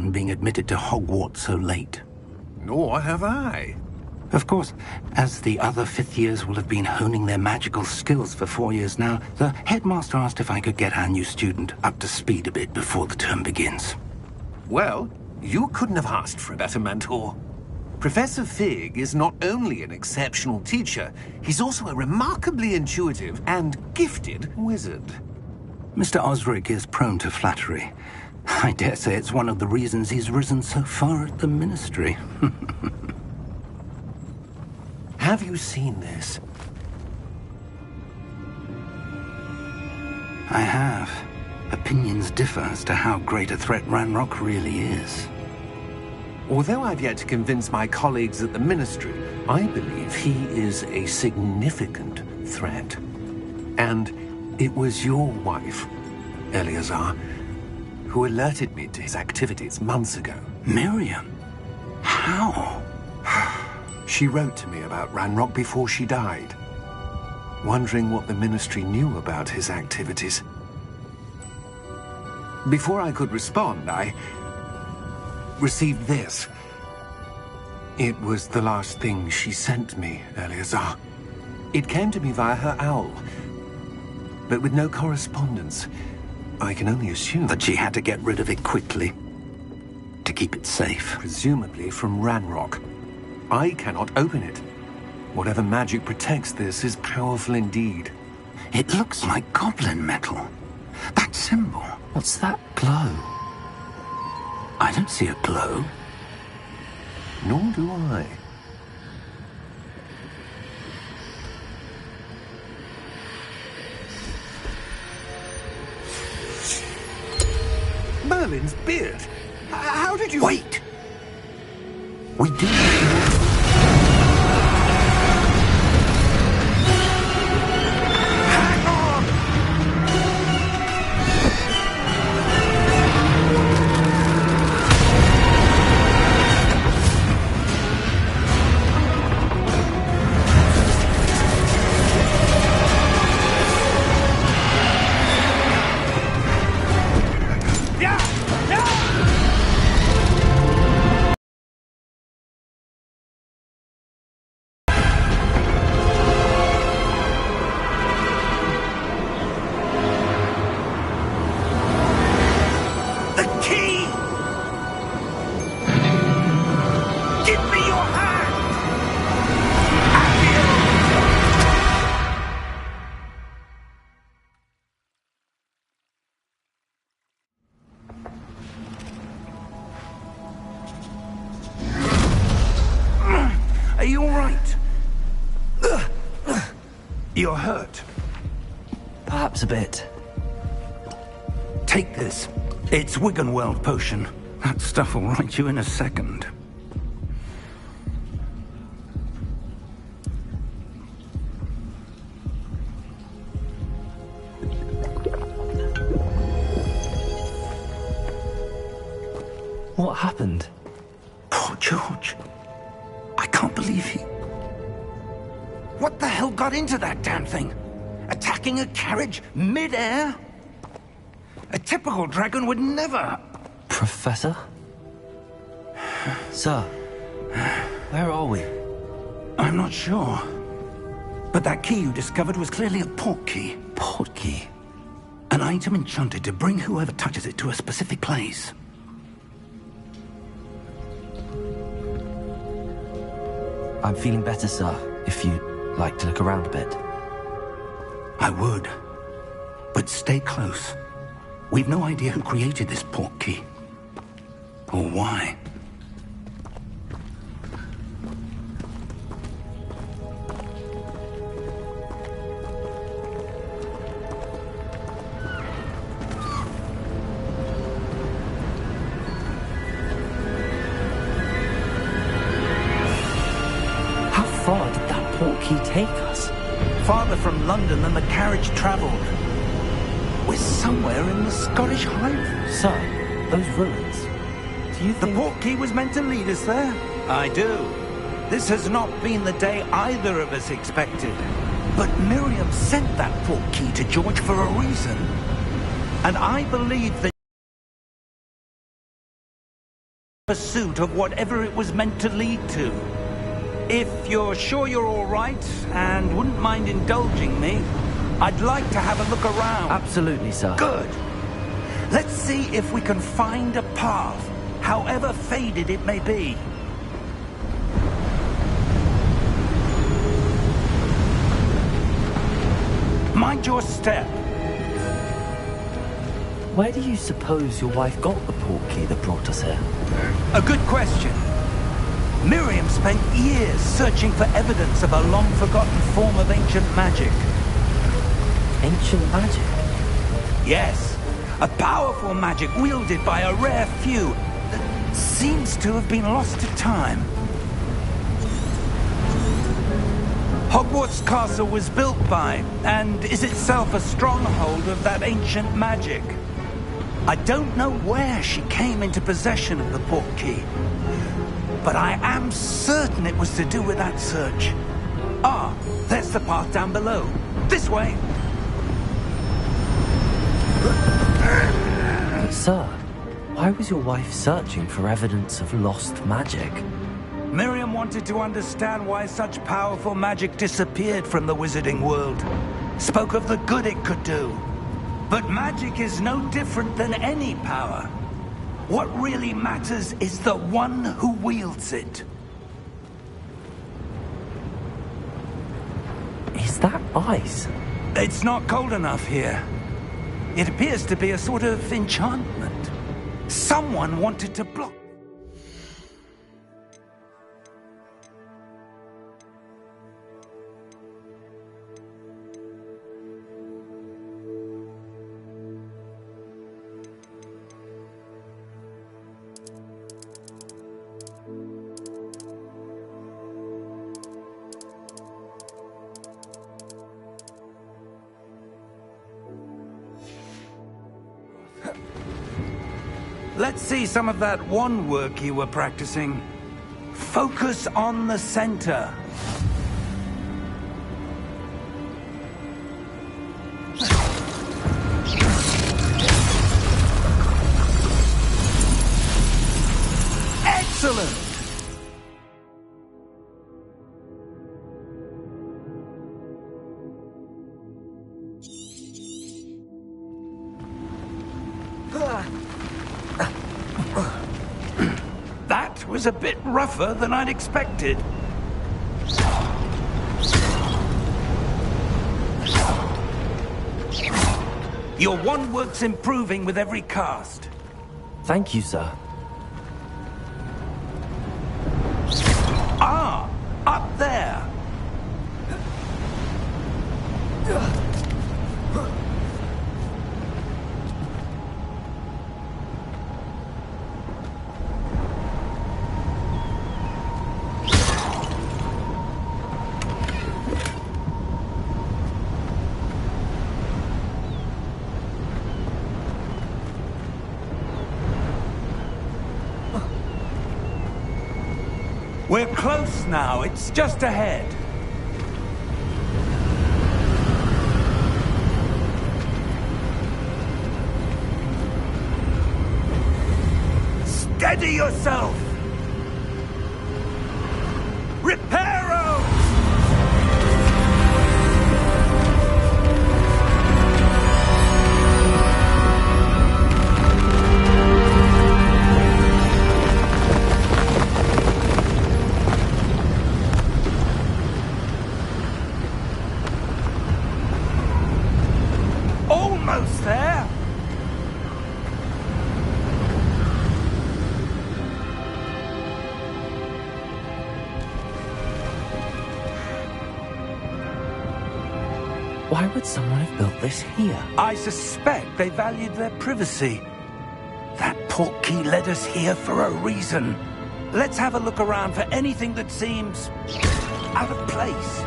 son being admitted to Hogwarts so late. Nor have I. Of course, as the other fifth years will have been honing their magical skills for 4 years now, the headmaster asked if I could get our new student up to speed a bit before the term begins. Well, you couldn't have asked for a better mentor. Professor Fig is not only an exceptional teacher, he's also a remarkably intuitive and gifted wizard. Mr. Osric is prone to flattery. I dare say it's one of the reasons he's risen so far at the Ministry. Have you seen this? I have. Opinions differ as to how great a threat Ranrock really is. Although I've yet to convince my colleagues at the Ministry, I believe he is a significant threat. And it was your wife, Eleazar, who alerted me to his activities months ago. Miriam? How? She wrote to me about Ranrock before she died, wondering what the Ministry knew about his activities. Before I could respond, I received this. It was the last thing she sent me, Eleazar. It came to me via her owl, but with no correspondence. I can only assume that she had to get rid of it quickly, to keep it safe. Presumably from Ranrock. I cannot open it. Whatever magic protects this is powerful indeed. It looks like goblin metal. That symbol. What's that glow? I don't see a glow. Nor do I. Merlin's beard. How did you... Wait! We do... Are you all right? You're hurt. Perhaps a bit. Take this. It's Wiggenweld potion. That stuff will right you in a second. What happened? Poor George. I can't believe he... What the hell got into that damn thing? Attacking a carriage mid-air? A typical dragon would never... Professor? Sir, where are we? I'm not sure. But that key you discovered was clearly a port key. Port key? An item enchanted to bring whoever touches it to a specific place. I'm feeling better, sir, if you'd like to look around a bit. I would. But stay close. We've no idea who created this port key. Or why. How far did that port key take us? Farther from London than the carriage traveled. We're somewhere in the Scottish Highlands. Sir, those ruins. Do you The think... port key was meant to lead us there? I do. This has not been the day either of us expected. But Miriam sent that port key to George for a reason. And I believe that pursuit of whatever it was meant to lead to. If you're sure you're all right and wouldn't mind indulging me, I'd like to have a look around. Absolutely, sir. Good. Let's see if we can find a path, however faded it may be. Mind your step. Where do you suppose your wife got the portkey that brought us here? A good question. Miriam spent years searching for evidence of a long-forgotten form of ancient magic. Ancient magic? Yes, a powerful magic wielded by a rare few that seems to have been lost to time. Hogwarts Castle was built by, and is itself a stronghold of that ancient magic. I don't know where she came into possession of the portkey, but I am certain it was to do with that search. Ah, there's the path down below. This way. But sir, why was your wife searching for evidence of lost magic? Miriam wanted to understand why such powerful magic disappeared from the wizarding world. Spoke of the good it could do. But magic is no different than any power. What really matters is the one who wields it. Is that ice? It's not cold enough here. It appears to be a sort of enchantment. Someone wanted to block. Let's see some of that wand work you were practicing. Focus on the center. Excellent! That was a bit rougher than I'd expected. Your wand work's improving with every cast. Thank you, sir. Ah, up there. We're close now. It's just ahead. Steady yourself! Reparo! Almost there! Why would someone have built this here? I suspect they valued their privacy. That portkey led us here for a reason. Let's have a look around for anything that seems out of place.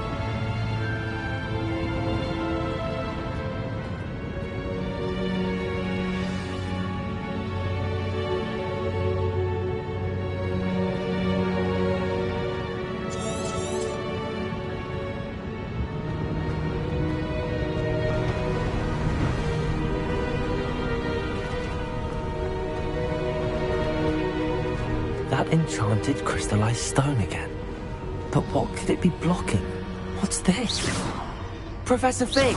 That enchanted crystallized stone again. But what could it be blocking? What's this? Professor Fig!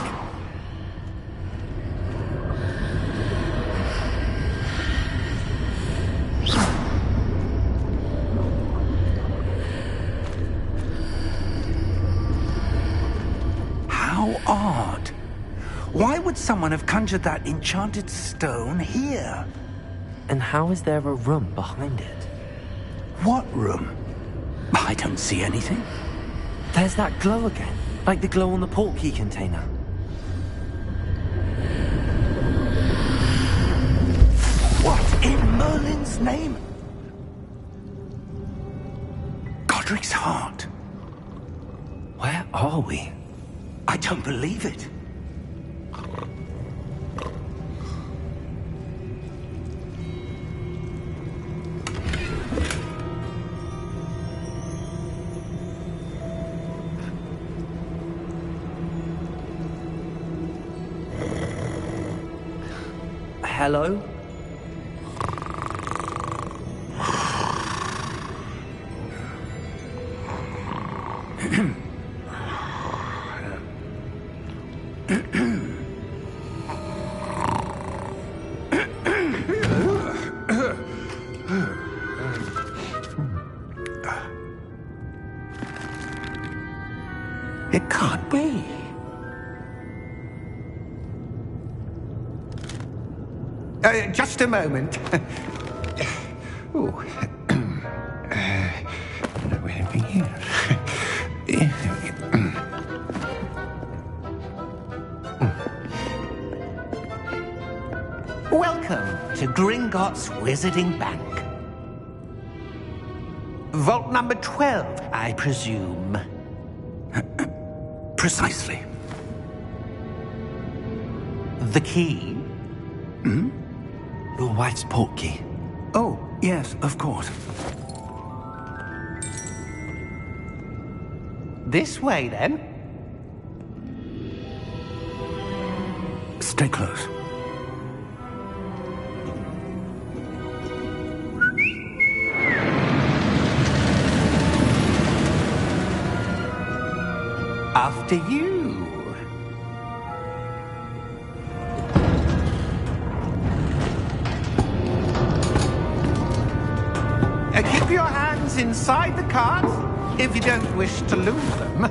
How odd. Why would someone have conjured that enchanted stone here? And how is there a room behind it? What room? I don't see anything. There's that glow again, like the glow on the portkey container. What in Merlin's name? Godric's heart. Where are we? I don't believe it. Hello? It can't be. Just a moment. Oh. Anything here? Welcome to Gringotts Wizarding Bank. Vault number 12, I presume. Precisely. The key? Your wife's portkey. Oh, yes, of course. This way, then. Stay close. After you. Keep your hands inside the cart if you don't wish to lose them.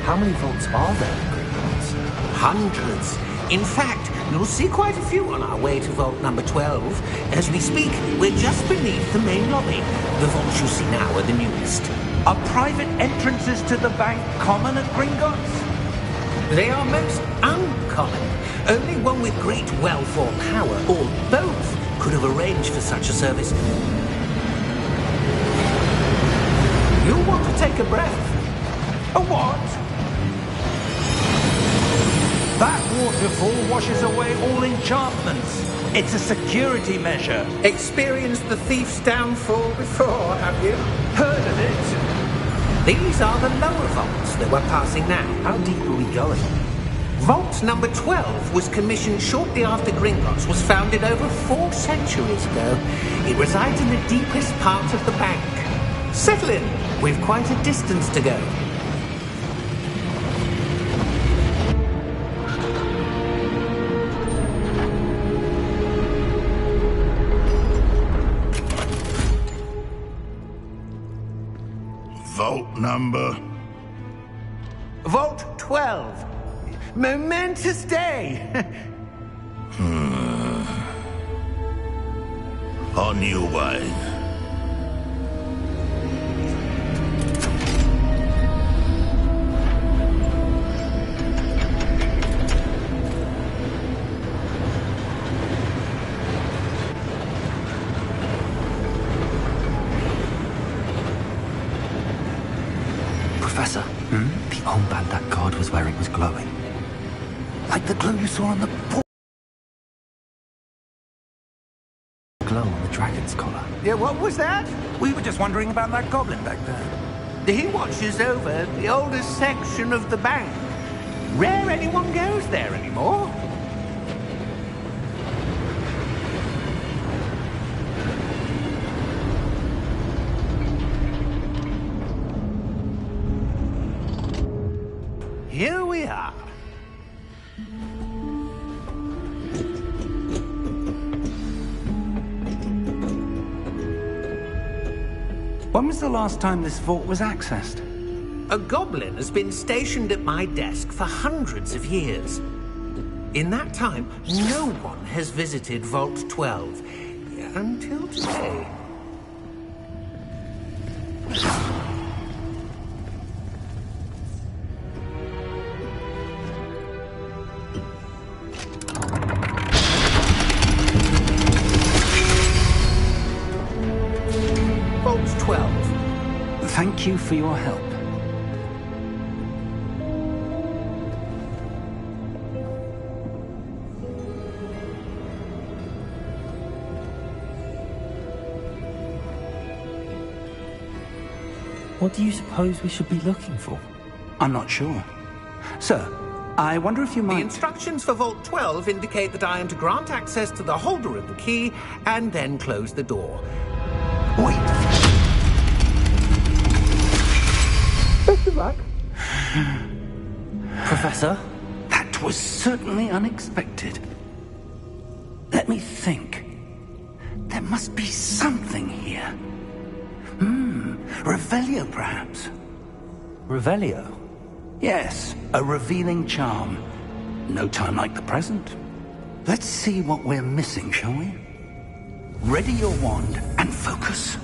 How many vaults are there in Gringotts? Hundreds. In fact, you'll see quite a few on our way to vault number 12. As we speak, we're just beneath the main lobby. The vaults you see now are the newest. Are private entrances to the bank common at Gringotts? They are most uncommon. Only one with great wealth or power, or both, could have arranged for such a service. You'll want to take a breath. A what? That waterfall washes away all enchantments. It's a security measure. Experienced the thief's downfall before, have you? Heard of it? These are the lower vaults that we're passing now. How deep are we going? Vault number 12 was commissioned shortly after Gringotts was founded over 4 centuries ago. It resides in the deepest part of the bank. Settle in. We've quite a distance to go. Vault number? Vault 12. Momentous day. On your way. Professor, the armband that guard was wearing was glowing. Like the glow you saw on the Glow on the dragon's collar. Yeah, what was that? We were just wondering about that goblin back there. He watches over the oldest section of the bank. Rare anyone goes there anymore. Here we are. When was the last time this vault was accessed? A goblin has been stationed at my desk for hundreds of years. In that time, no one has visited Vault 12 until today. Vault 12. Thank you for your help. What do you suppose we should be looking for? I'm not sure. Sir, I wonder if you The might... instructions for Vault 12 indicate that I am to grant access to the holder of the key and then close the door. Wait! Best of luck. Professor? That was certainly unexpected. Let me think. There must be something here. Revelio, perhaps? Revelio? Yes, a revealing charm. No time like the present. Let's see what we're missing, shall we? Ready your wand and focus.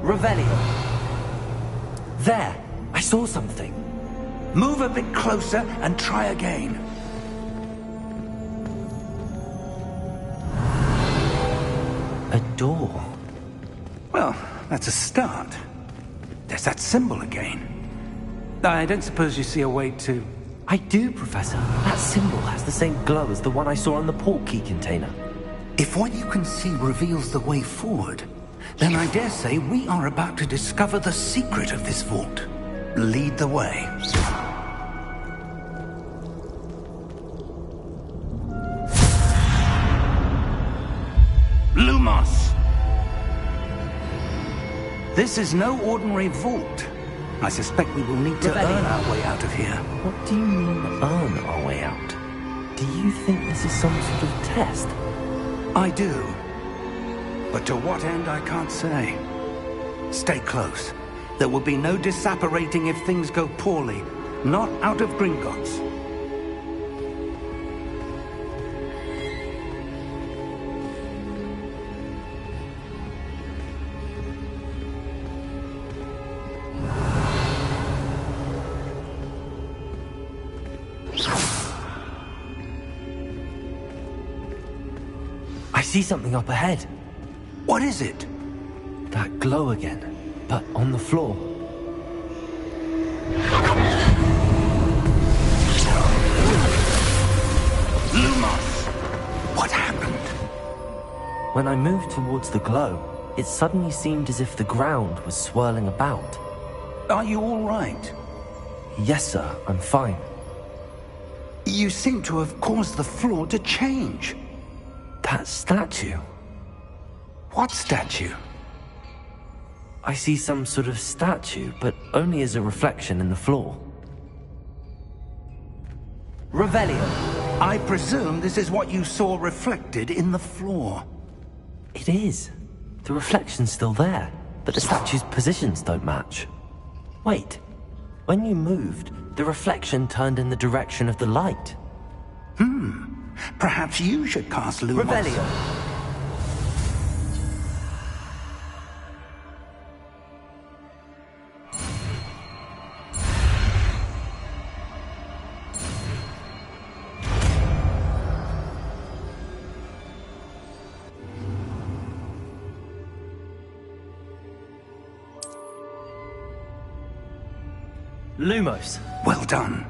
Revelio. There! I saw something. Move a bit closer and try again. A door. Well, that's a start. There's that symbol again. I don't suppose you see a way to... I do, Professor. That symbol has the same glow as the one I saw on the port key container. If what you can see reveals the way forward, then I dare say we are about to discover the secret of this vault. Lead the way. Lumos! This is no ordinary vault. I suspect we will need to earn our way out of here. What do you mean, earn our way out? Do you think this is some sort of test? I do. But to what end, I can't say. Stay close. There will be no disapparating if things go poorly. Not out of Gringotts. I see something up ahead. What is it? That glow again, but on the floor. Lumos! What happened? When I moved towards the glow, it suddenly seemed as if the ground was swirling about. Are you all right? Yes, sir, I'm fine. You seem to have caused the floor to change. That statue. What statue? I see some sort of statue, but only as a reflection in the floor. Revelio. I presume this is what you saw reflected in the floor. It is. The reflection's still there, but the statue's positions don't match. Wait. When you moved, the reflection turned in the direction of the light. Perhaps you should cast Lumos. Revelio. Lumos. Well done.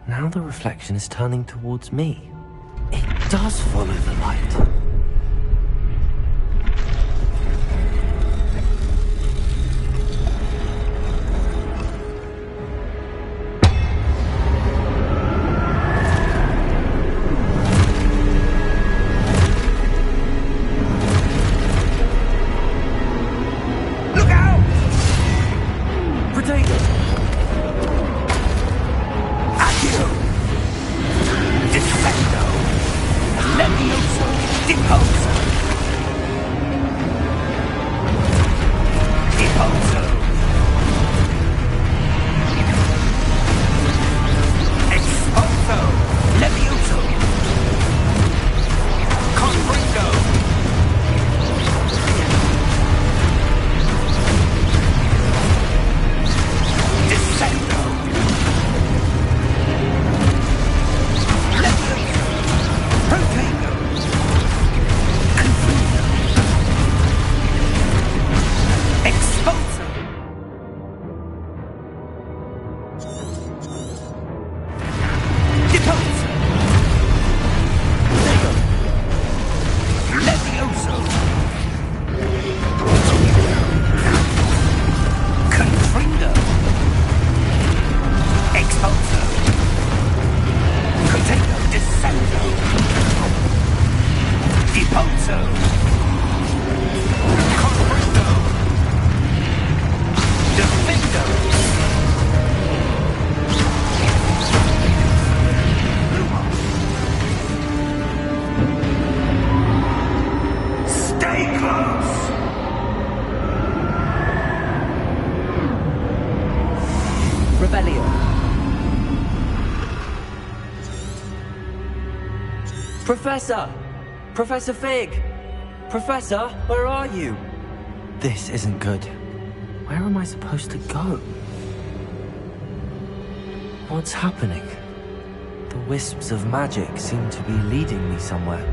Now the reflection is turning towards me. It does follow the light. Professor! Professor Fig! Professor, where are you? This isn't good. Where am I supposed to go? What's happening? The wisps of magic seem to be leading me somewhere.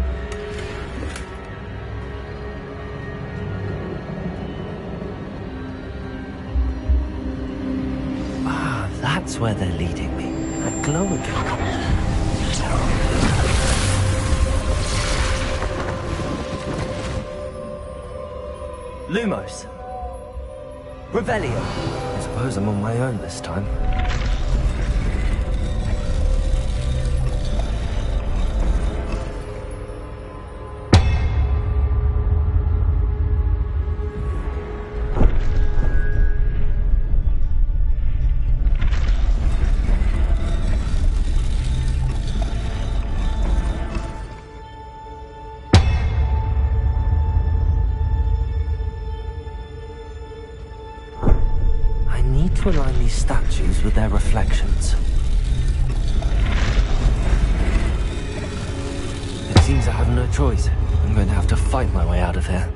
Ah, that's where they're leading me. That glow again. Lumos. Revelio. I suppose I'm on my own this time. To align these statues with their reflections. It seems I have no choice. I'm going to have to fight my way out of here.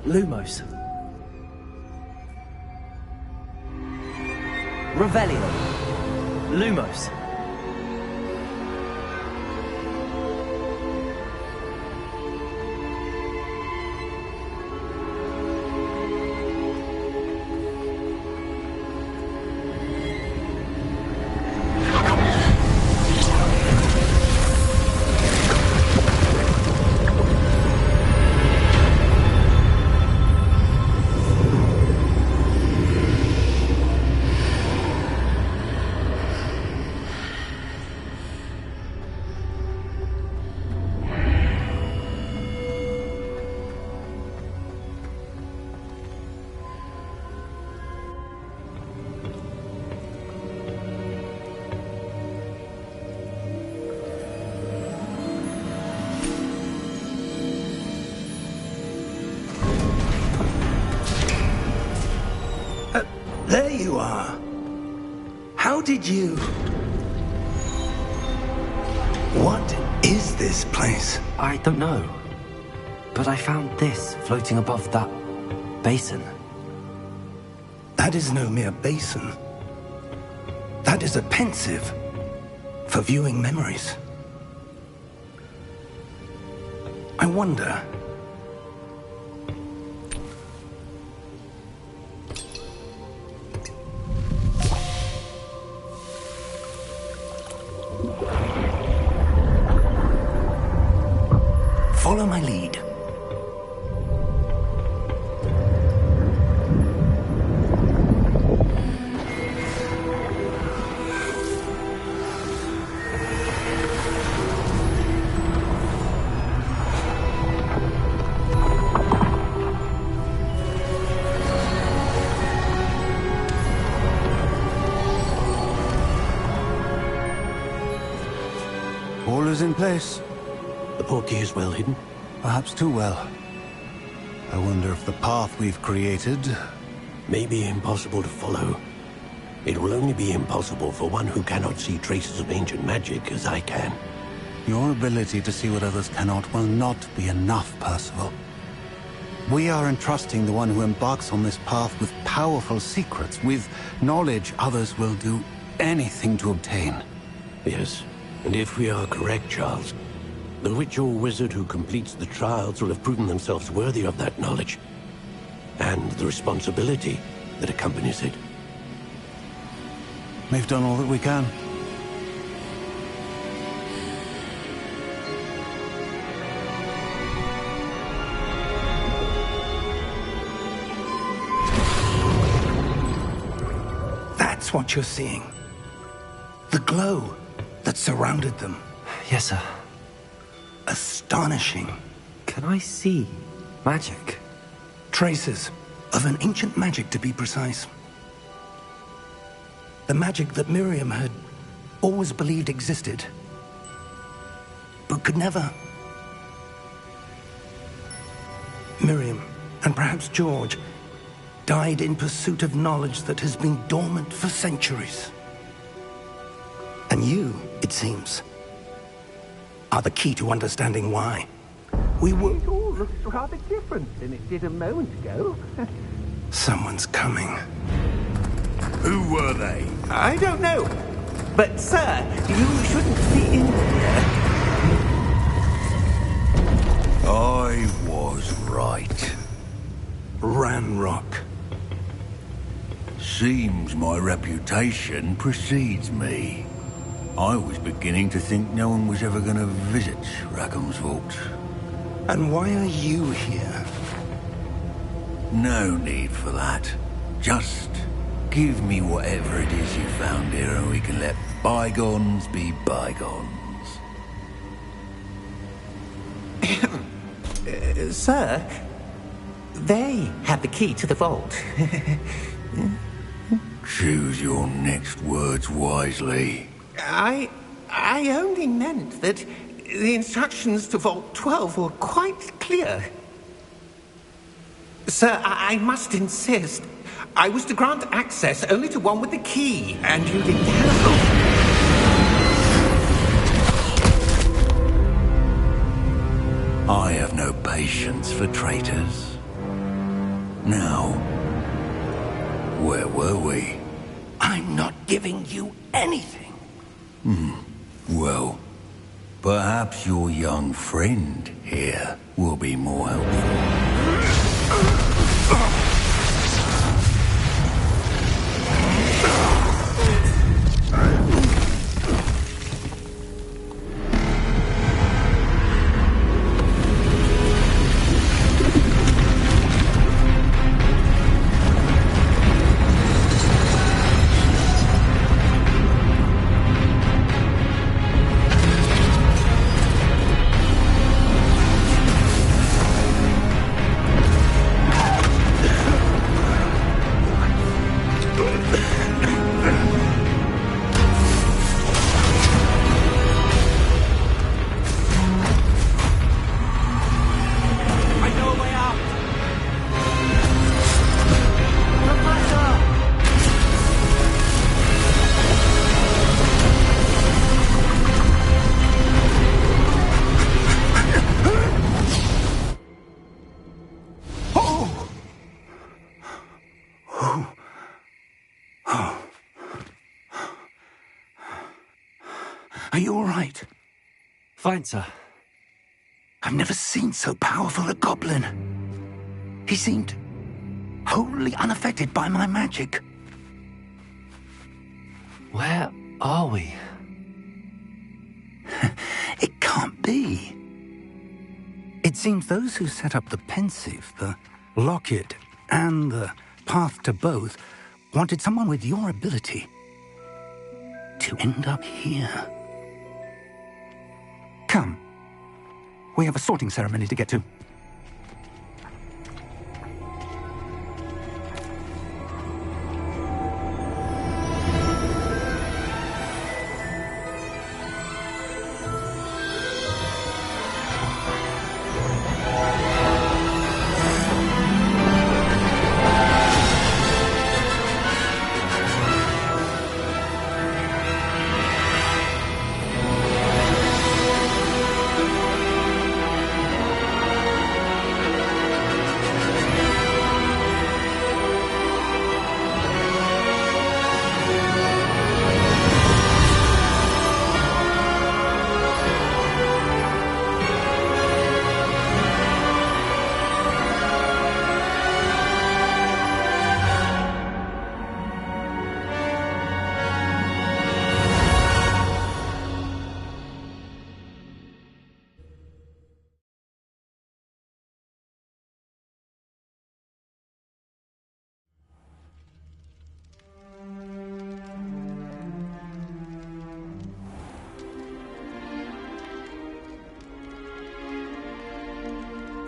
Lumos. Revelio. Lumos. There you are. How did you... What is this place? I don't know. But I found this floating above that basin. That is no mere basin. That is a pensive for viewing memories. I wonder... Follow my lead. All is in place. The portkey is well hidden. Perhaps too well. I wonder if the path we've created... May be impossible to follow. It will only be impossible for one who cannot see traces of ancient magic as I can. Your ability to see what others cannot will not be enough, Percival. We are entrusting the one who embarks on this path with powerful secrets, with knowledge others will do anything to obtain. Yes, and if we are correct, Charles, the witch or wizard who completes the trials will have proven themselves worthy of that knowledge, and the responsibility that accompanies it. We've done all that we can. That's what you're seeing. The glow that surrounded them. Yes, sir. Astonishing. Can I see magic? Traces of an ancient magic, to be precise. The magic that Miriam had always believed existed, but could never. Miriam, and perhaps George, died in pursuit of knowledge that has been dormant for centuries. And you, it seems, are the key to understanding why. We were... It all looks rather different than it did a moment ago. Someone's coming. Who were they? I don't know. But, sir, you shouldn't be in here. I was right. Ranrock. Seems my reputation precedes me. I was beginning to think no one was ever going to visit Rackham's vault. And why are you here? No need for that. Just give me whatever it is you found here and we can let bygones be bygones. Sir, they have the key to the vault. Choose your next words wisely. I only meant that the instructions to Vault 12 were quite clear. Sir, I must insist. I was to grant access only to one with the key, and you didn't have... I have no patience for traitors. Now, where were we? I'm not giving you anything. Well, perhaps your young friend here will be more helpful. Are you all right? Fine, sir. I've never seen so powerful a goblin. He seemed wholly unaffected by my magic. Where are we? It can't be. It seems those who set up the pensive, the locket, and the path to both wanted someone with your ability to end up here. Come. We have a sorting ceremony to get to.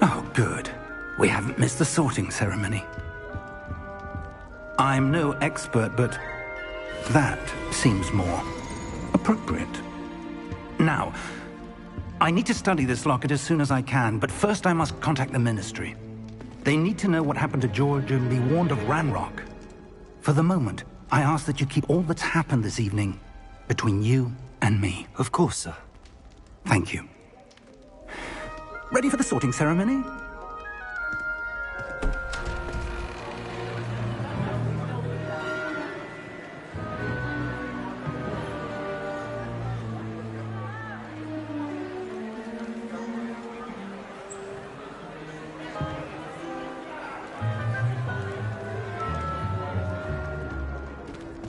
Oh, good. We haven't missed the sorting ceremony. I'm no expert, but that seems more appropriate. Now, I need to study this locket as soon as I can, but first I must contact the Ministry. They need to know what happened to George and be warned of Ranrock. For the moment, I ask that you keep all that's happened this evening between you and me. Of course, sir. Thank you. Ready for the sorting ceremony?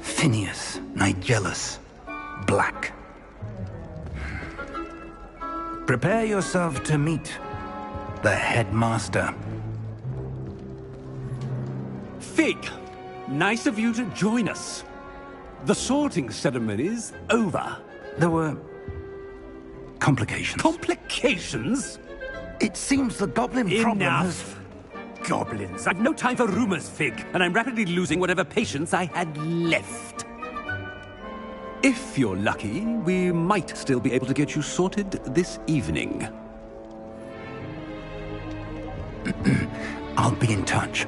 Phineas, Nigellus, Black. Prepare yourself to meet the headmaster. Fig, nice of you to join us. The sorting ceremony's over. There were complications. Complications? It seems the goblin problem has... Enough. Goblins. I've no time for rumors, Fig, and I'm rapidly losing whatever patience I had left. If you're lucky, we might still be able to get you sorted this evening. I'll be in touch.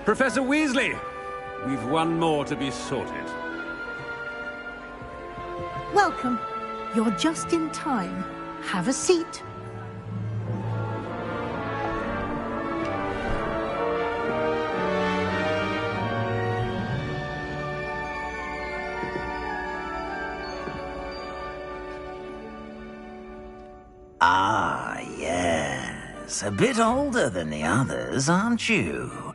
Professor Weasley, we've one more to be sorted. Welcome. You're just in time. Have a seat. Ah, yes. A bit older than the others, aren't you?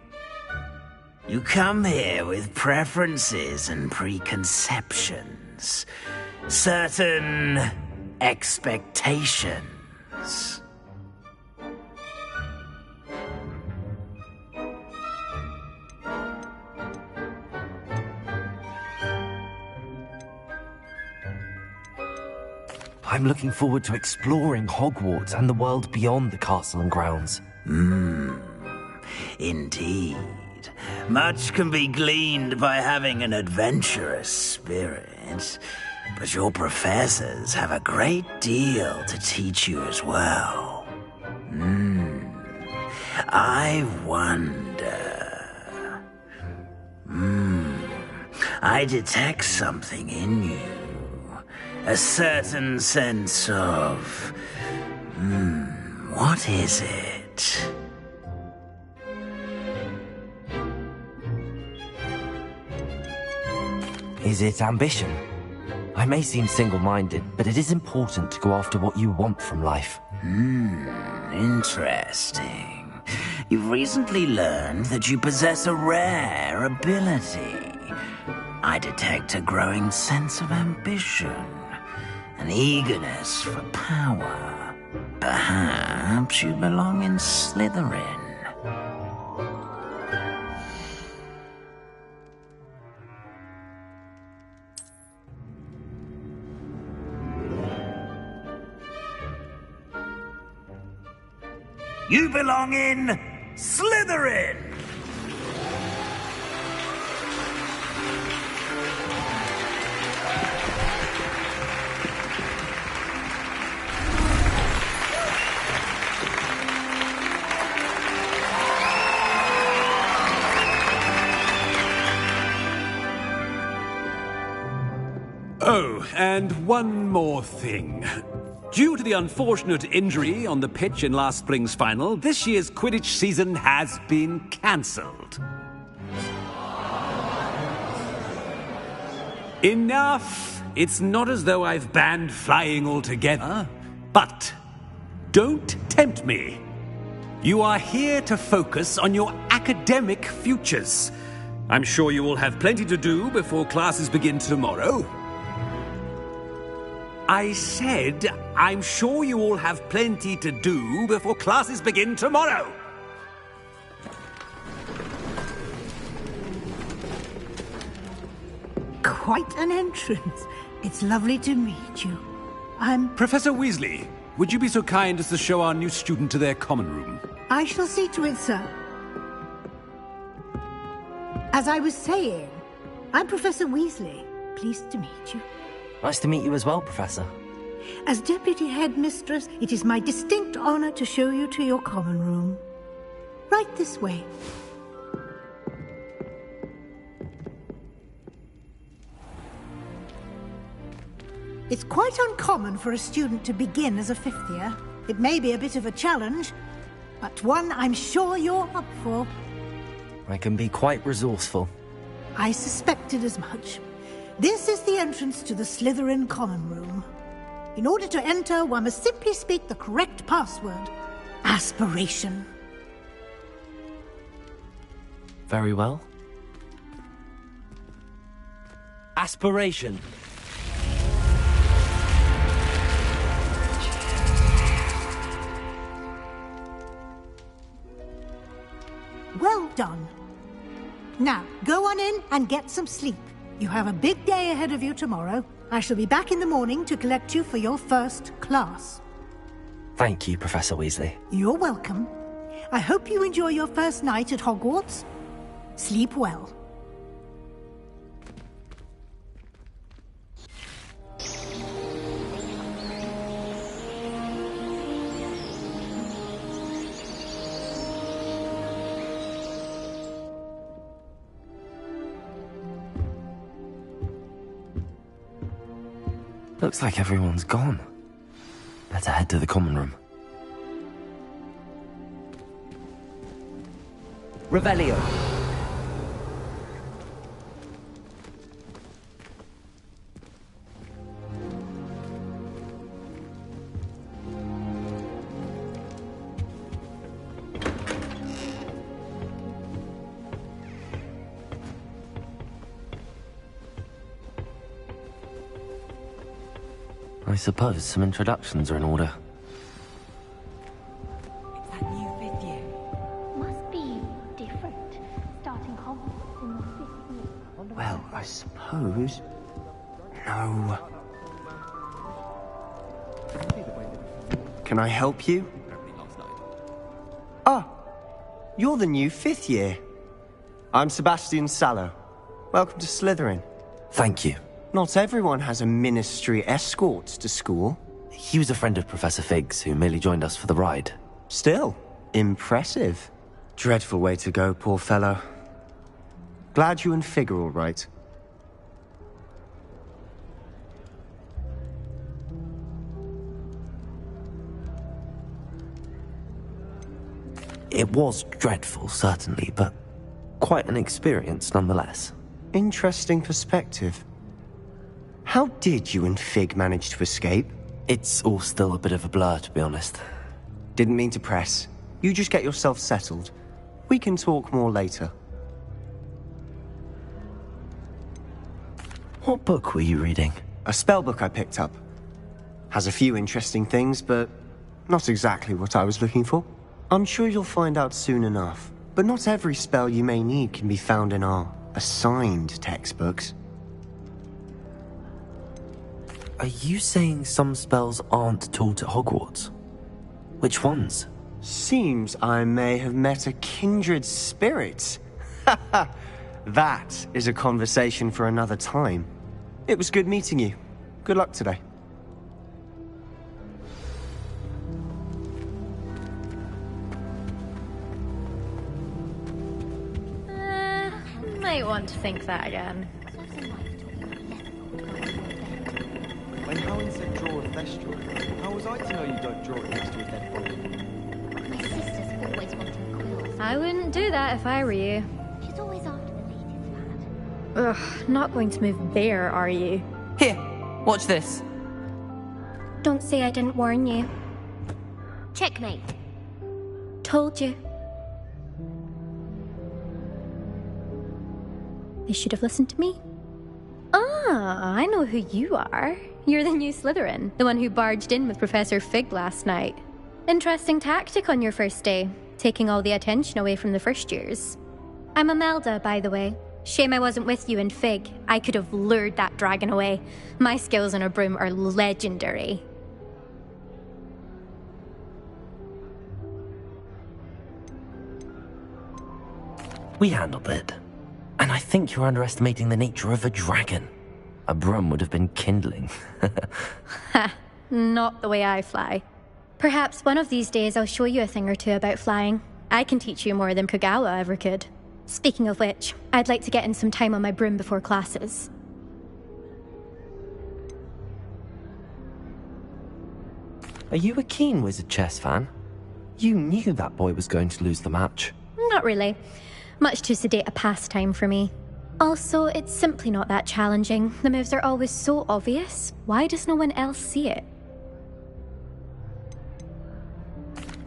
You come here with preferences and preconceptions. Certain expectations. I'm looking forward to exploring Hogwarts and the world beyond the castle and grounds. Indeed. Much can be gleaned by having an adventurous spirit, but your professors have a great deal to teach you as well. I wonder... I detect something in you. A certain sense of... what is it? Is it ambition? I may seem single-minded, but it is important to go after what you want from life. Interesting. You've recently learned that you possess a rare ability. I detect a growing sense of ambition, an eagerness for power. Perhaps you belong in Slytherin. You belong in Slytherin! Oh, and one more thing. Due to the unfortunate injury on the pitch in last spring's final, this year's Quidditch season has been cancelled. Enough! It's not as though I've banned flying altogether. But don't tempt me. You are here to focus on your academic futures. I'm sure you will have plenty to do before classes begin tomorrow. I said, I'm sure you all have plenty to do before classes begin tomorrow. Quite an entrance. It's lovely to meet you. I'm... Professor Weasley, would you be so kind as to show our new student to their common room? I shall see to it, sir. As I was saying, I'm Professor Weasley. Pleased to meet you. Nice to meet you as well, Professor. As Deputy Headmistress, it is my distinct honor to show you to your common room. Right this way. It's quite uncommon for a student to begin as a fifth year. It may be a bit of a challenge, but one I'm sure you're up for. I can be quite resourceful. I suspected as much. This is the entrance to the Slytherin common room. In order to enter, one must simply speak the correct password. Aspiration. Very well. Aspiration. Well done. Now, go on in and get some sleep. You have a big day ahead of you tomorrow. I shall be back in the morning to collect you for your first class. Thank you, Professor Weasley. You're welcome. I hope you enjoy your first night at Hogwarts. Sleep well. Looks like everyone's gone. Better head to the common room. Revelio. I suppose some introductions are in order. It's that new 5th year. Must be different. Starting Hogwarts in the 5th year. Well, I suppose... No. Can I help you? Ah, you're the new 5th year. I'm Sebastian Sallow. Welcome to Slytherin. Thank you. Not everyone has a ministry escort to school. He was a friend of Professor Fig's, who merely joined us for the ride. Still, impressive. Dreadful way to go, poor fellow. Glad you and Fig are all right. It was dreadful, certainly, but quite an experience nonetheless. Interesting perspective. How did you and Fig manage to escape? It's all still a bit of a blur, to be honest. Didn't mean to press. You just get yourself settled. We can talk more later. What book were you reading? A spellbook I picked up. Has a few interesting things, but not exactly what I was looking for. I'm sure you'll find out soon enough. But not every spell you may need can be found in our assigned textbooks. Are you saying some spells aren't taught at Hogwarts? Which ones? Seems I may have met a kindred spirit. That is a conversation for another time. It was good meeting you. Good luck today. Might want to think that again. When Helen said draw a Thestral, how was I to know you don't draw it next to a dead body? My sister's always wanting quills. I wouldn't do that if I were you. She's always after the latest fad. Ugh, not going to move there, are you? Here, watch this. Don't say I didn't warn you. Checkmate. Told you. They should have listened to me. Ah, I know who you are. You're the new Slytherin, the one who barged in with Professor Fig last night. Interesting tactic on your first day, taking all the attention away from the first years. I'm Imelda, by the way. Shame I wasn't with you in Fig. I could have lured that dragon away. My skills on a broom are legendary. We handled it. And I think you're underestimating the nature of a dragon. A broom would have been kindling. Ha, not the way I fly. Perhaps one of these days I'll show you a thing or two about flying. I can teach you more than Kogawa ever could. Speaking of which, I'd like to get in some time on my broom before classes. Are you a keen Wizard Chess fan? You knew that boy was going to lose the match. Not really. Much too sedate a pastime for me. Also, it's simply not that challenging. The moves are always so obvious. Why does no one else see it?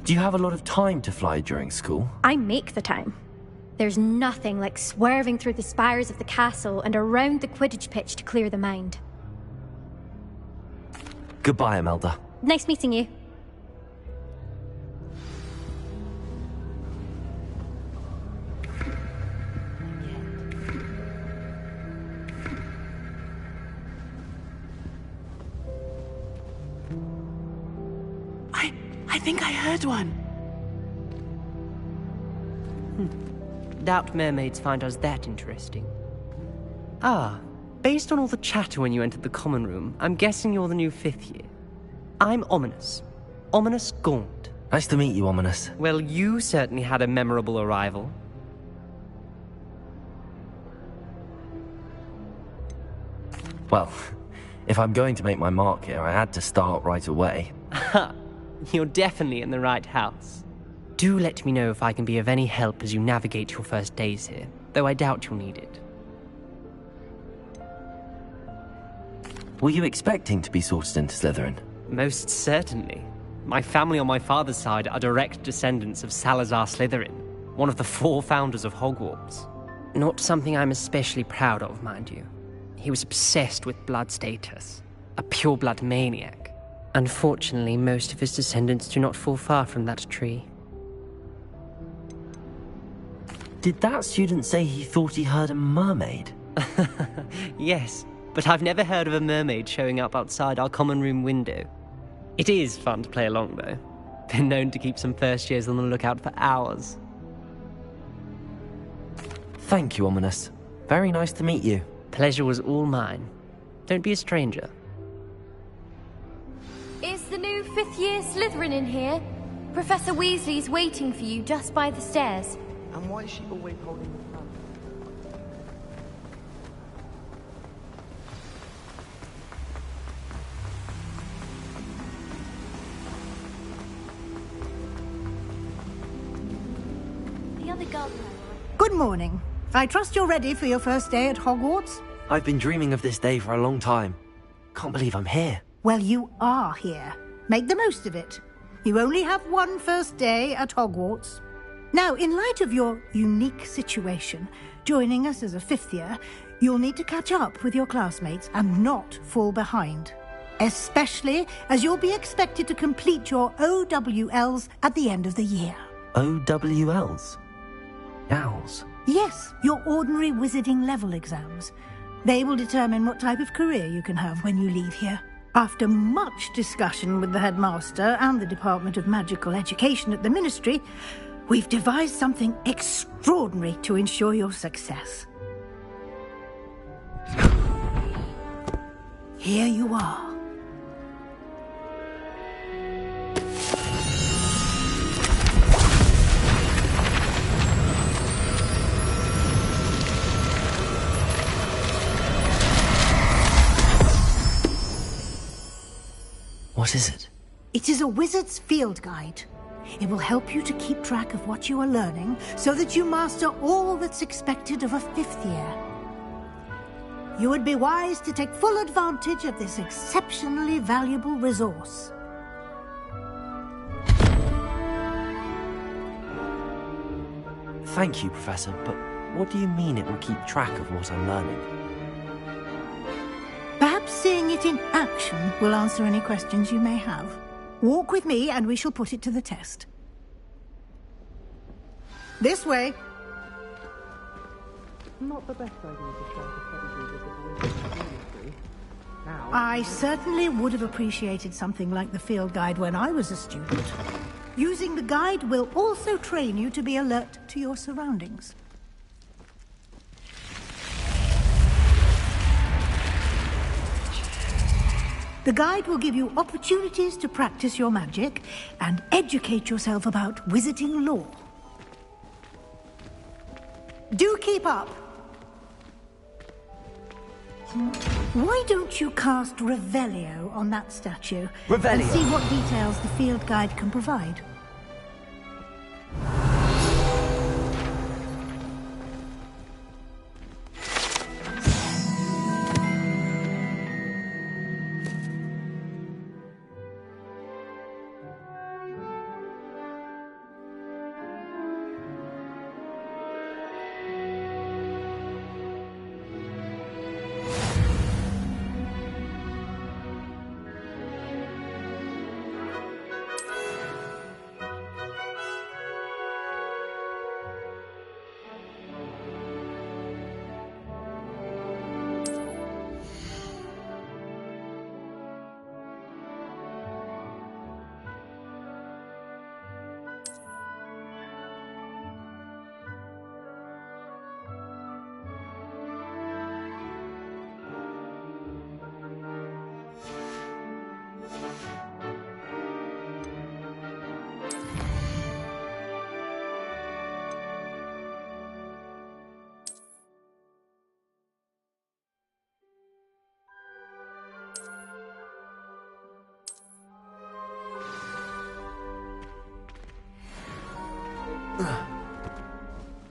Do you have a lot of time to fly during school? I make the time. There's nothing like swerving through the spires of the castle and around the Quidditch pitch to clear the mind. Goodbye, Imelda. Nice meeting you. I think I heard one. Doubt mermaids find us that interesting. Ah, based on all the chatter when you entered the common room, I'm guessing you're the new 5th year. I'm Ominous. Ominous Gaunt. Nice to meet you, Ominous. Well, you certainly had a memorable arrival. Well, If I'm going to make my mark here, I had to start right away. Ha! You're definitely in the right house. Do let me know if I can be of any help as you navigate your first days here, though I doubt you'll need it. Were you expecting to be sorted into Slytherin? Most certainly. My family on my father's side are direct descendants of Salazar Slytherin, one of the 4 founders of Hogwarts. Not something I'm especially proud of, mind you. He was obsessed with blood status, a pure-blood maniac. Unfortunately, most of his descendants do not fall far from that tree. Did that student say he thought he heard a mermaid? Yes, but I've never heard of a mermaid showing up outside our common room window. It is fun to play along, though. Been known to keep some first years on the lookout for hours. Thank you, Ominous. Very nice to meet you. Pleasure was all mine. Don't be a stranger. Is the new 5th year Slytherin in here? Professor Weasley's waiting for you just by the stairs. And why is she always holding the fan? The other girl. Good morning. I trust you're ready for your first day at Hogwarts? I've been dreaming of this day for a long time. Can't believe I'm here. Well, you are here. Make the most of it. You only have one first day at Hogwarts. Now, in light of your unique situation, joining us as a 5th year, you'll need to catch up with your classmates and not fall behind. Especially as you'll be expected to complete your OWLs at the end of the year. OWLs? Owls? Yes, your ordinary wizarding level exams. They will determine what type of career you can have when you leave here. After much discussion with the headmaster and the Department of Magical Education at the Ministry, we've devised something extraordinary to ensure your success. Here you are. What is it? It is a wizard's field guide. It will help you to keep track of what you are learning so that you master all that's expected of a 5th year. You would be wise to take full advantage of this exceptionally valuable resource. Thank you, Professor, but what do you mean it will keep track of what I'm learning? Perhaps seeing it in action will answer any questions you may have. Walk with me and we shall put it to the test. This way. Not the best idea to try to study seriously. Now, I certainly would have appreciated something like the field guide when I was a student. Using the guide will also train you to be alert to your surroundings. The guide will give you opportunities to practice your magic and educate yourself about wizarding lore. Do keep up! Why don't you cast Revelio on that statue Revelio. and see what details the field guide can provide?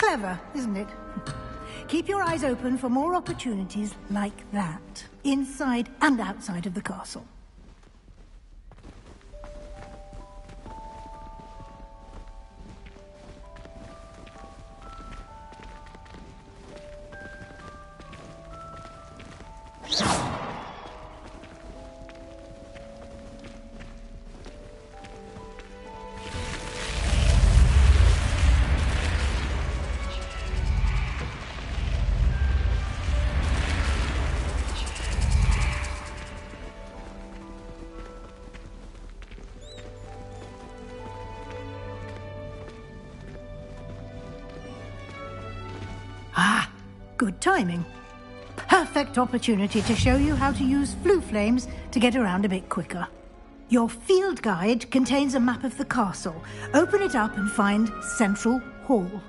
Clever, isn't it? Keep your eyes open for more opportunities like that, inside and outside of the castle. Good timing. Perfect opportunity to show you how to use flue flames to get around a bit quicker. Your field guide contains a map of the castle. Open it up and find Central Hall.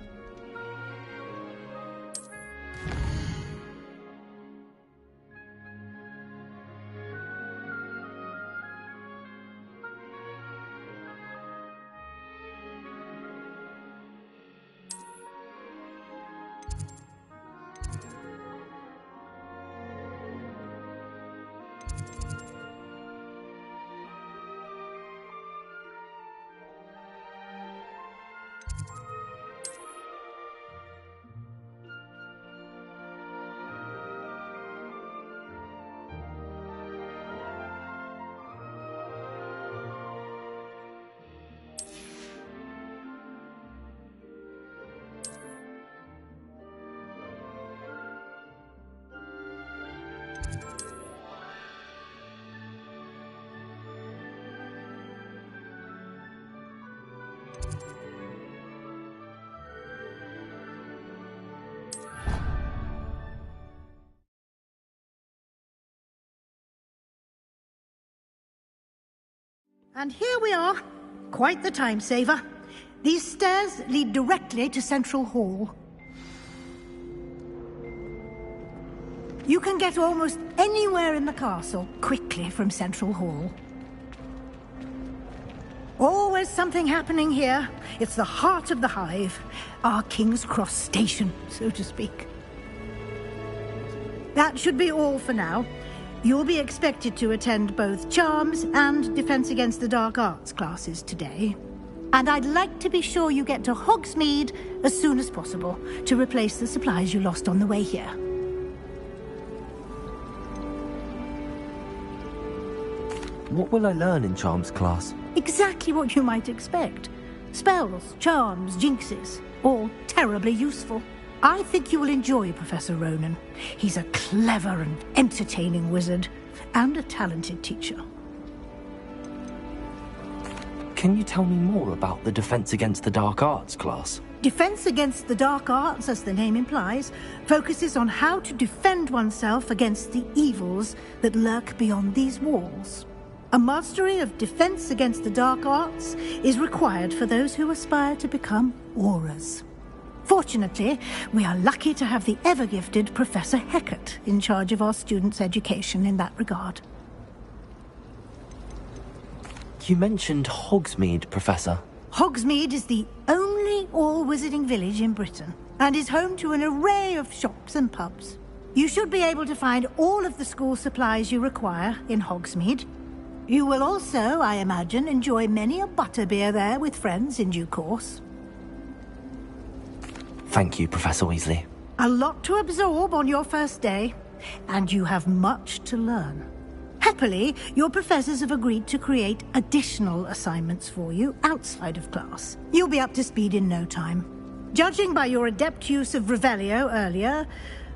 And here we are. Quite the time saver. These stairs lead directly to Central Hall. You can get almost anywhere in the castle quickly from Central Hall. Always something happening here. It's the heart of the hive. Our King's Cross station, so to speak. That should be all for now. You'll be expected to attend both Charms and Defense Against the Dark Arts classes today. And I'd like to be sure you get to Hogsmeade as soon as possible to replace the supplies you lost on the way here. What will I learn in Charms class? Exactly what you might expect. Spells, charms, jinxes, all terribly useful. I think you will enjoy Professor Ronan. He's a clever and entertaining wizard, and a talented teacher. Can you tell me more about the Defense Against the Dark Arts class? Defense Against the Dark Arts, as the name implies, focuses on how to defend oneself against the evils that lurk beyond these walls. A mastery of Defense Against the Dark Arts is required for those who aspire to become Aurors. Fortunately, we are lucky to have the ever-gifted Professor Hecat in charge of our students' education in that regard. You mentioned Hogsmeade, Professor. Hogsmeade is the only all-wizarding village in Britain, and is home to an array of shops and pubs. You should be able to find all of the school supplies you require in Hogsmeade. You will also, I imagine, enjoy many a butterbeer there with friends in due course. Thank you, Professor Weasley. A lot to absorb on your first day, and you have much to learn. Happily, your professors have agreed to create additional assignments for you outside of class. You'll be up to speed in no time. Judging by your adept use of Revelio earlier,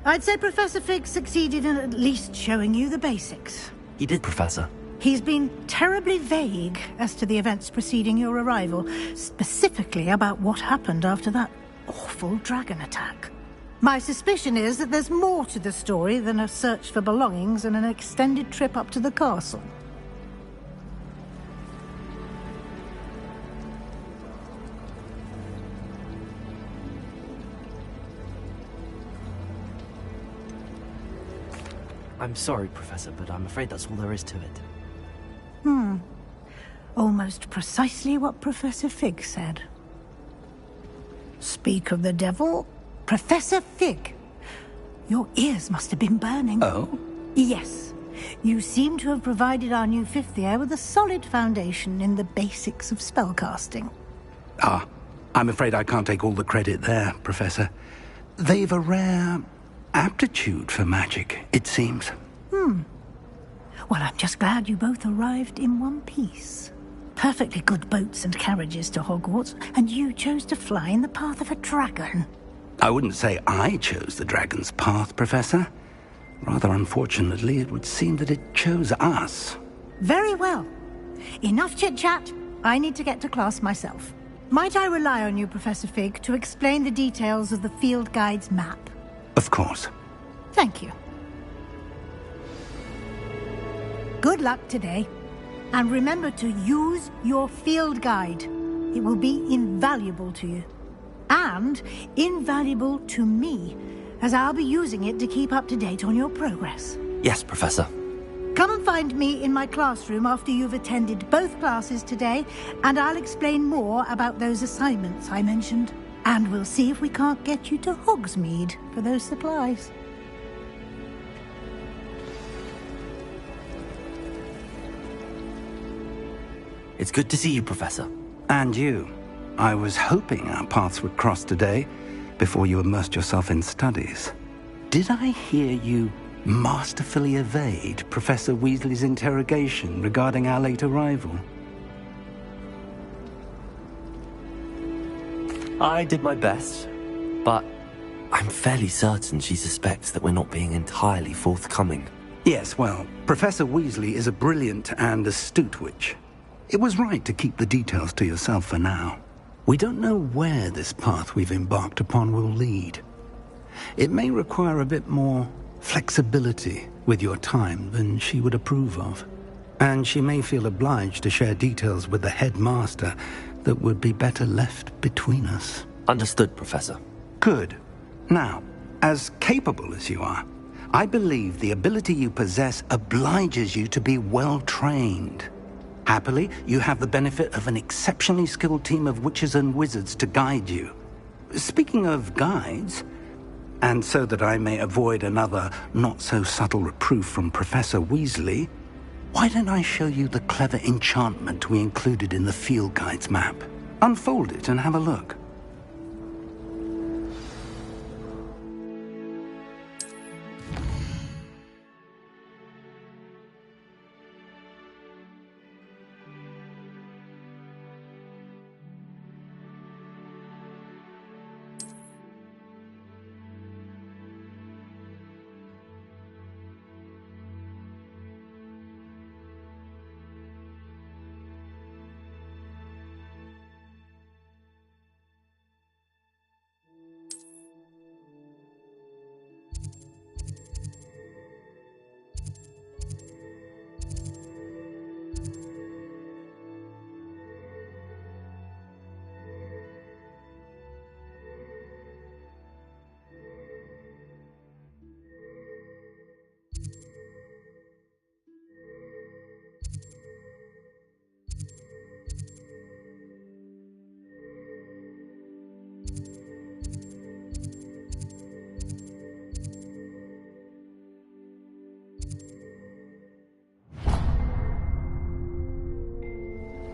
I'd say Professor Fig succeeded in at least showing you the basics. He did, Professor. He's been terribly vague as to the events preceding your arrival, specifically about what happened after that awful dragon attack. My suspicion is that there's more to the story than a search for belongings and an extended trip up to the castle. I'm sorry, Professor, but I'm afraid that's all there is to it. Almost precisely what Professor Fig said. Speak of the devil, Professor Fig. Your ears must have been burning. Oh? Yes. You seem to have provided our new fifth year with a solid foundation in the basics of spellcasting. Ah, I'm afraid I can't take all the credit there, Professor. They've a rare aptitude for magic, it seems. Well, I'm just glad you both arrived in one piece. Perfectly good boats and carriages to Hogwarts, and you chose to fly in the path of a dragon. I wouldn't say I chose the dragon's path, Professor. Rather unfortunately, it would seem that it chose us. Very well. Enough chit-chat. I need to get to class myself. Might I rely on you, Professor Fig, to explain the details of the field guide's map? Of course. Thank you. Good luck today. And remember to use your field guide. It will be invaluable to you. And invaluable to me, as I'll be using it to keep up to date on your progress. Yes, Professor. Come and find me in my classroom after you've attended both classes today, and I'll explain more about those assignments I mentioned. And we'll see if we can't get you to Hogsmeade for those supplies. It's good to see you, Professor. And you. I was hoping our paths would cross today, before you immersed yourself in studies. Did I hear you masterfully evade Professor Weasley's interrogation regarding our late arrival? I did my best, but I'm fairly certain she suspects that we're not being entirely forthcoming. Yes, well, Professor Weasley is a brilliant and astute witch. It was right to keep the details to yourself for now. We don't know where this path we've embarked upon will lead. It may require a bit more flexibility with your time than she would approve of. And she may feel obliged to share details with the headmaster that would be better left between us. Understood, Professor. Good. Now, as capable as you are, I believe the ability you possess obliges you to be well trained. Happily, you have the benefit of an exceptionally skilled team of witches and wizards to guide you. Speaking of guides, and so that I may avoid another not-so-subtle reproof from Professor Weasley, why don't I show you the clever enchantment we included in the field guide's map? Unfold it and have a look.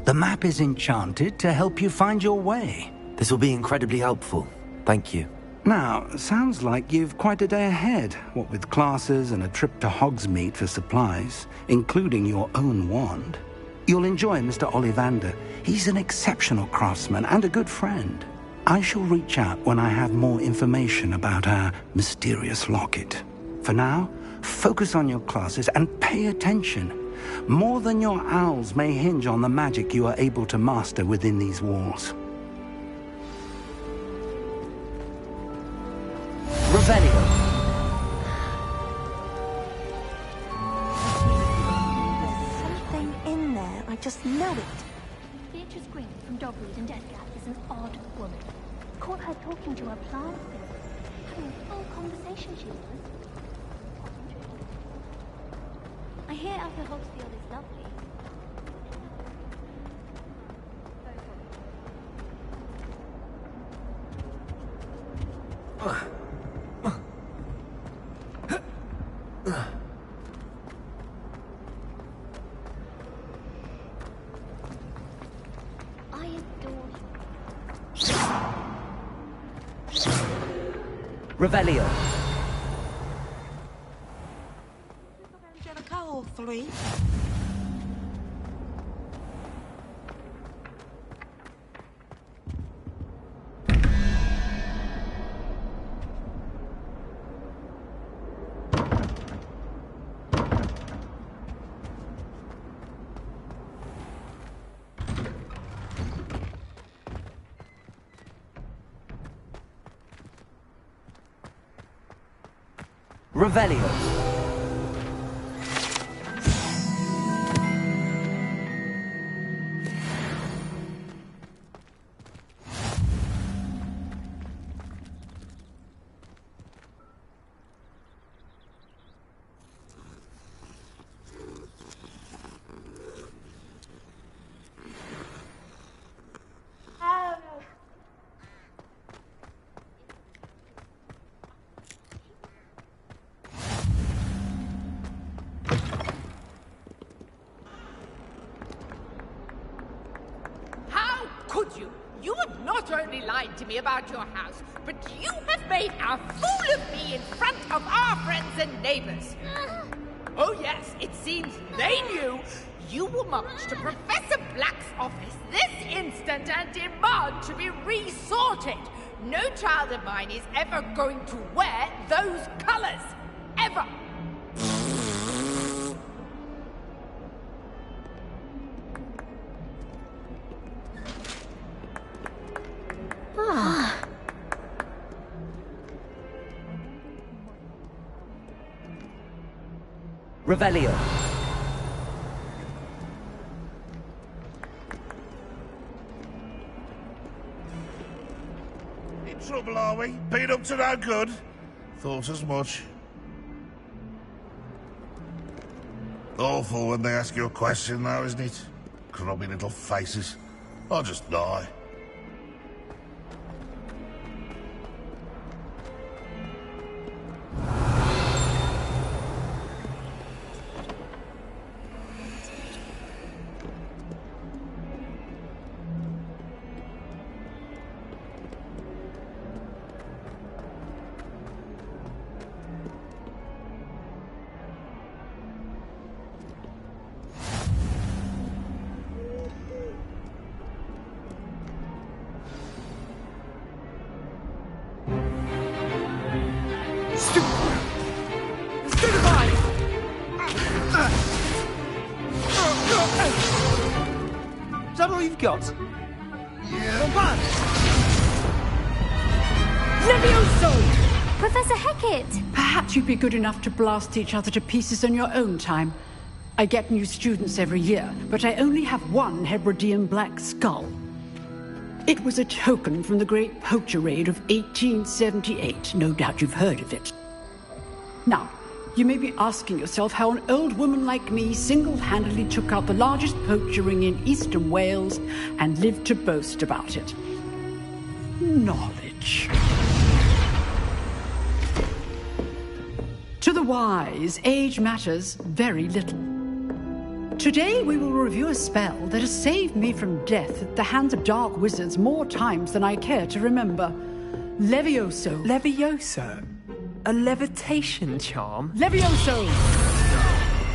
The map is enchanted to help you find your way. This will be incredibly helpful. Thank you. Now, sounds like you've quite a day ahead, what with classes and a trip to Hogsmeade for supplies, including your own wand. You'll enjoy Mr. Ollivander. He's an exceptional craftsman and a good friend. I shall reach out when I have more information about our mysterious locket. For now, focus on your classes and pay attention. More than your owls may hinge on the magic you are able to master within these walls. Revelio. There's something in there. I just know it. Beatrice Green from Dogwood and Deathgap is an odd woman. Caught her talking to her plant theory. Having a full conversation, she was. I hear Upper Hogsfield is lovely. I adore Revelio. Angelica, all three. Revelio. How could you? You have not only lied to me about your house, but you have made a fool of me in front of our friends and neighbors. Oh yes, it seems they knew you will march to Professor Black's office this instant and demand to be resorted. No child of mine is ever going to wear those colors. Ever. Revelio. In trouble, are we? Been up to no good? Thought as much. Awful when they ask you a question, though, isn't it? Grubby little faces. I'll just die. Is that all you've got? Yeah. Levioso! Professor Hecat! Perhaps you'd be good enough to blast each other to pieces in your own time. I get new students every year, but I only have one Hebridean black skull. It was a token from the Great Poacher Raid of 1878. No doubt you've heard of it. Now, you may be asking yourself how an old woman like me single-handedly took out the largest poacher ring in eastern Wales and lived to boast about it. Knowledge. To the wise, age matters very little. Today we will review a spell that has saved me from death at the hands of dark wizards more times than I care to remember. Levioso. Levioso? A levitation charm? Levioso!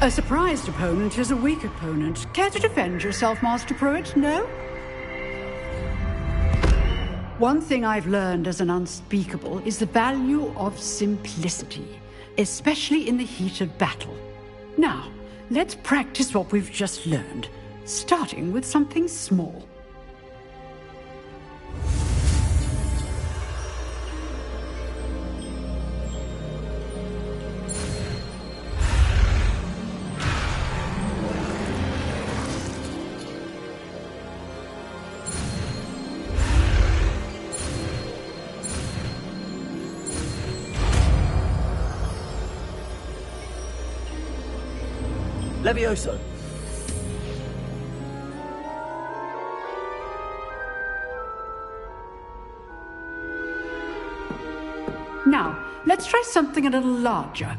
A surprised opponent is a weak opponent. Care to defend yourself, Master Pruitt? No? One thing I've learned as an unspeakable is the value of simplicity, especially in the heat of battle. Now, let's practice what we've just learned, starting with something small. Levioso. Now, let's try something a little larger.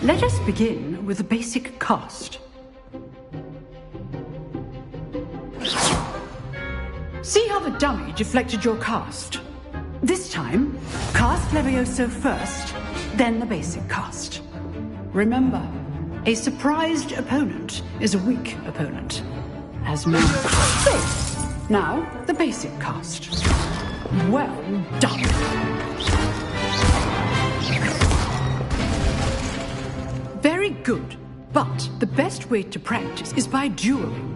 Let us begin with the basic cast. See how the dummy deflected your cast? This time, cast Levioso first, then the basic cast. Remember, a surprised opponent is a weak opponent. As now. So, now, the basic cast. Well done. Very good, but the best way to practice is by dueling.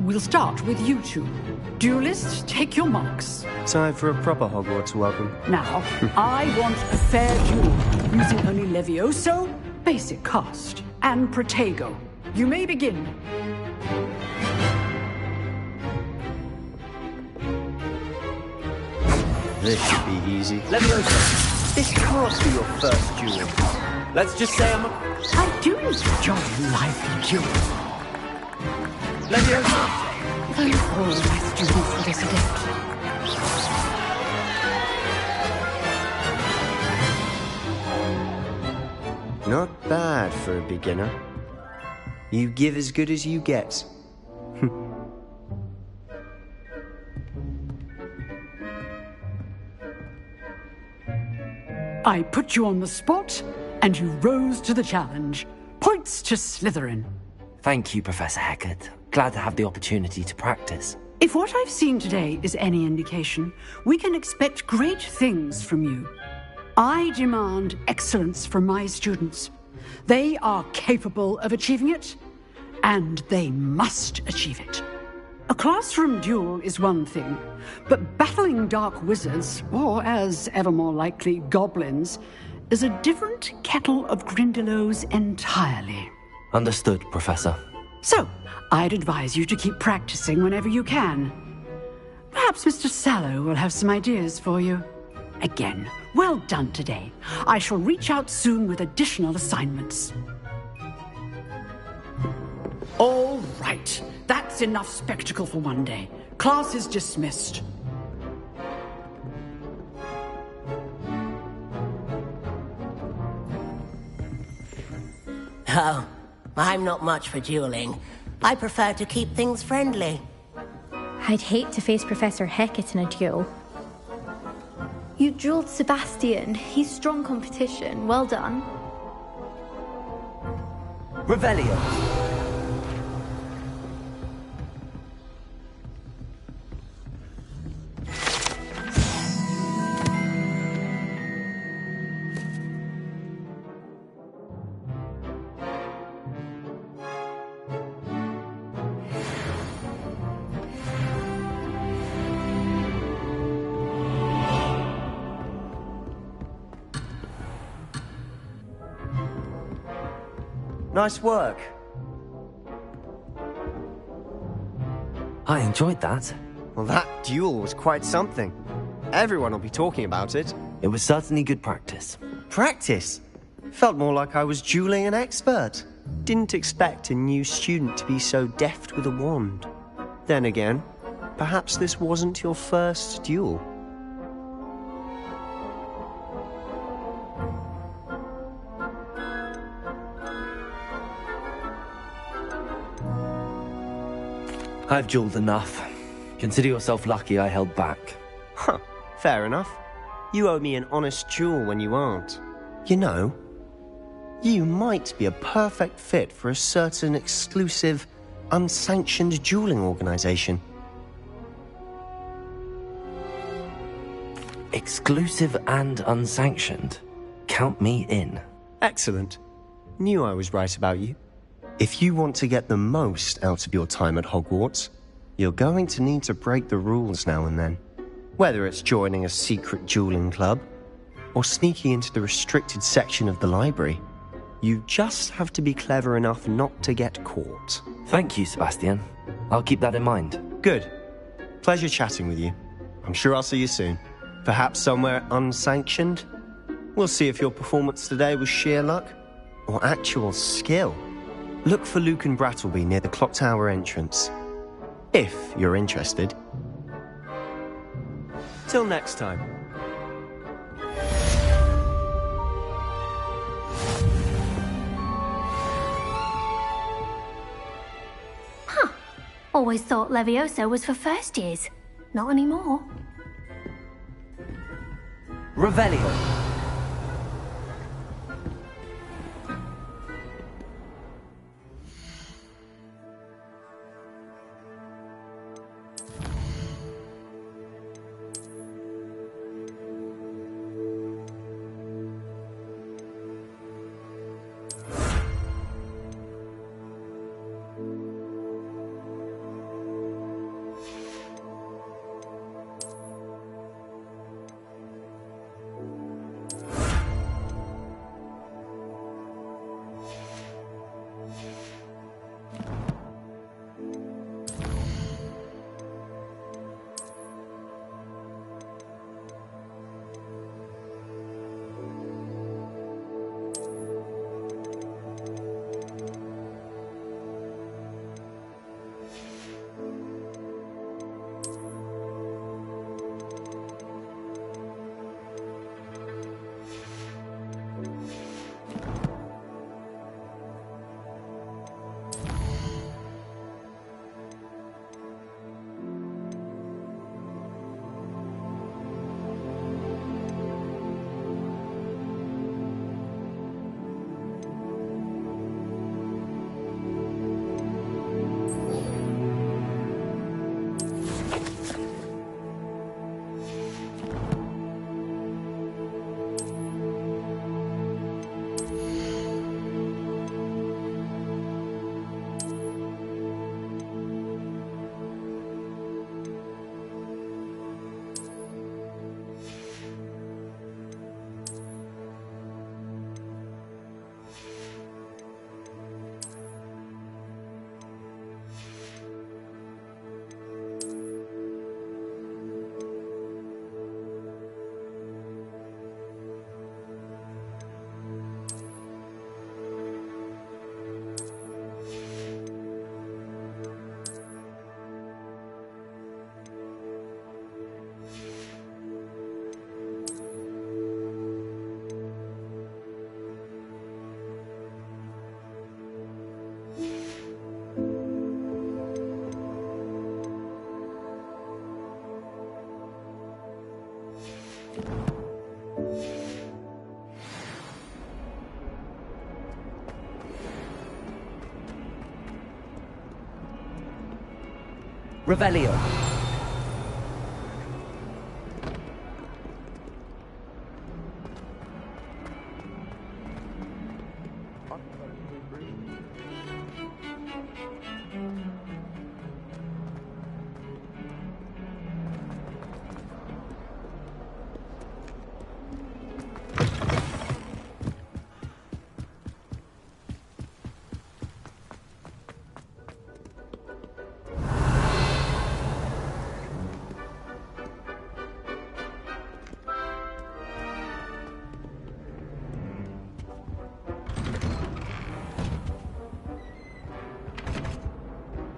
We'll start with you two. Duelists, take your marks. Time for a proper Hogwarts welcome. Now, I want a fair duel, using only Levioso, basic cast, and Protego. You may begin. This should be easy. Levioso, this can't be your first duel. Let's just say I do enjoy lively duels. Levioso. Thank all my students for this gift. Not bad for a beginner. You give as good as you get. I put you on the spot, and you rose to the challenge. Points to Slytherin. Thank you, Professor Hecat. Glad to have the opportunity to practice. If what I've seen today is any indication, we can expect great things from you. I demand excellence from my students. They are capable of achieving it, and they must achieve it. A classroom duel is one thing, but battling dark wizards, or as ever more likely, goblins, is a different kettle of Grindylows entirely. Understood, Professor. So, I'd advise you to keep practicing whenever you can. Perhaps Mr. Sallow will have some ideas for you. Again, well done today. I shall reach out soon with additional assignments. All right. That's enough spectacle for one day. Class is dismissed. Oh, I'm not much for dueling. I prefer to keep things friendly. I'd hate to face Professor Hecat in a duel. You drilled Sebastian. He's strong competition. Well done. Revelio. Nice work. I enjoyed that. Well, that duel was quite something. Everyone will be talking about it. It was certainly good practice. Practice? Felt more like I was dueling an expert. Didn't expect a new student to be so deft with a wand. Then again, perhaps this wasn't your first duel. I've dueled enough. Consider yourself lucky I held back. Huh, fair enough. You owe me an honest duel when you aren't. You know, you might be a perfect fit for a certain exclusive, unsanctioned dueling organization. Exclusive and unsanctioned? Count me in. Excellent. Knew I was right about you. If you want to get the most out of your time at Hogwarts, you're going to need to break the rules now and then. Whether it's joining a secret dueling club, or sneaking into the restricted section of the library, you just have to be clever enough not to get caught. Thank you, Sebastian. I'll keep that in mind. Good. Pleasure chatting with you. I'm sure I'll see you soon. Perhaps somewhere unsanctioned? We'll see if your performance today was sheer luck or actual skill. Look for Luke and Brattleby near the clock tower entrance. If you're interested. Till next time. Huh. Always thought Levioso was for first years. Not anymore. Revelio. Revelio.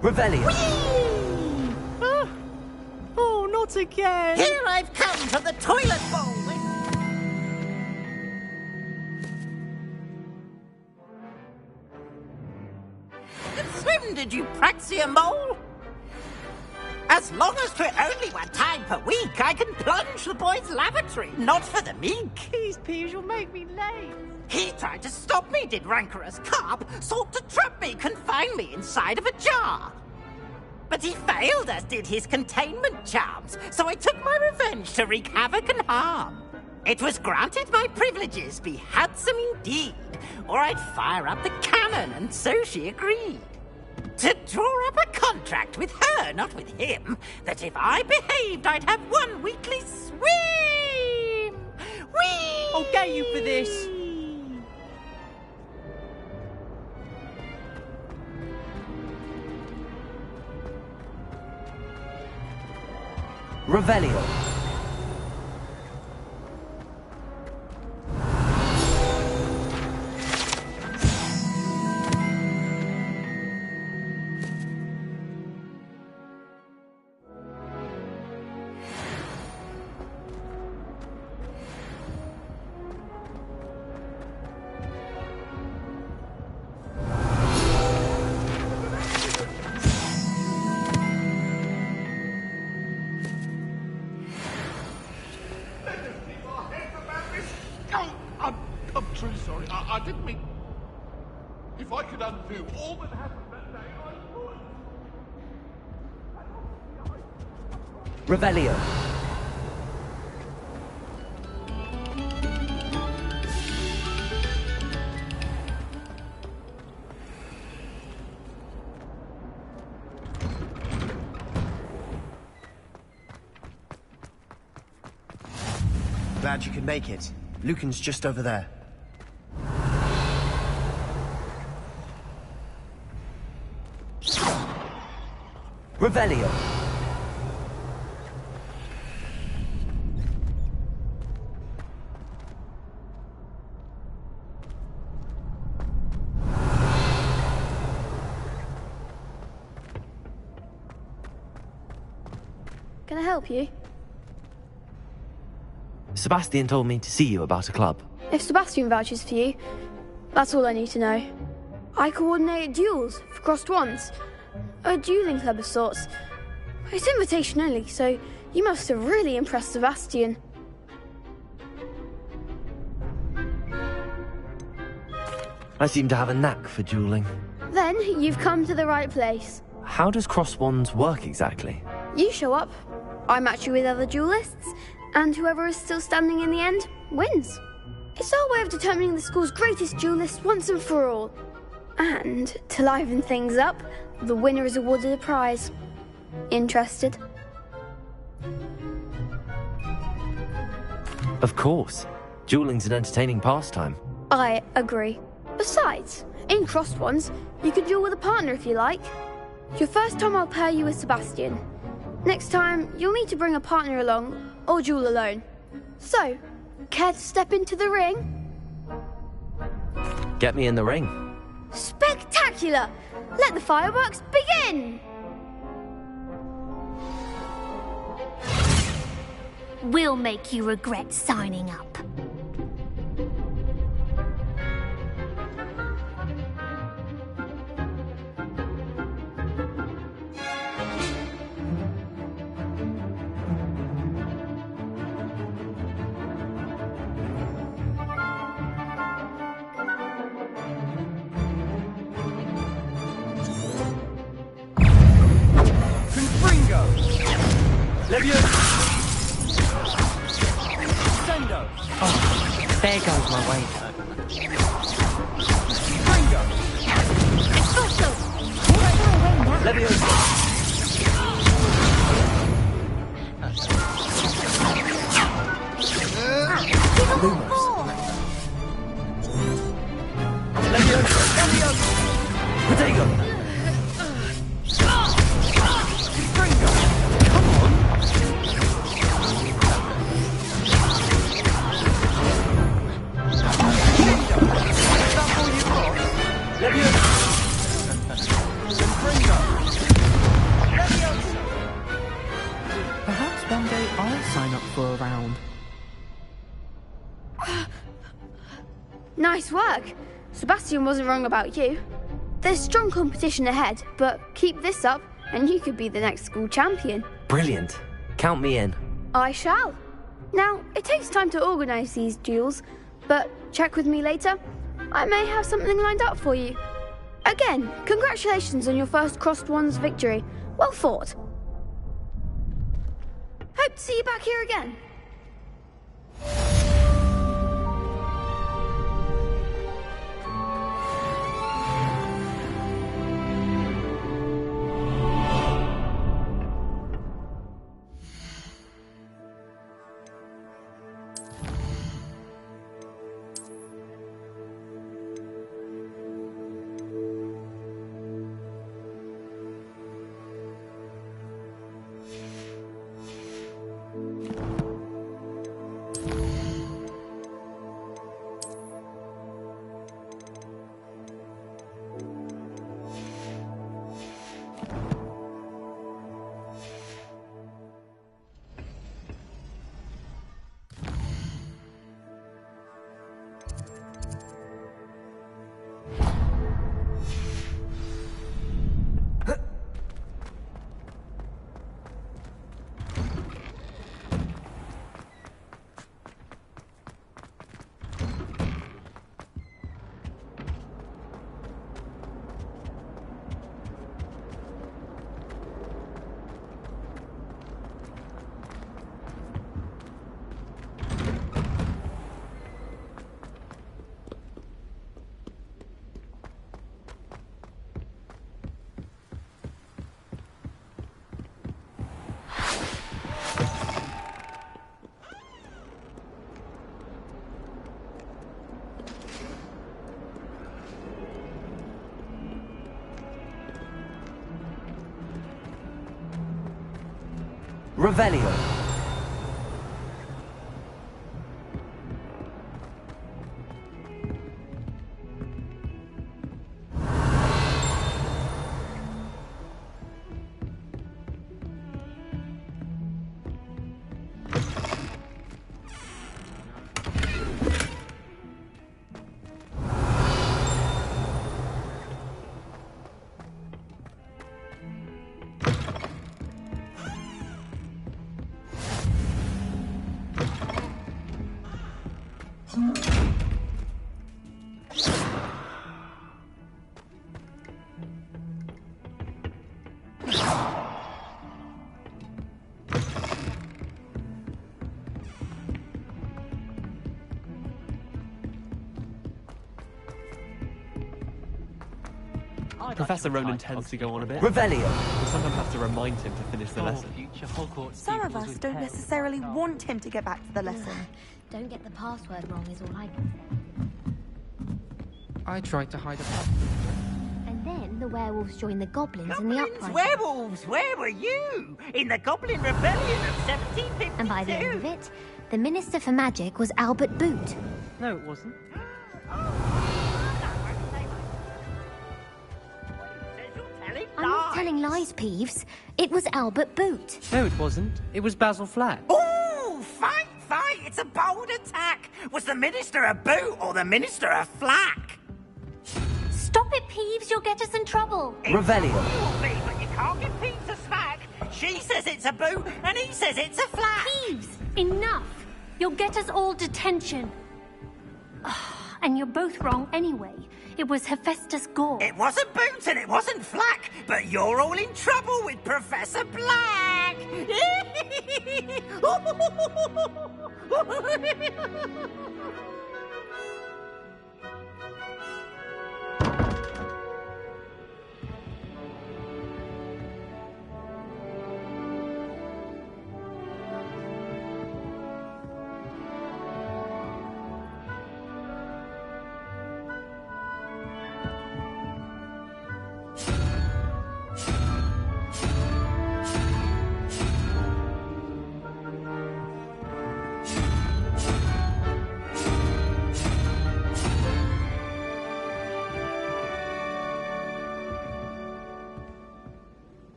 Revelio. Ah. Oh, not again! Here I've come to the toilet bowl! Swim, did you, Praxia Mole? As long as 'twere only one time per week, I can plunge the boy's lavatory, not for the meek. These peas will make me late. He tried to stop me, did rancorous carp, sought to trap me, confine me inside of a jar. But he failed, as did his containment charms, so I took my revenge to wreak havoc and harm. It was granted my privileges be handsome indeed, or I'd fire up the cannon, and so she agreed. To draw up a contract with her, not with him, that if I behaved, I'd have one weekly swim! Whee! I'll get you for this. Revelio. I'm truly sorry. I didn't mean... If I could undo all that happened that day, I would. Revelio. Glad you could make it. Lucan's just over there. Revelio. Can I help you? Sebastian told me to see you about a club. If Sebastian vouches for you, that's all I need to know. I coordinate duels for crossed wands. A dueling club of sorts. It's invitation only, so you must have really impressed Sebastian. I seem to have a knack for dueling. Then you've come to the right place. How does cross wands work exactly? You show up, I match you with other duelists, and whoever is still standing in the end wins. It's our way of determining the school's greatest duelist once and for all. And to liven things up, the winner is awarded a prize. Interested? Of course. Dueling's an entertaining pastime. I agree. Besides, in crossed ones, you could duel with a partner if you like. Your first time I'll pair you with Sebastian. Next time, you'll need to bring a partner along, or duel alone. So, care to step into the ring? Get me in the ring. Spectacular! Let the fireworks begin! We'll make you regret signing up. There goes my way. Perhaps one day I'll sign up for a round. Nice work. Sebastian wasn't wrong about you. There's strong competition ahead, but keep this up and you could be the next school champion. Brilliant. Count me in. I shall. Now, it takes time to organise these duels, but check with me later. I may have something lined up for you. Again, congratulations on your first Crossed Wands victory. Well fought. Hope to see you back here again. Revelio. Professor Ronan tends to go on a bit. Revelio. We sometimes have to remind him to finish the lesson. Some of us don't necessarily want him to get back to the lesson. Don't get the password wrong is all I can say. I tried to hide a And then the werewolves joined the goblins in the Goblins, uprising. werewolves, where were you? In the Goblin Rebellion of 1752. And by the end of it, the Minister for Magic was Albert Boot. No, it wasn't. I'm not telling lies, Peeves. It was Albert Boot. No, it wasn't. It was Basil Flack. Oh, fight! It's a bold attack. Was the Minister a boot or the Minister a flack? Stop it, Peeves. You'll get us in trouble. Revelio. Will be, but you can't give Peeves a smack. She says it's a boot and he says it's a flack. Peeves, enough. You'll get us all detention. And you're both wrong anyway. It was Hephaestus Gore. It wasn't Boot and it wasn't Flack, but you're all in trouble with Professor Black.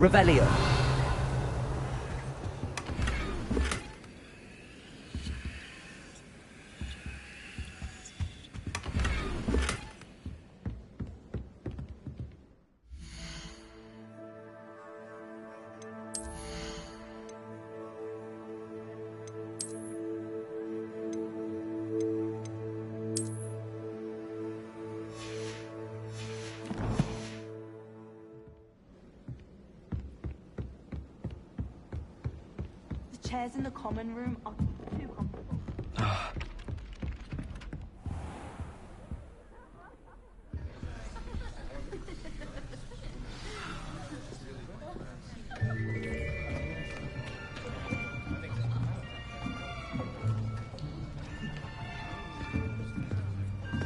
Revelio. The chairs in the common room are too comfortable.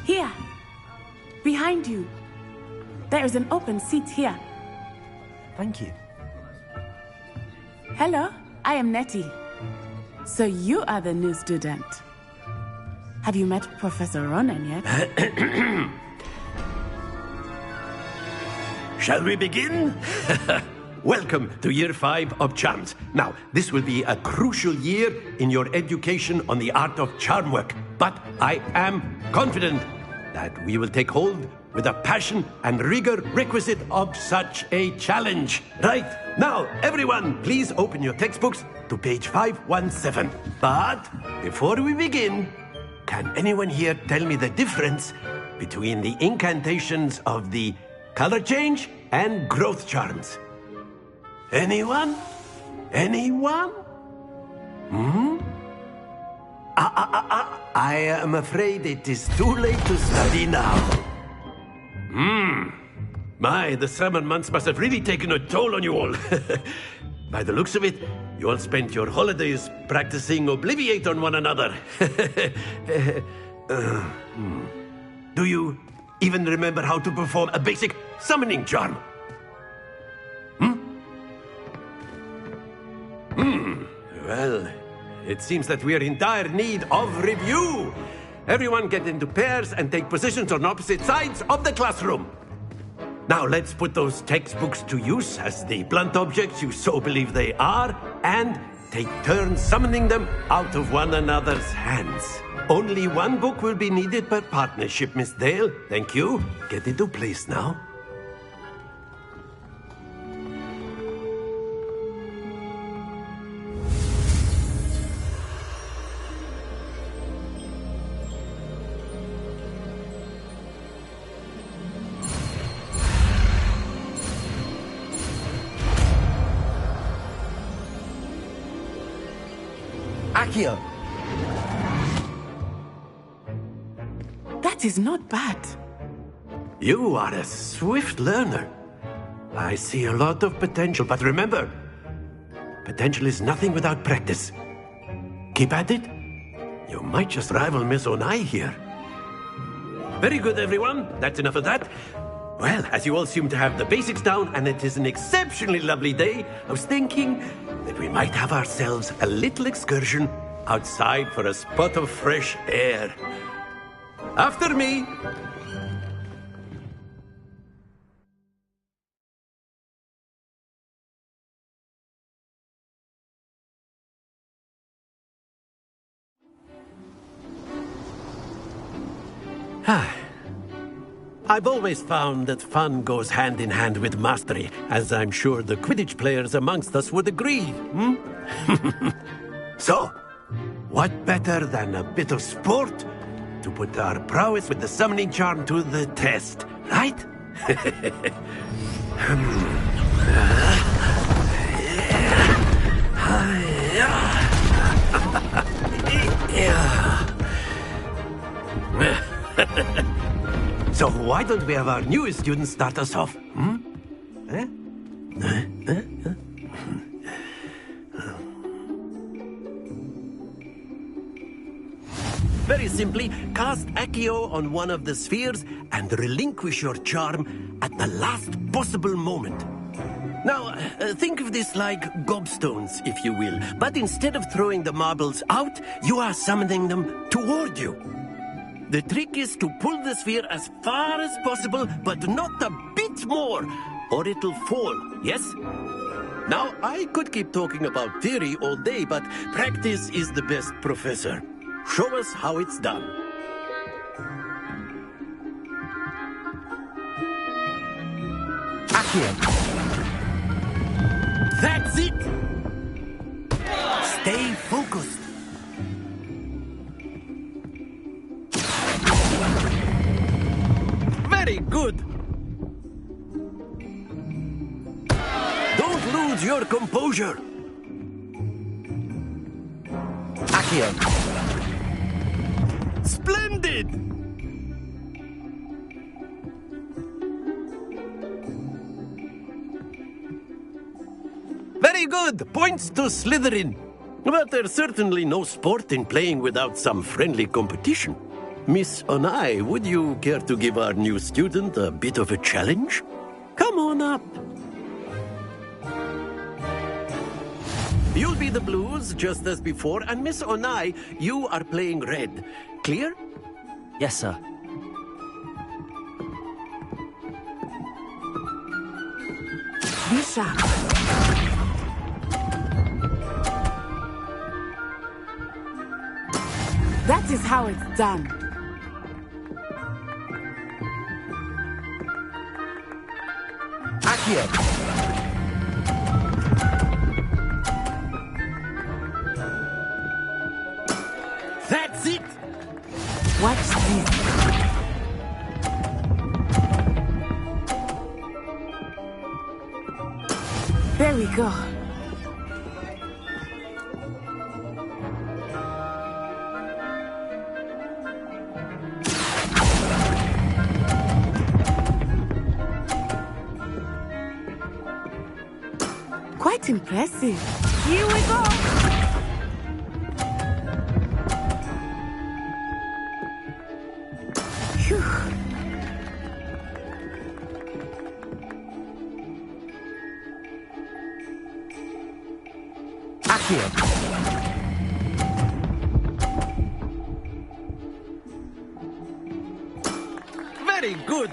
Here. Behind you. There is an open seat here. Thank you. Hello, I am Nettie. So you are the new student. Have you met Professor Ronan yet? Shall we begin? Welcome to Year 5 of Charms. Now, this will be a crucial year in your education on the art of charm work, but I am confident that we will take hold with the passion and rigor requisite of such a challenge. Right, now, everyone, please open your textbooks to page 517. But before we begin, can anyone here tell me the difference between the incantations of the color change and growth charms? Anyone? Anyone? I am afraid it is too late to study now. My, the summer months must have really taken a toll on you all. By the looks of it, you all spent your holidays practicing Obliviate on one another. Do you even remember how to perform a basic summoning charm? Well, it seems that we are in dire need of review. Everyone get into pairs and take positions on opposite sides of the classroom. Now let's put those textbooks to use as the blunt objects you so believe they are, and take turns summoning them out of one another's hands. Only one book will be needed per partnership, Miss Dale. Thank you. Get into place now. Accio! That is not bad. You are a swift learner. I see a lot of potential, but remember, potential is nothing without practice. Keep at it. You might just rival Miss Onai here. Very good, everyone. That's enough of that. Well, as you all seem to have the basics down, and it is an exceptionally lovely day, I was thinking that we might have ourselves a little excursion outside for a spot of fresh air. After me! I've always found that fun goes hand in hand with mastery, as I'm sure the Quidditch players amongst us would agree, So, what better than a bit of sport to put our prowess with the summoning charm to the test, right? So why don't we have our newest student start us off? Very simply, cast Accio on one of the spheres and relinquish your charm at the last possible moment. Now, think of this like gobstones, if you will. But instead of throwing the marbles out, you are summoning them toward you. The trick is to pull the sphere as far as possible, but not a bit more, or it'll fall, yes? Now, I could keep talking about theory all day, but practice is the best professor. Show us how it's done. Accio. That's it! Stay focused. Very good! Don't lose your composure! Accio. Splendid! Very good! Points to Slytherin. But there's certainly no sport in playing without some friendly competition. Miss Onai, would you care to give our new student a bit of a challenge? Come on up. You'll be the blues, just as before, and Miss Onai, you are playing red. Clear? Yes, sir. Be sharp. That is how it's done. Accio. That's it! Watch this. There we go. Quite impressive. Here we go. Phew. Accio. Very good!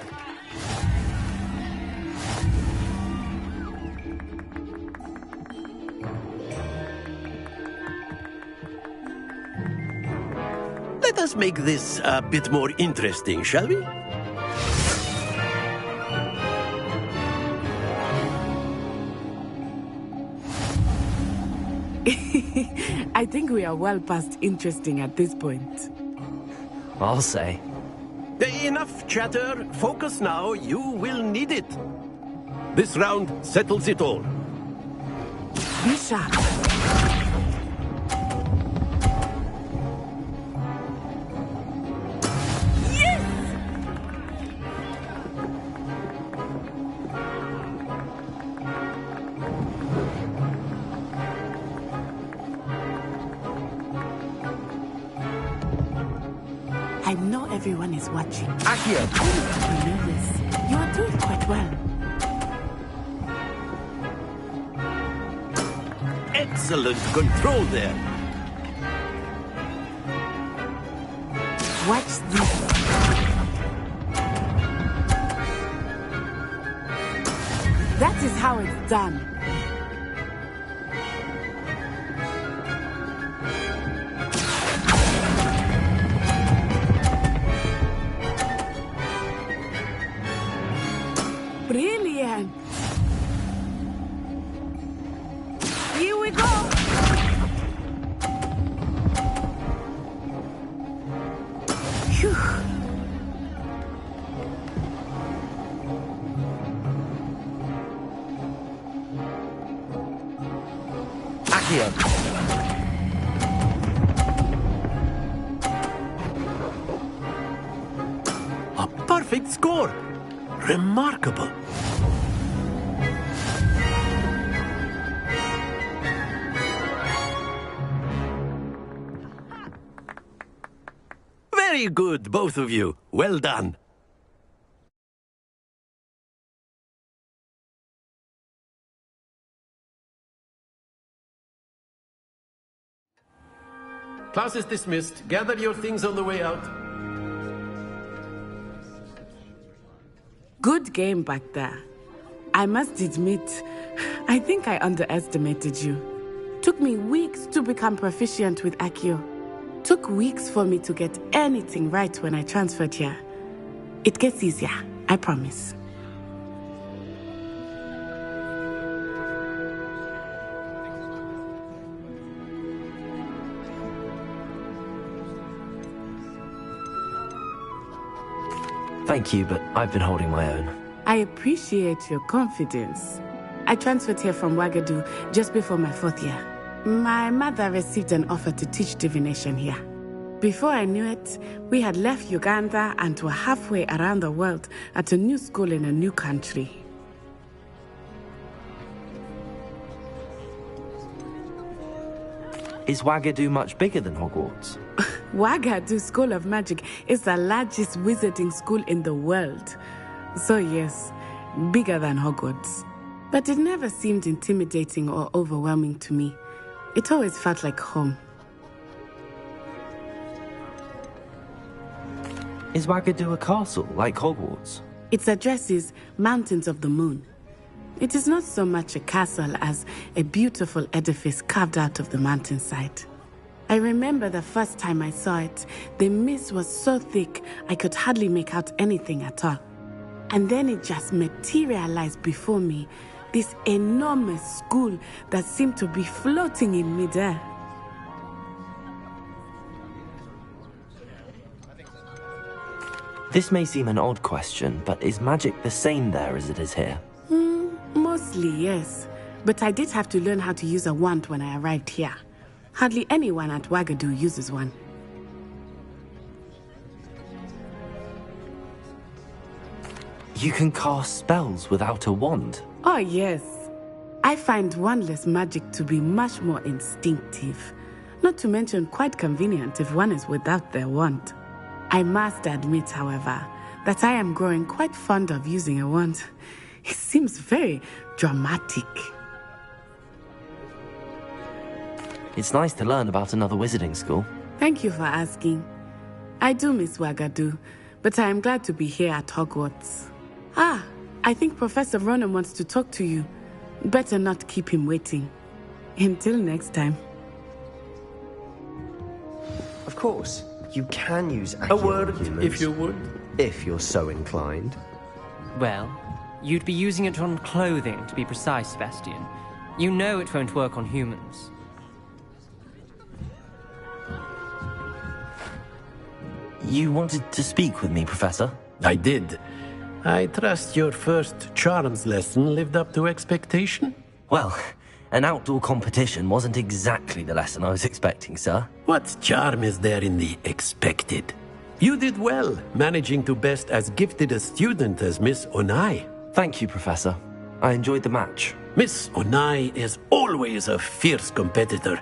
Let us make this a bit more interesting, shall we? I think we are well past interesting at this point. I'll say. Enough chatter. Focus now. You will need it. This round settles it all. Be sharp. I know everyone is watching. Accio. Don't be nervous. You are doing quite well. Excellent control there. Watch this. That is how it's done. Brilliant! Here we go! Phew. Accio. A perfect score. Remarkable. Very good, both of you. Well done. Class is dismissed. Gather your things on the way out. Good game back there. I must admit, I think I underestimated you. Took me weeks to become proficient with Accio. Took weeks for me to get anything right when I transferred here. It gets easier, I promise. Thank you, but I've been holding my own. I appreciate your confidence. I transferred here from Ouagadougou just before my 4th year. My mother received an offer to teach divination here. Before I knew it, we had left Uganda and were halfway around the world at a new school in a new country. Is Ouagadougou much bigger than Hogwarts? Ouagadougou School of Magic is the largest wizarding school in the world. So yes, bigger than Hogwarts. But it never seemed intimidating or overwhelming to me. It always felt like home. Is Ouagadougou a castle, like Hogwarts? Its address is Mountains of the Moon. It is not so much a castle as a beautiful edifice carved out of the mountainside. I remember the first time I saw it, the mist was so thick I could hardly make out anything at all. And then it just materialized before me, this enormous school that seemed to be floating in midair. This may seem an odd question, but is magic the same there as it is here? Mostly, yes. But I did have to learn how to use a wand when I arrived here. Hardly anyone at Ouagadougou uses one. You can cast spells without a wand? Oh, yes. I find wandless magic to be much more instinctive. Not to mention quite convenient if one is without their wand. I must admit, however, that I am growing quite fond of using a wand. It seems very dramatic. It's nice to learn about another wizarding school. Thank you for asking. I do miss Ouagadougou, but I am glad to be here at Hogwarts. Ah, I think Professor Ronan wants to talk to you. Better not keep him waiting. Until next time. Of course, you can use A word, if you would. If you're so inclined. Well, you'd be using it on clothing, to be precise, Sebastian. You know it won't work on humans. You wanted to speak with me, Professor? I did. I trust your first charms lesson lived up to expectation? Well, an outdoor competition wasn't exactly the lesson I was expecting, sir. What charm is there in the expected? You did well, managing to best as gifted a student as Miss Onai. Thank you, Professor. I enjoyed the match. Miss Onai is always a fierce competitor,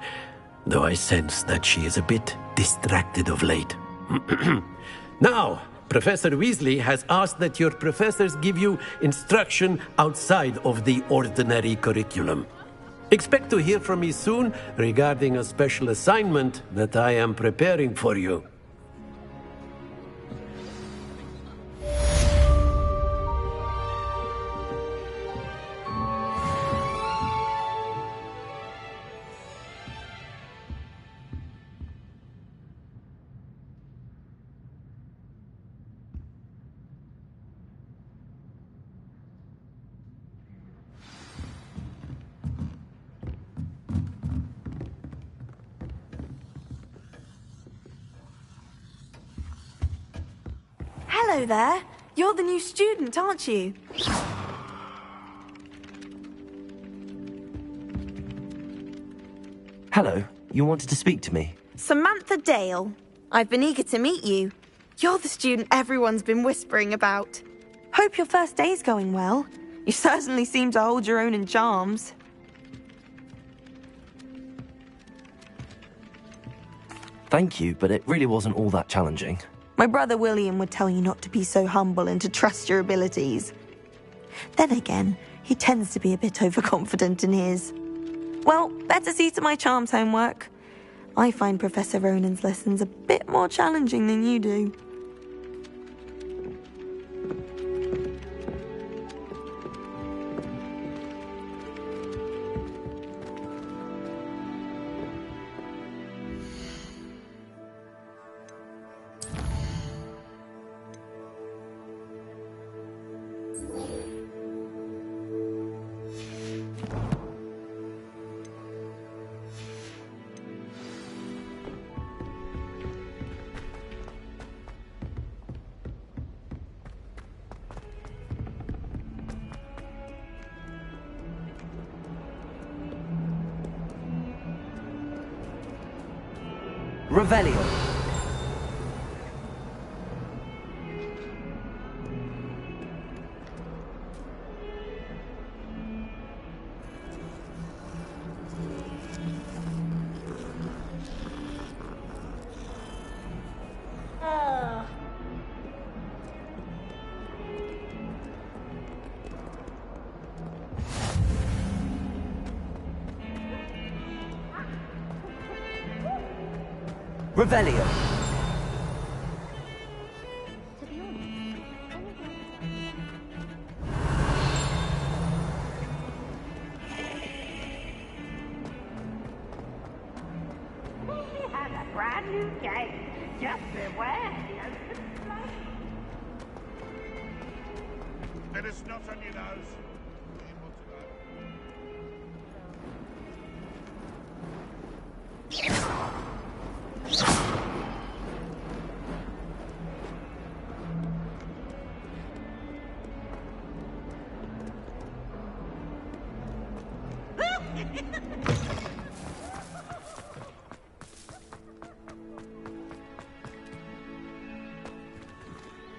though I sense that she is a bit distracted of late. Now, Professor Weasley has asked that your professors give you instruction outside of the ordinary curriculum. Expect to hear from me soon regarding a special assignment that I am preparing for you. Hello there. You're the new student, aren't you? Hello. You wanted to speak to me? Samantha Dale. I've been eager to meet you. You're the student everyone's been whispering about. Hope your first day's going well. You certainly seem to hold your own in charms. Thank you, but it really wasn't all that challenging. My brother William would tell you not to be so humble and to trust your abilities. Then again, he tends to be a bit overconfident in his. Well, better see to my charms homework. I find Professor Ronan's lessons a bit more challenging than you do. Revelio. Revelio. He has a brand new gate. Just beware. Let us not on your nose.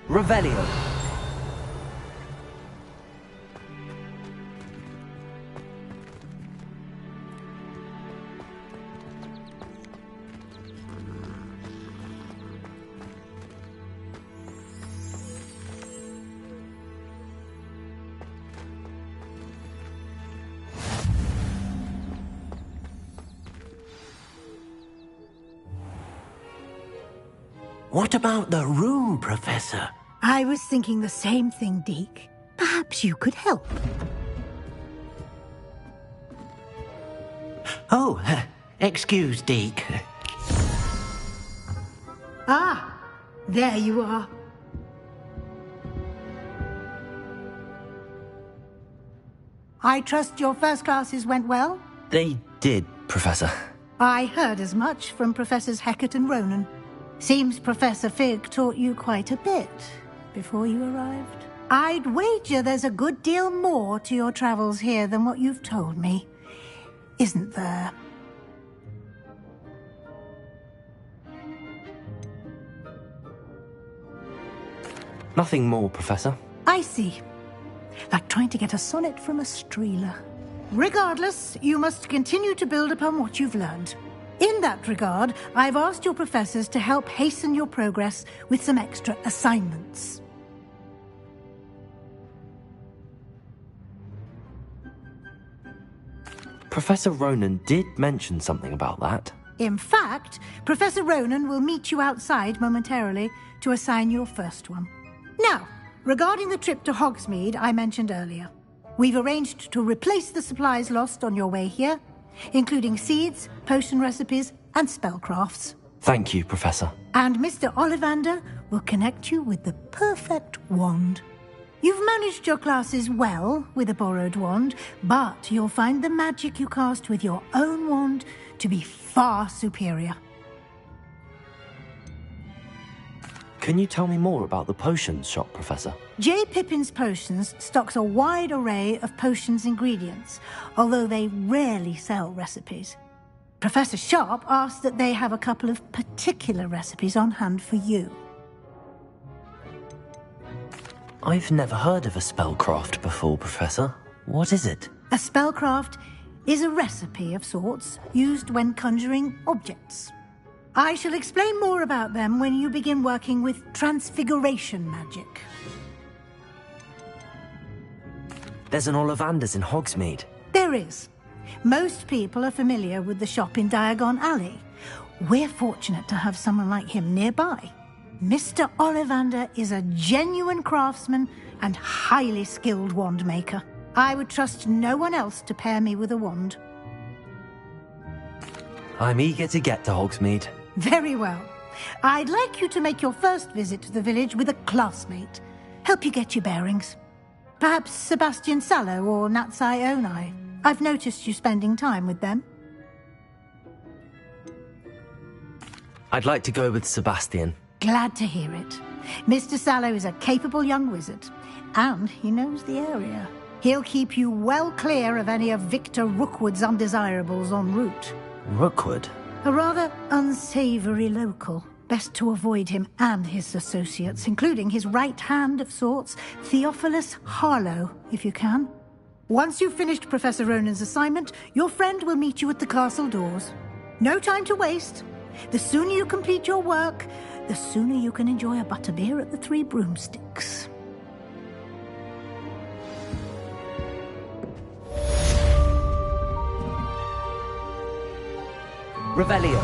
Revelio. What about the room, Professor? I was thinking the same thing, Deke. Perhaps you could help. Oh, excuse, Deke. Ah, there you are. I trust your first classes went well? They did, Professor. I heard as much from Professors Hecat and Ronan. Seems Professor Fig taught you quite a bit before you arrived. I'd wager there's a good deal more to your travels here than what you've told me, isn't there? Nothing more, Professor. I see. Like trying to get a sonnet from a streeler. Regardless, you must continue to build upon what you've learned. In that regard, I've asked your professors to help hasten your progress with some extra assignments. Professor Ronan did mention something about that. In fact, Professor Ronan will meet you outside momentarily to assign your first one. Now, regarding the trip to Hogsmeade I mentioned earlier, we've arranged to replace the supplies lost on your way here, including seeds, potion recipes, and spellcrafts. Thank you, Professor. And Mr. Ollivander will connect you with the perfect wand. You've managed your classes well with a borrowed wand, but you'll find the magic you cast with your own wand to be far superior. Can you tell me more about the potions shop, Professor? J. Pippin's Potions stocks a wide array of potions ingredients, although they rarely sell recipes. Professor Sharp asked that they have a couple of particular recipes on hand for you. I've never heard of a spellcraft before, Professor. What is it? A spellcraft is a recipe of sorts used when conjuring objects. I shall explain more about them when you begin working with transfiguration magic. There's an Ollivander's in Hogsmeade. There is. Most people are familiar with the shop in Diagon Alley. We're fortunate to have someone like him nearby. Mr. Ollivander is a genuine craftsman and highly skilled wand maker. I would trust no one else to pair me with a wand. I'm eager to get to Hogsmeade. Very well. I'd like you to make your first visit to the village with a classmate. Help you get your bearings. Perhaps Sebastian Sallow or Natsai Onai. I've noticed you spending time with them. I'd like to go with Sebastian. Glad to hear it. Mr. Sallow is a capable young wizard, and he knows the area. He'll keep you well clear of any of Victor Rookwood's undesirables en route. Rookwood? A rather unsavory local. Best to avoid him and his associates, including his right hand of sorts, Theophilus Harlow, if you can. Once you've finished Professor Ronan's assignment, your friend will meet you at the castle doors. No time to waste. The sooner you complete your work, the sooner you can enjoy a butterbeer at the Three Broomsticks. Revelio.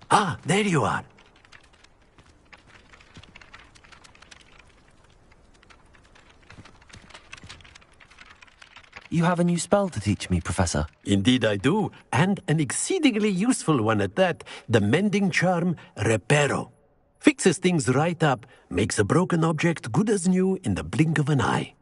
Ah, there you are. You have a new spell to teach me, Professor. Indeed I do, and an exceedingly useful one at that. The mending charm, Reparo. Fixes things right up, makes a broken object good as new in the blink of an eye.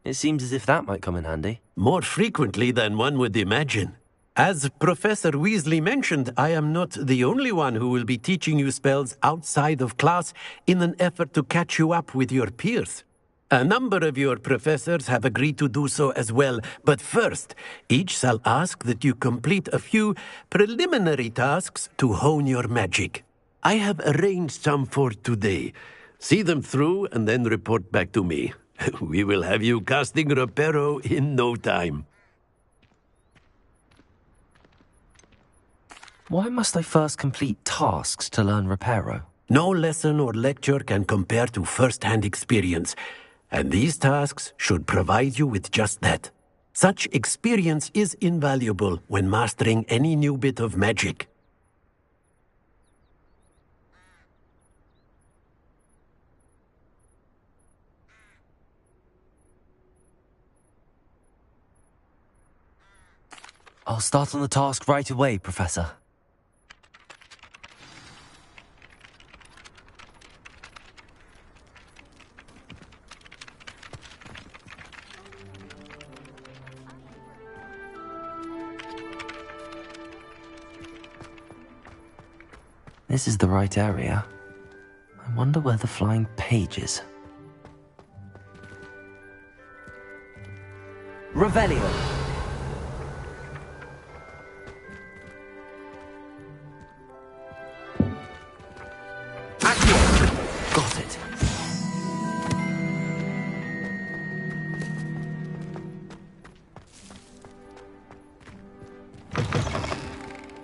It seems as if that might come in handy. More frequently than one would imagine. As Professor Weasley mentioned, I am not the only one who will be teaching you spells outside of class in an effort to catch you up with your peers. A number of your professors have agreed to do so as well, but first, each shall ask that you complete a few preliminary tasks to hone your magic. I have arranged some for today. See them through and then report back to me. We will have you casting Reparo in no time. Why must I first complete tasks to learn Reparo? No lesson or lecture can compare to first-hand experience, and these tasks should provide you with just that. Such experience is invaluable when mastering any new bit of magic. I'll start on the task right away, Professor. This is the right area. I wonder where the flying page is. Revelio! Got it.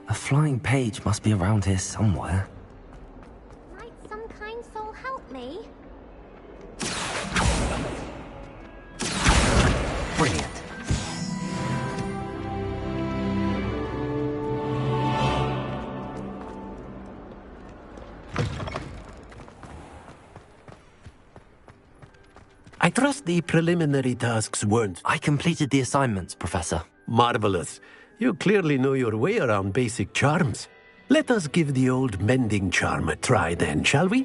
A flying page must be around here somewhere. Might some kind soul help me? Brilliant. I trust the preliminary tasks weren't... I completed the assignments, Professor. Marvelous. You clearly know your way around basic charms. Let us give the old mending charm a try then, shall we?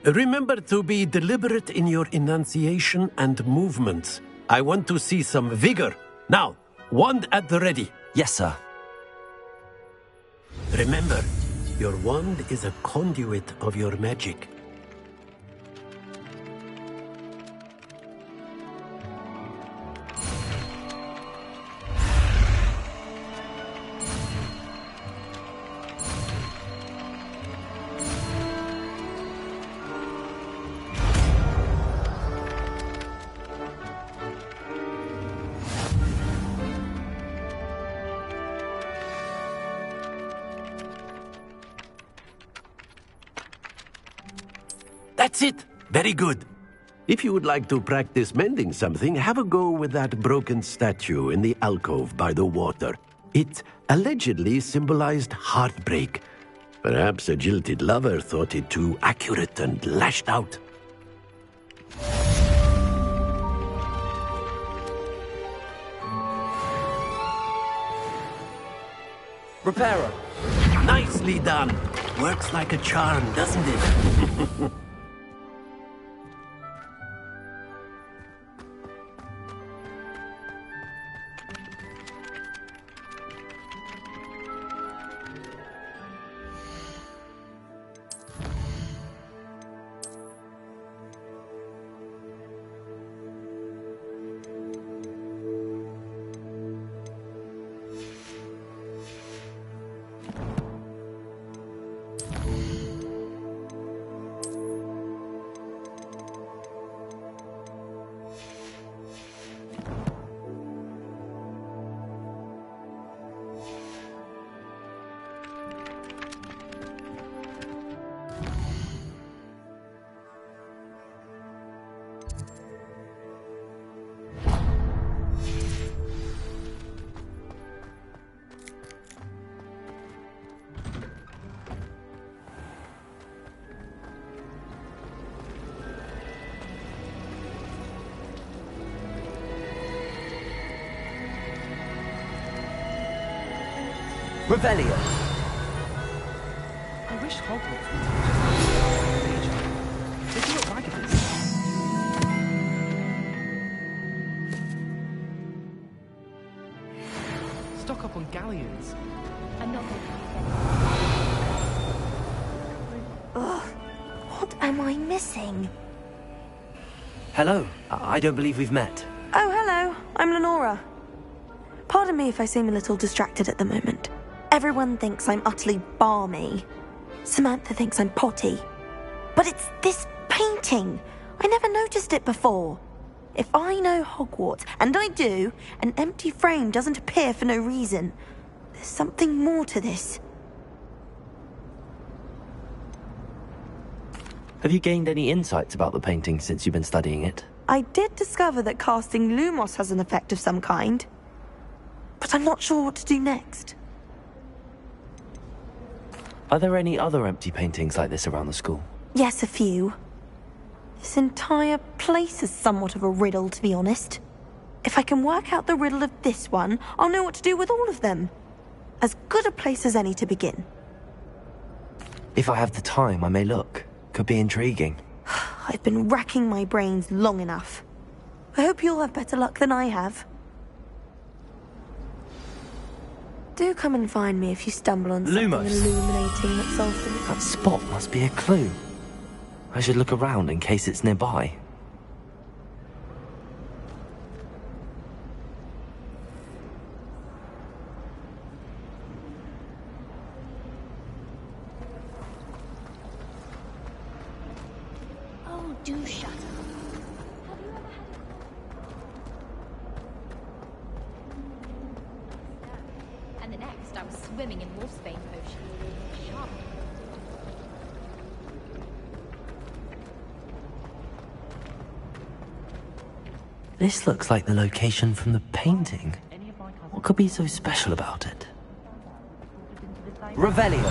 Remember to be deliberate in your enunciation and movements. I want to see some vigor. Now, wand at the ready. Yes, sir. Remember, your wand is a conduit of your magic. That's it. Very good. If you would like to practice mending something, have a go with that broken statue in the alcove by the water. It allegedly symbolized heartbreak. Perhaps a jilted lover thought it too accurate and lashed out. Repairer. Nicely done. Works like a charm, doesn't it? Revelio. I wish Hogwarts would they do it raggedly. Stock up on galleons. I'm not going Ugh, what am I missing? Hello. I don't believe we've met. Oh, hello. I'm Lenora. Pardon me if I seem a little distracted at the moment. Everyone thinks I'm utterly balmy. Samantha thinks I'm potty. But it's this painting. I never noticed it before. If I know Hogwarts, and I do, an empty frame doesn't appear for no reason. There's something more to this. Have you gained any insights about the painting since you've been studying it? I did discover that casting Lumos has an effect of some kind. But I'm not sure what to do next. Are there any other empty paintings like this around the school? Yes, a few. This entire place is somewhat of a riddle, to be honest. If I can work out the riddle of this one, I'll know what to do with all of them. As good a place as any to begin. If I have the time, I may look. Could be intriguing. I've been racking my brains long enough. I hope you'll have better luck than I have. Do come and find me if you stumble on something Lumos. illuminating that's often... That spot must be a clue. I should look around in case it's nearby. Oh, do shut up. And the next, I was swimming in wolfsbane potion. Sharp. This looks like the location from the painting. What could be so special about it? Revelio.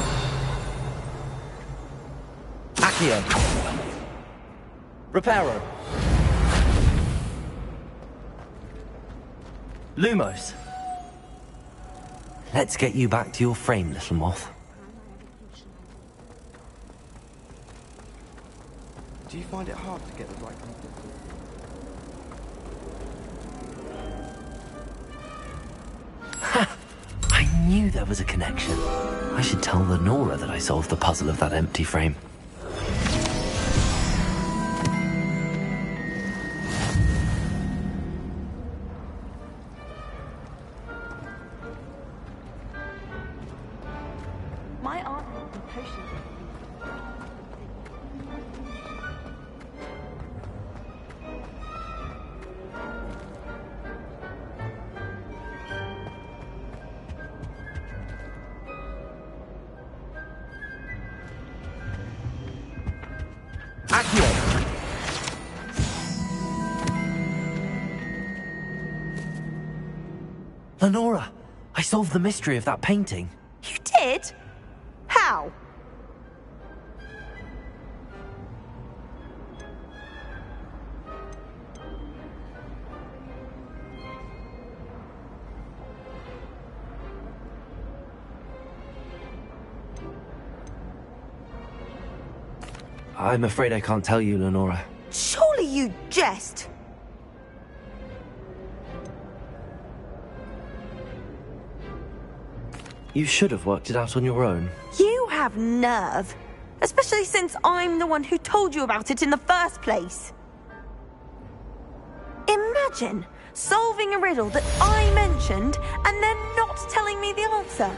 Accio. Reparo. Lumos. Let's get you back to your frame, little moth. Do you find it hard to get the right people? I knew there was a connection. I should tell Lenora that I solved the puzzle of that empty frame. My aunt and potion. Accio! Lenora, I solved the mystery of that painting. You did? How? I'm afraid I can't tell you, Lenora. Surely you jest. You should have worked it out on your own. You have nerve. Especially since I'm the one who told you about it in the first place. Imagine solving a riddle that I mentioned and then not telling me the answer.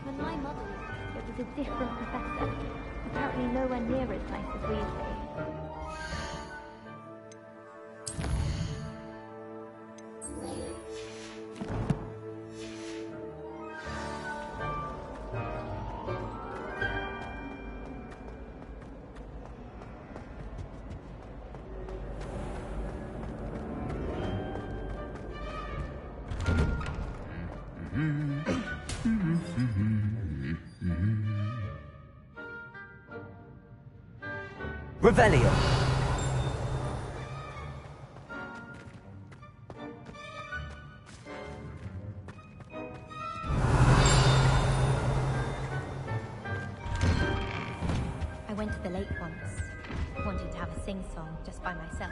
When my mother was, it was a different professor. Apparently nowhere near as nice as Weasley. Revelio! I went to the lake once. Wanted to have a sing-song just by myself.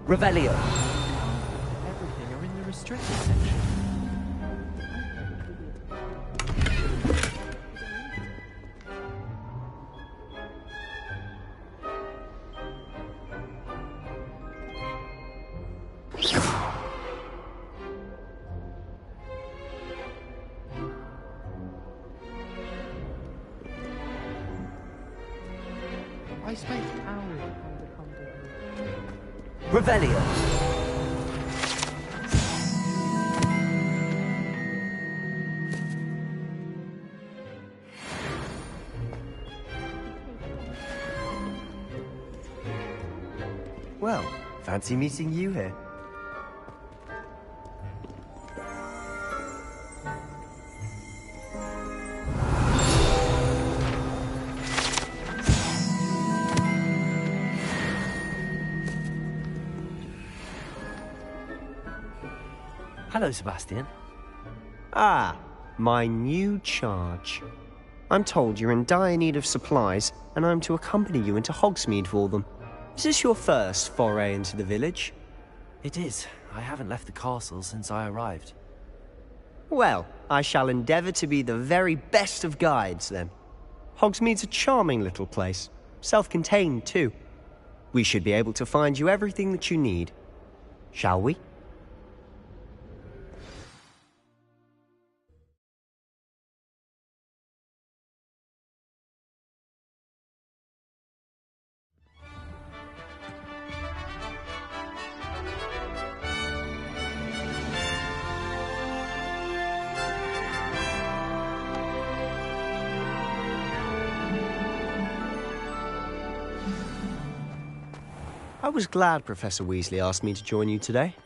Revelio! Everything are in the restricted section. I spent hours under. Revelio! Well, fancy meeting you here. Hello, Sebastian. Ah, my new charge. I'm told you're in dire need of supplies, and I'm to accompany you into Hogsmeade for them. Is this your first foray into the village? It is. I haven't left the castle since I arrived. Well, I shall endeavour to be the very best of guides, then. Hogsmeade's a charming little place. Self-contained, too. We should be able to find you everything that you need. Shall we? I was glad Professor Weasley asked me to join you today.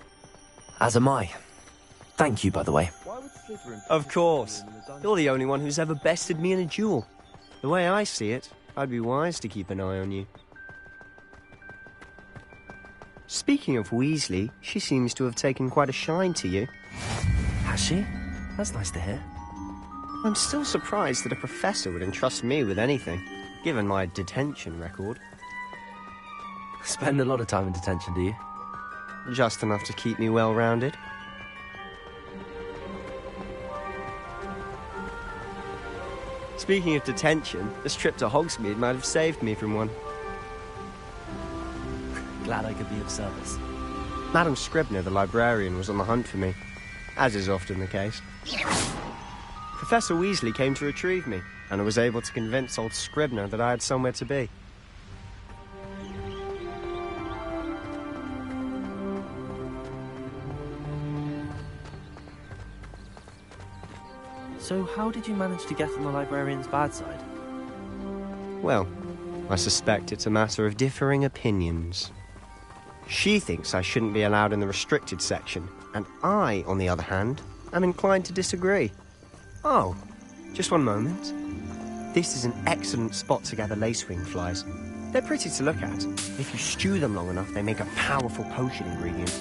As am I. Thank you, by the way. Of course. You're the only one who's ever bested me in a duel. The way I see it, I'd be wise to keep an eye on you. Speaking of Weasley, she seems to have taken quite a shine to you. Has she? That's nice to hear. I'm still surprised that a professor would entrust me with anything, given my detention record. Spend a lot of time in detention, do you? Just enough to keep me well-rounded. Speaking of detention, this trip to Hogsmeade might have saved me from one. Glad I could be of service. Madam Scribner, the librarian, was on the hunt for me, as is often the case. Professor Weasley came to retrieve me, and I was able to convince old Scribner that I had somewhere to be. So how did you manage to get on the librarian's bad side? Well, I suspect it's a matter of differing opinions. She thinks I shouldn't be allowed in the restricted section, and I, on the other hand, am inclined to disagree. Oh, just one moment. This is an excellent spot to gather lacewing flies. They're pretty to look at. If you stew them long enough, they make a powerful potion ingredient.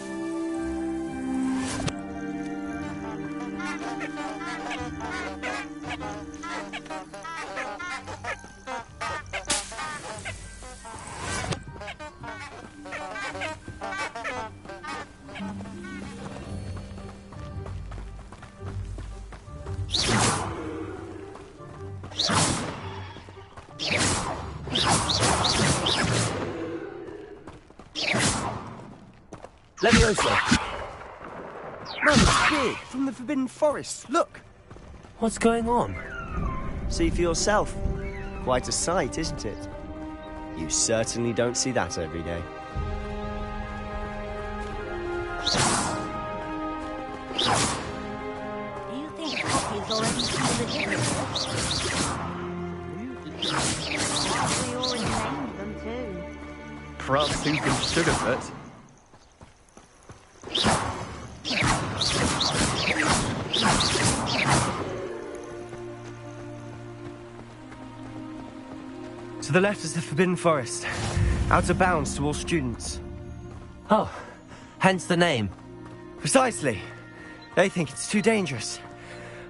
Leviosa! No, it's big, from the Forbidden Forest. Look! What's going on? See for yourself. Quite a sight, isn't it? You certainly don't see that every day. Do you think Poppy's already seen the difference? We already named them too. Perhaps thinking Sugarfoot. To the left is the Forbidden Forest. Out of bounds to all students. Oh, hence the name. Precisely. They think it's too dangerous.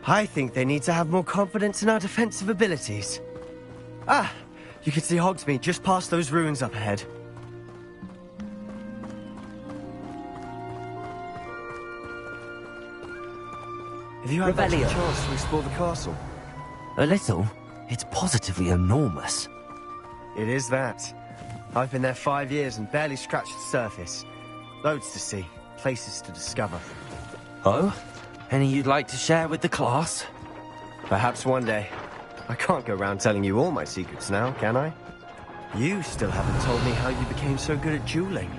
I think they need to have more confidence in our defensive abilities. Ah, you can see Hogsmeade just past those ruins up ahead. Have you had much Revelio. chance to explore the castle? A little. It's positively enormous. It is that. I've been there 5 years and barely scratched the surface. Loads to see, places to discover. Oh? Any you'd like to share with the class? Perhaps one day. I can't go around telling you all my secrets now, can I? You still haven't told me how you became so good at dueling.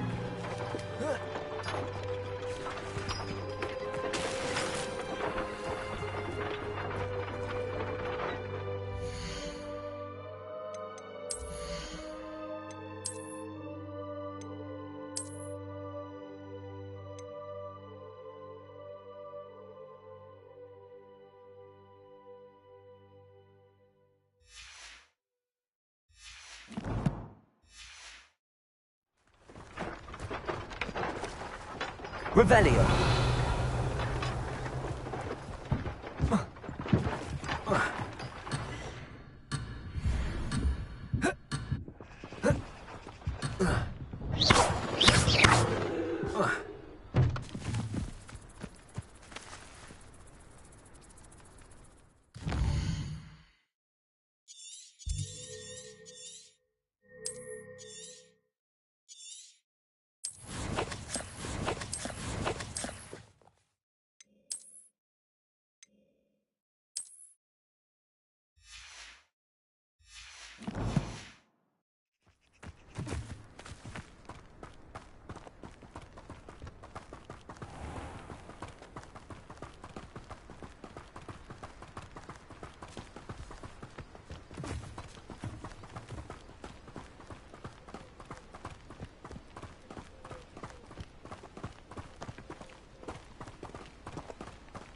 Revelio.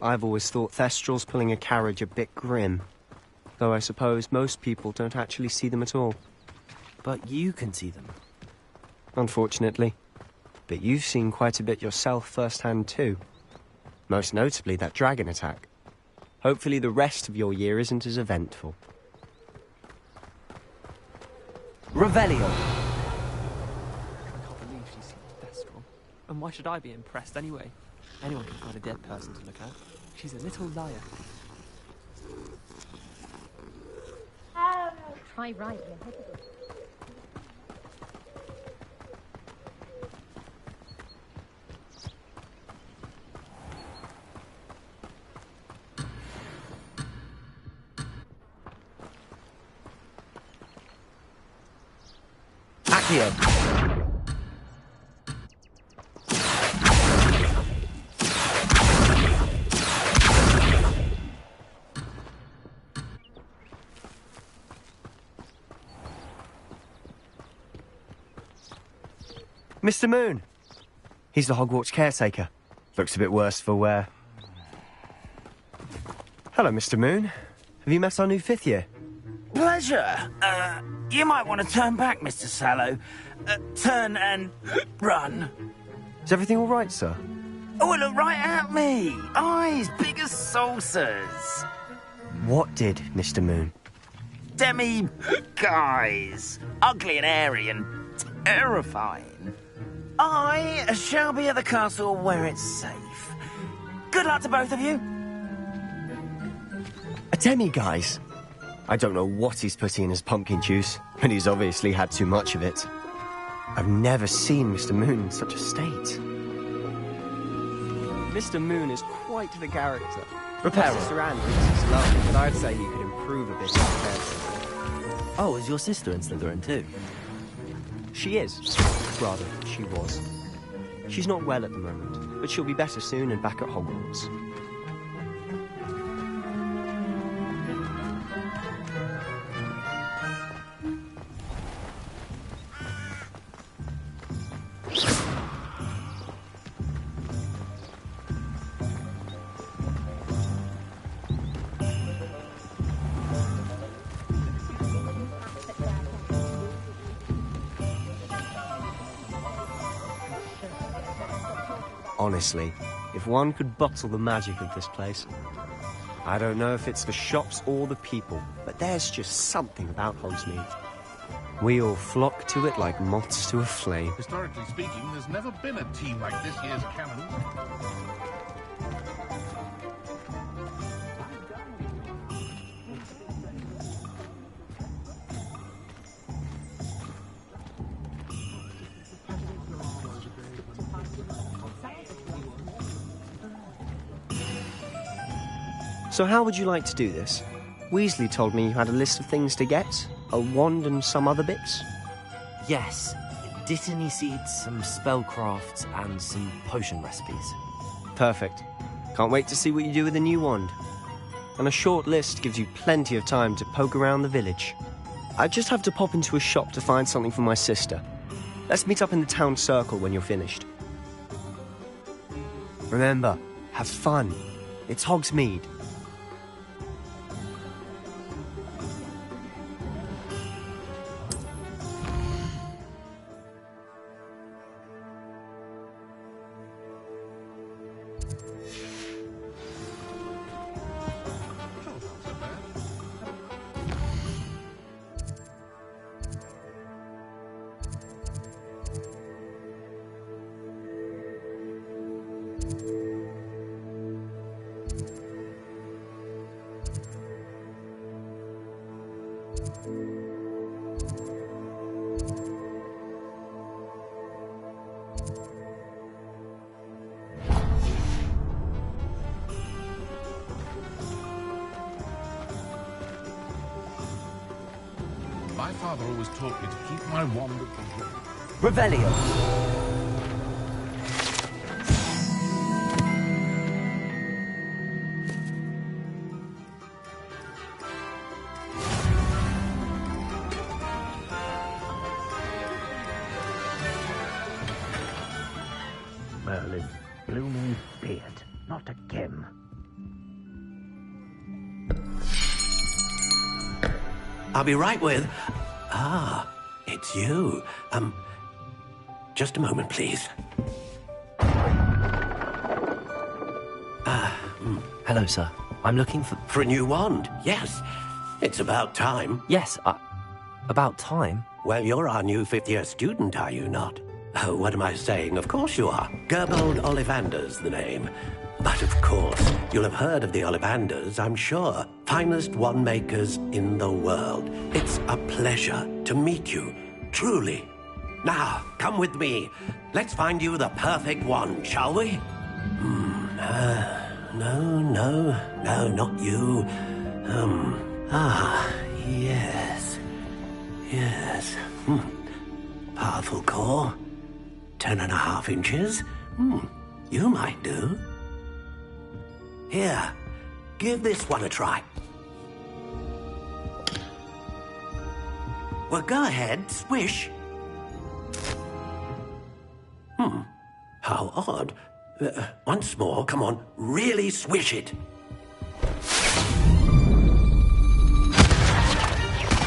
I've always thought Thestral's pulling a carriage a bit grim. Though I suppose most people don't actually see them at all. But you can see them. Unfortunately. But you've seen quite a bit yourself firsthand too. Most notably that dragon attack. Hopefully the rest of your year isn't as eventful. Revelio! I can't believe she's seen Thestral. And why should I be impressed anyway? Anyone can find a dead person to look at. She's a little liar. Try right. Accio! Mr. Moon! He's the Hogwarts caretaker. Looks a bit worse for wear. Hello, Mr. Moon. Have you met our new 5th year? Pleasure. You might want to turn back, Mr. Sallow. Turn and run. Is everything all right, sir? Oh, look right at me. Eyes big as saucers. What did, Mr. Moon? Guys. Ugly and airy and terrifying. I shall be at the castle where it's safe. Good luck to both of you. A demi-guise? I don't know what he's putting in his pumpkin juice, but he's obviously had too much of it. I've never seen Mr. Moon in such a state. Mr. Moon is quite the character. Reparo. Sister Anne thinks he's lovely, but I'd say he could improve a bit compared to... Oh, is your sister in Slytherin too? She is. Rather, she was. She's not well at the moment, but she'll be better soon and back at Hogwarts. Honestly, if one could bottle the magic of this place. I don't know if it's the shops or the people, but there's just something about Hogsmeade. We all flock to it like moths to a flame. Historically speaking, there's never been a team like this year's Cannons. So how would you like to do this? Weasley told me you had a list of things to get, a wand and some other bits. Yes. Dittany seeds, some spellcrafts, and some potion recipes. Perfect. Can't wait to see what you do with the new wand. And a short list gives you plenty of time to poke around the village. I just have to pop into a shop to find something for my sister. Let's meet up in the town circle when you're finished. Remember, have fun. It's Hogsmeade. My father always taught me to keep my wand at the drawer. Revelio. Merlin, blooming beard, not a gem. I'll be right with... Ah, it's you. Just a moment, please. Hello, sir. I'm looking for... For a new wand, yes. It's about time. Yes, about time? Well, you're our new fifth-year student, are you not? Oh, what am I saying? Of course you are. Gerbold Ollivander's the name. But of course, you'll have heard of the Ollivanders, I'm sure. Finest wand makers in the world. It's a pleasure to meet you, truly. Now, come with me. Let's find you the perfect wand, shall we? No, not you. Yes. Powerful core. 10.5 inches. You might do. Here, give this one a try. Well, go ahead, swish. How odd. Once more, come on, really swish it.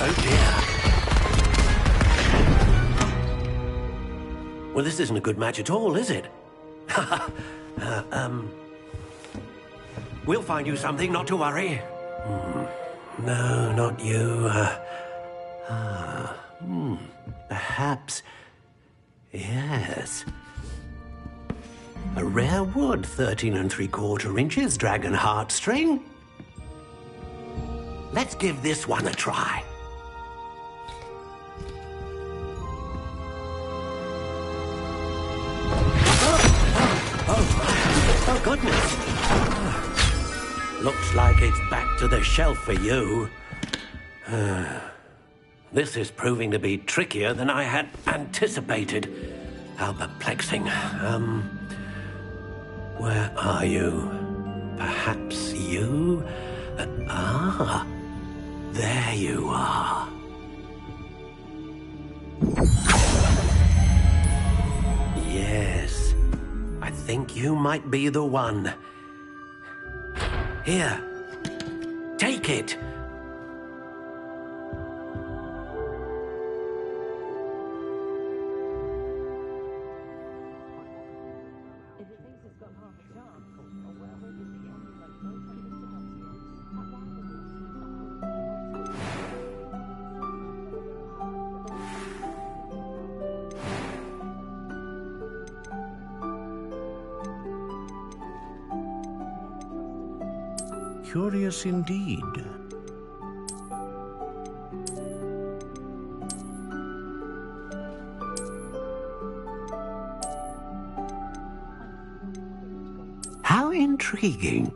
Oh dear. Well, this isn't a good match at all, is it? We'll find you something, not to worry. No, not you. Perhaps... Yes. A rare wood, 13 3/4 inches, dragon heartstring. Let's give this one a try. Oh, goodness. Looks like it's back to the shelf for you. This is proving to be trickier than I had anticipated. How perplexing. Where are you? Perhaps you? There you are. Yes, I think you might be the one. Here, take it. Curious indeed. How intriguing.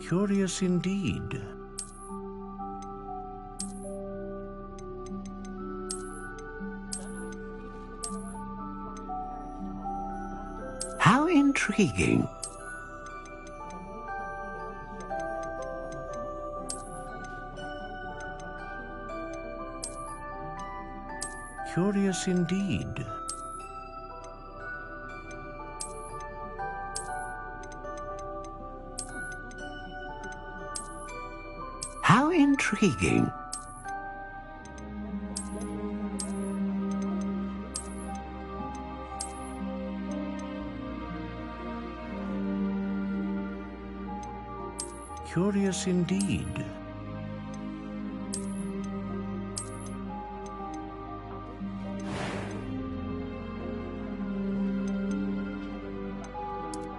Curious indeed. How intriguing. Curious indeed. How intriguing. Curious indeed.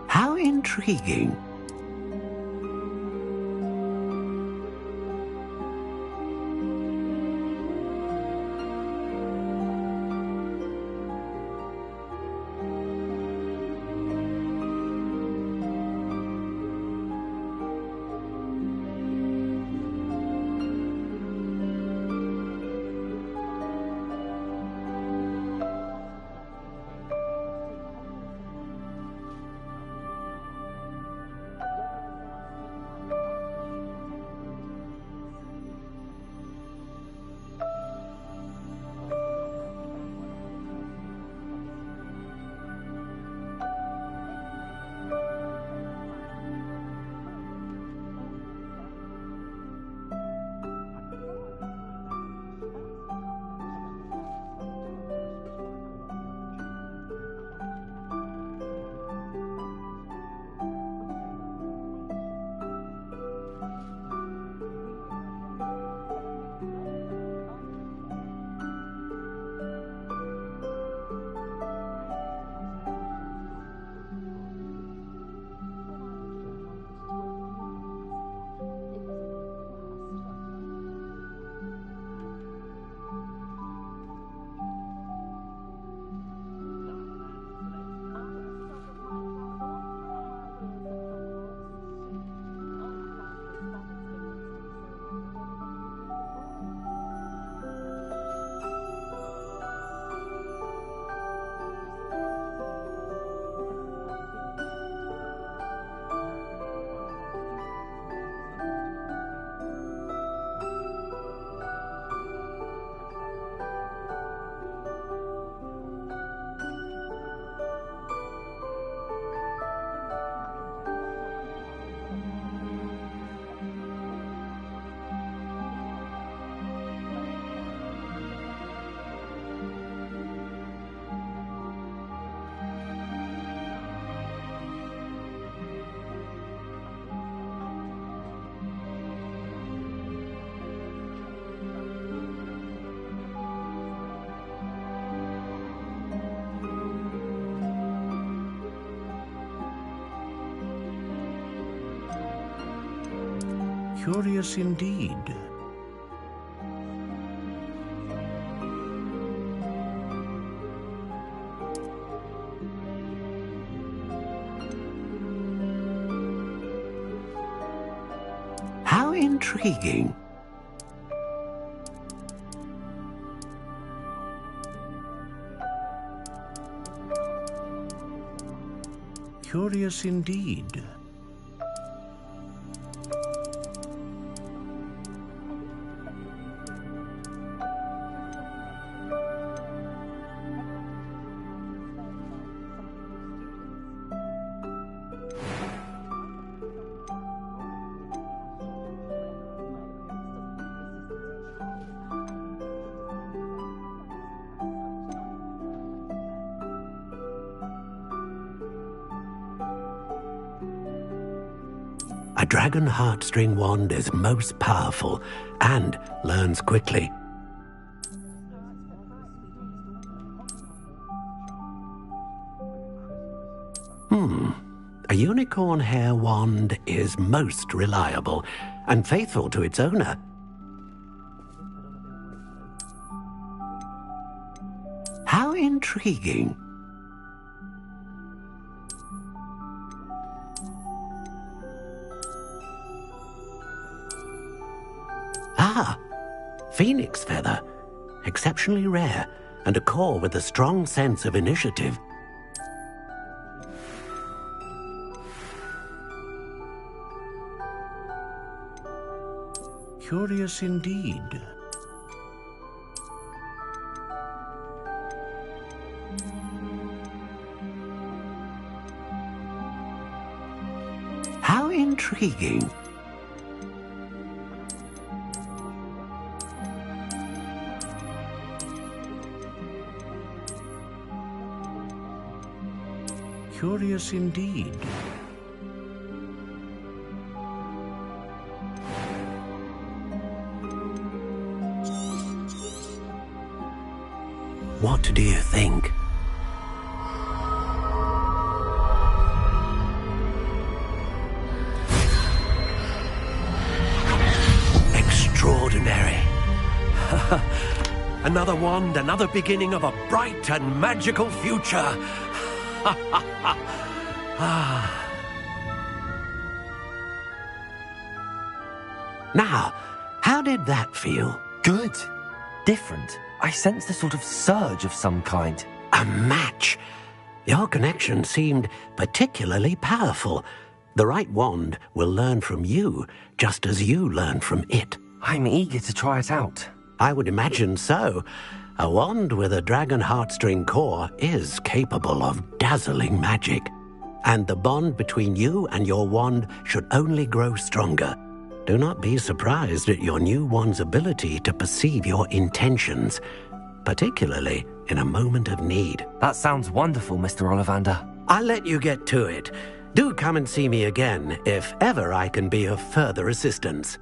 How intriguing. Curious indeed. How intriguing. Curious indeed. A dragon heartstring wand is most powerful and learns quickly. A unicorn hair wand is most reliable and faithful to its owner. How intriguing. Phoenix feather, exceptionally rare, and a core with a strong sense of initiative. Curious indeed. How intriguing. Curious indeed. What do you think? Extraordinary. Another wand, another beginning of a bright and magical future. Now, how did that feel? Good. Different. I sensed a sort of surge of some kind. A match. Your connection seemed particularly powerful. The right wand will learn from you, just as you learn from it. I'm eager to try it out. I would imagine so. A wand with a dragon heartstring core is capable of dazzling magic. And the bond between you and your wand should only grow stronger. Do not be surprised at your new wand's ability to perceive your intentions, particularly in a moment of need. That sounds wonderful, Mr. Ollivander. I'll let you get to it. Do come and see me again if ever I can be of further assistance.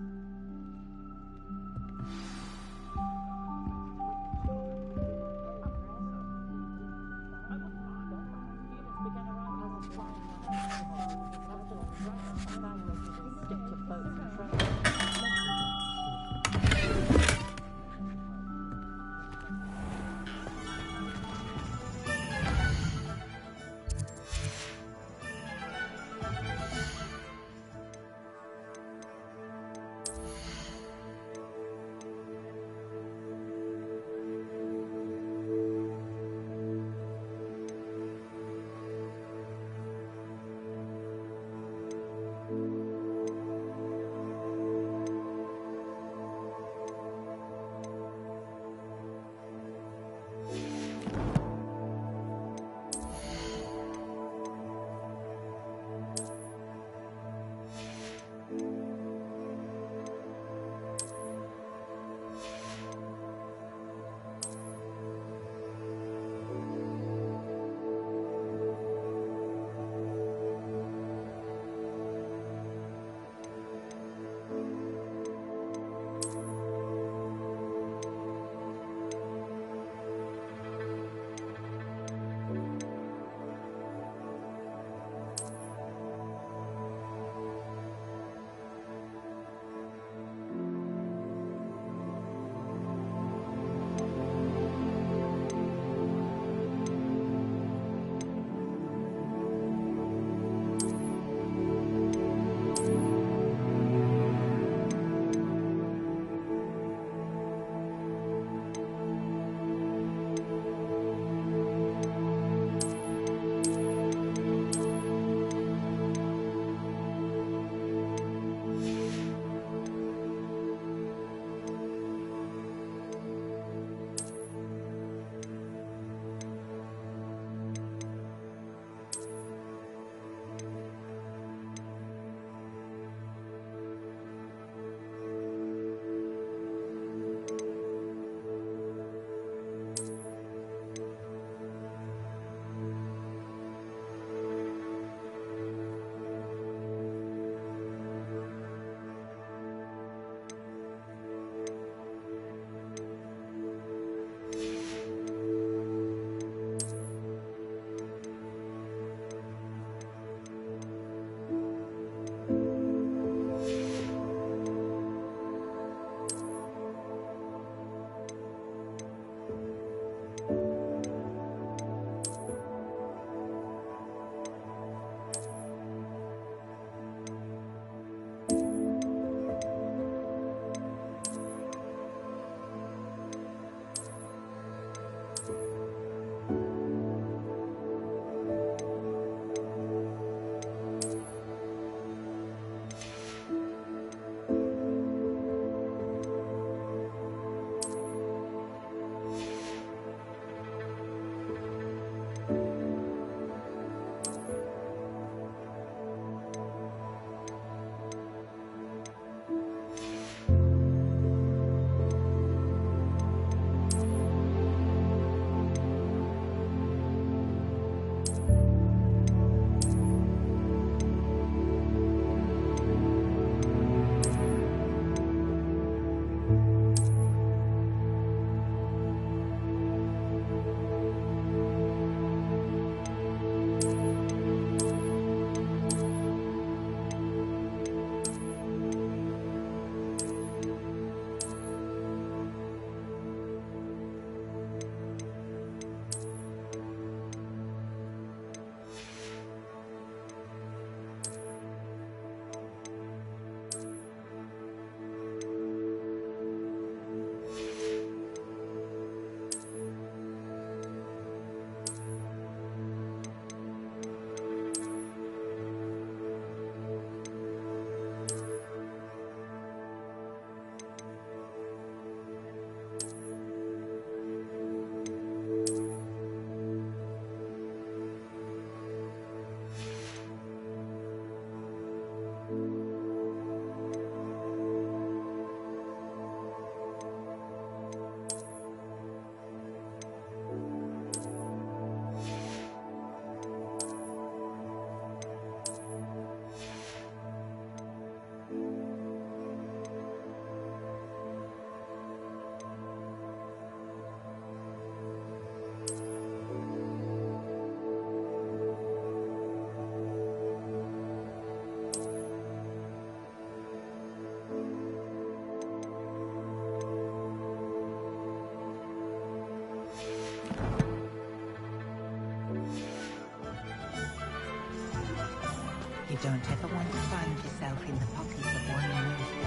You don't ever want to find yourself in the pocket of one of those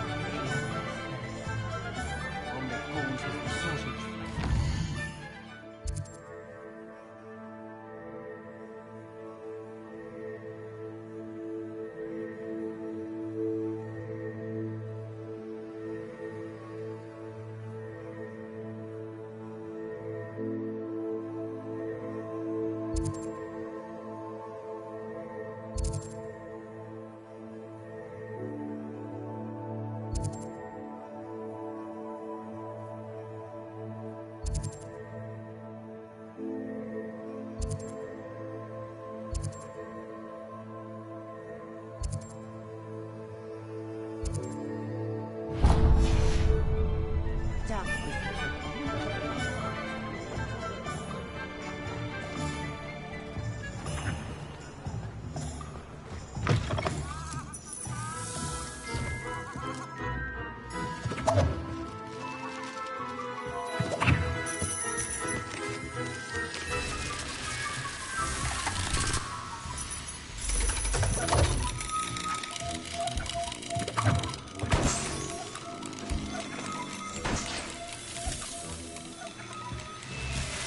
I'll make balls with the sausage.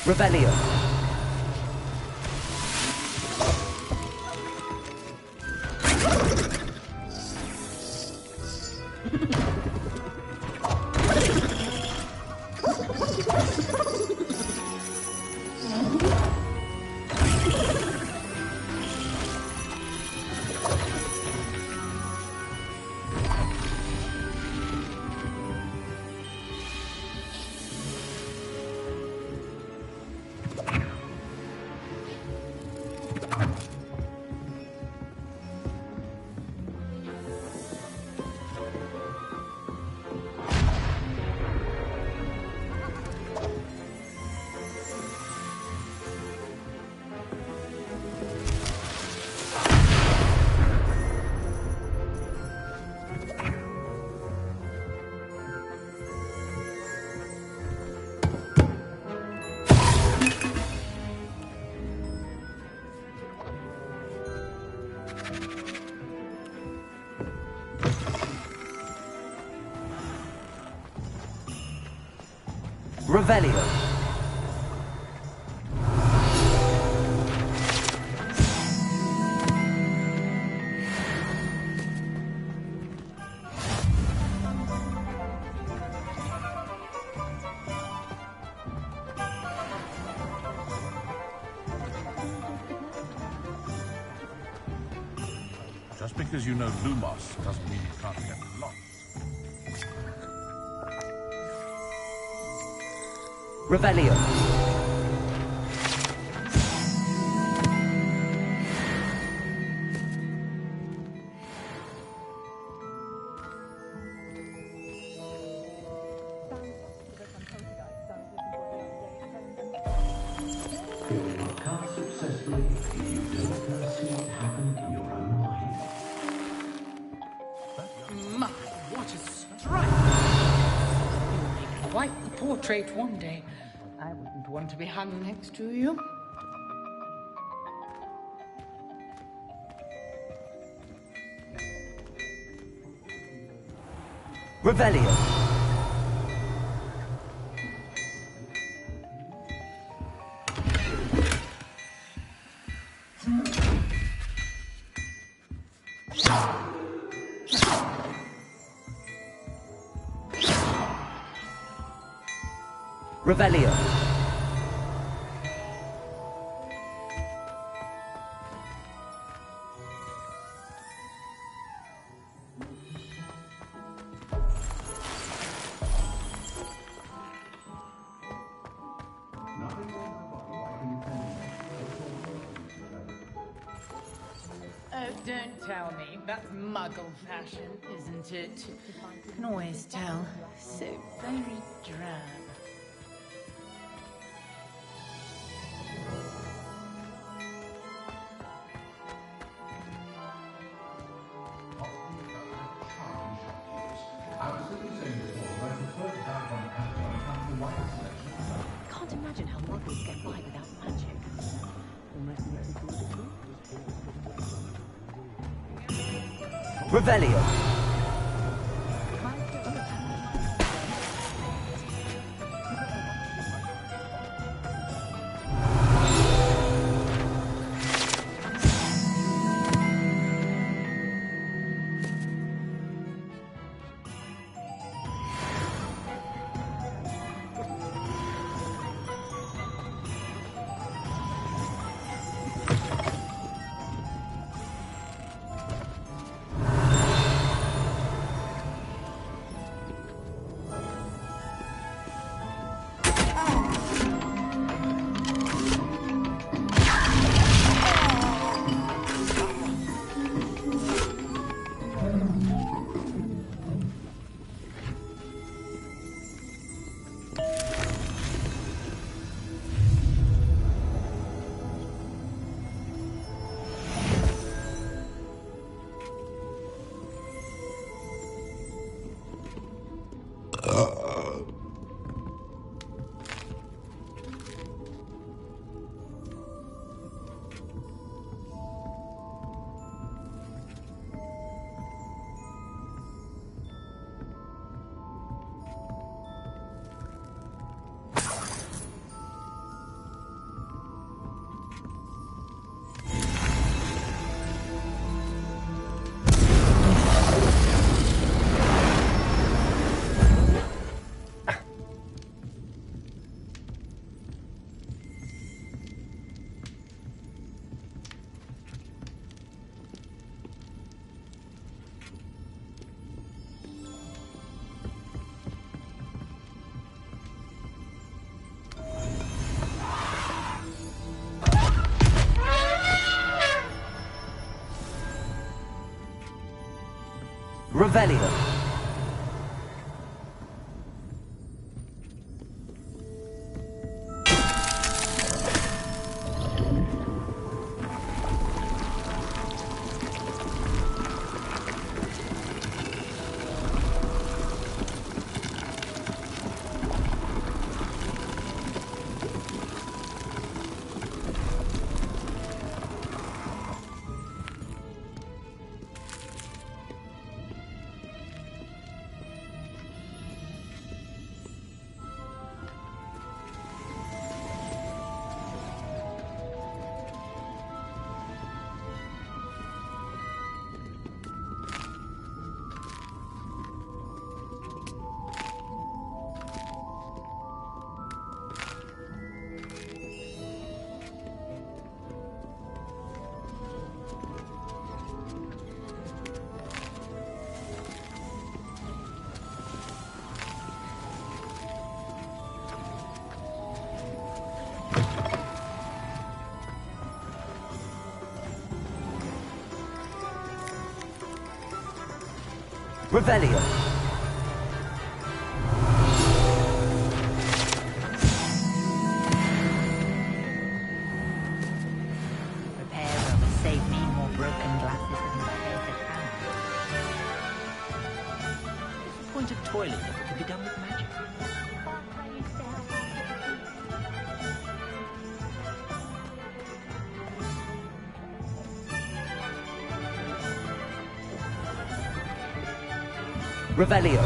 Revelio. Revelio. Just because you know Lumos doesn't mean you can't get lost. Revelio. My, what a strike! You'll make quite the portrait one day. I wouldn't want to be hung next to you. Revelio. Revelio. Oh, don't tell me. That's muggle fashion, isn't it? Can always tell. So very drab. Can't imagine how muggles get by without magic. Unless Revelio. Revelio. Revelio. Repair will save me more broken glasses than repair the town. What's the point of toiling if it can be done with magic? Revelio.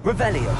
Revelio.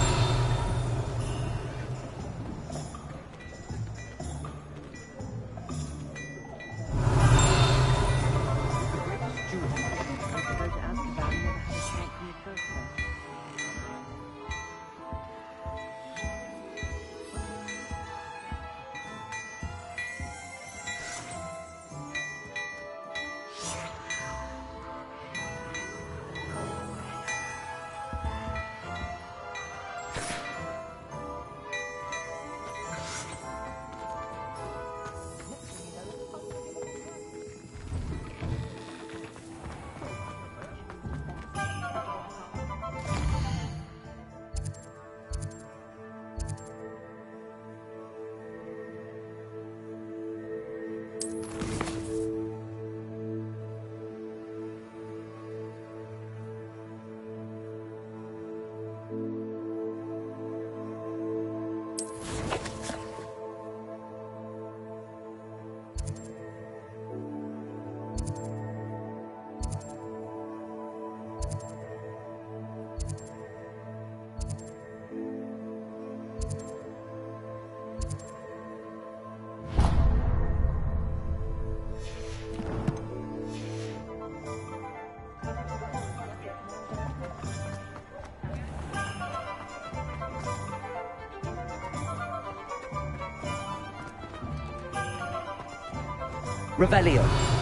Revelio.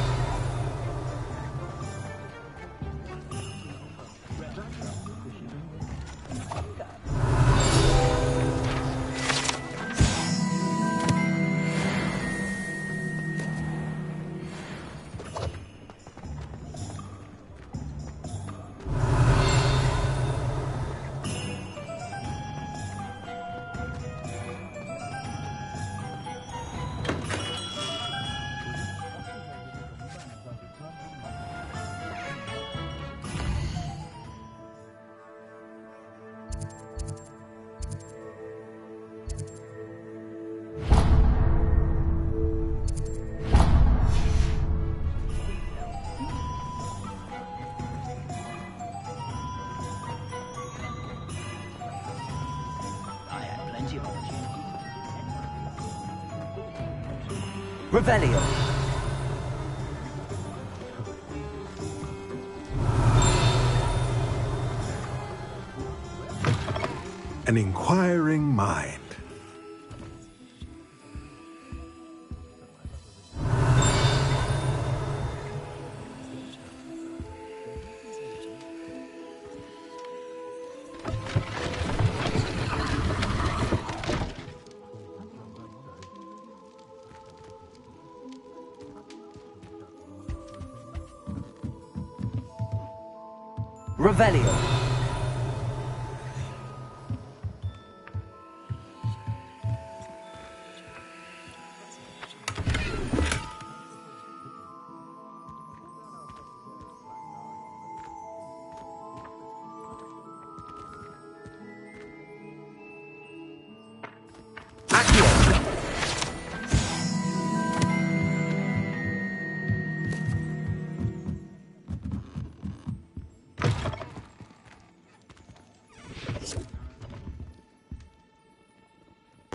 Revelio. An inquiring mind. Revelio.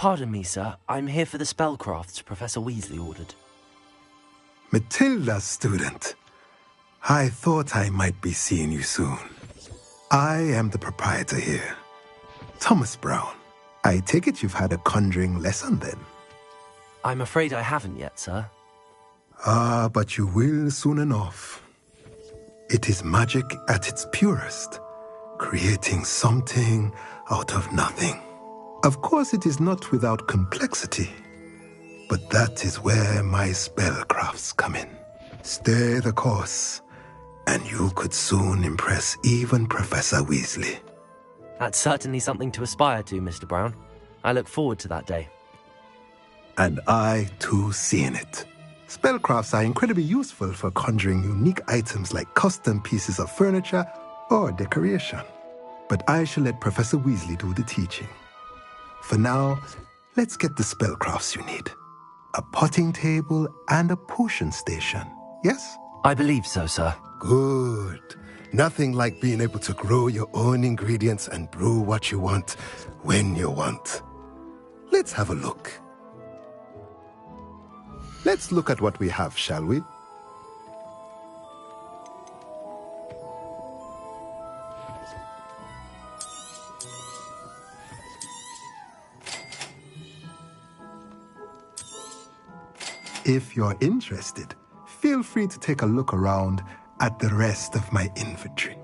Pardon me, sir. I'm here for the spellcrafts Professor Weasley ordered. Matilda, student. I thought I might be seeing you soon. I am the proprietor here, Thomas Brown. I take it you've had a conjuring lesson then? I'm afraid I haven't yet, sir. Ah, but you will soon enough. It is magic at its purest, creating something out of nothing. Of course, it is not without complexity, but that is where my spellcrafts come in. Stay the course, and you could soon impress even Professor Weasley. That's certainly something to aspire to, Mr. Brown. I look forward to that day. And I, too, seeing it. Spellcrafts are incredibly useful for conjuring unique items like custom pieces of furniture or decoration. But I shall let Professor Weasley do the teaching. For now, let's get the spellcrafts you need. A potting table and a potion station, yes? I believe so, sir. Good. Nothing like being able to grow your own ingredients and brew what you want when you want. Let's have a look. Let's look at what we have, shall we? If you're interested, feel free to take a look around at the rest of my inventory.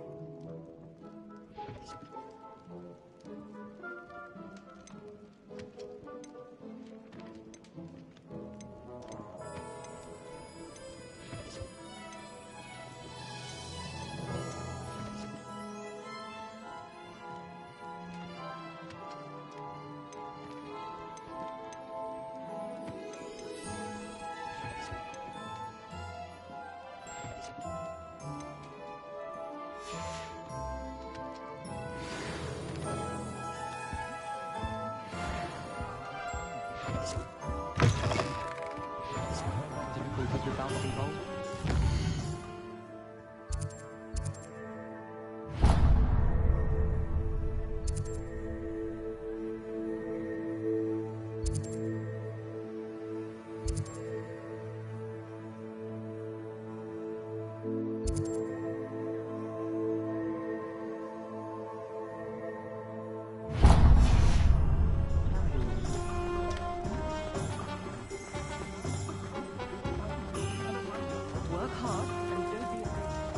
Work hard and don't be afraid.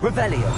Revelio.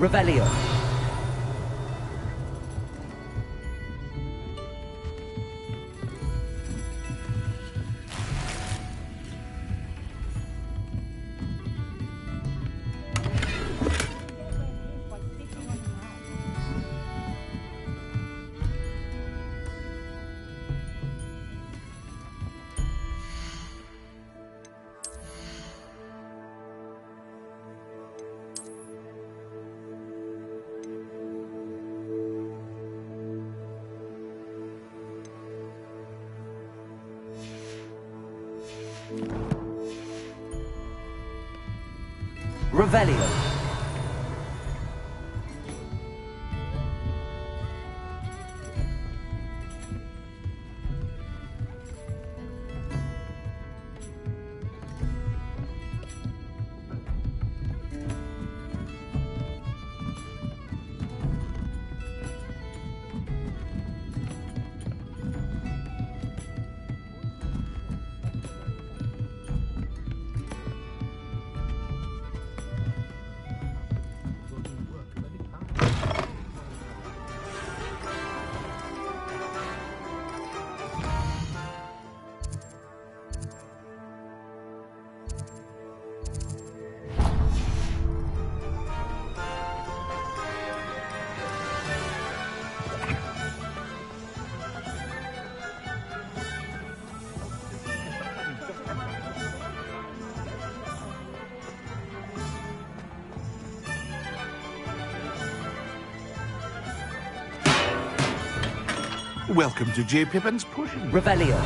Revelio. Revelio. Welcome to J. Pippin's Potion. Revelio.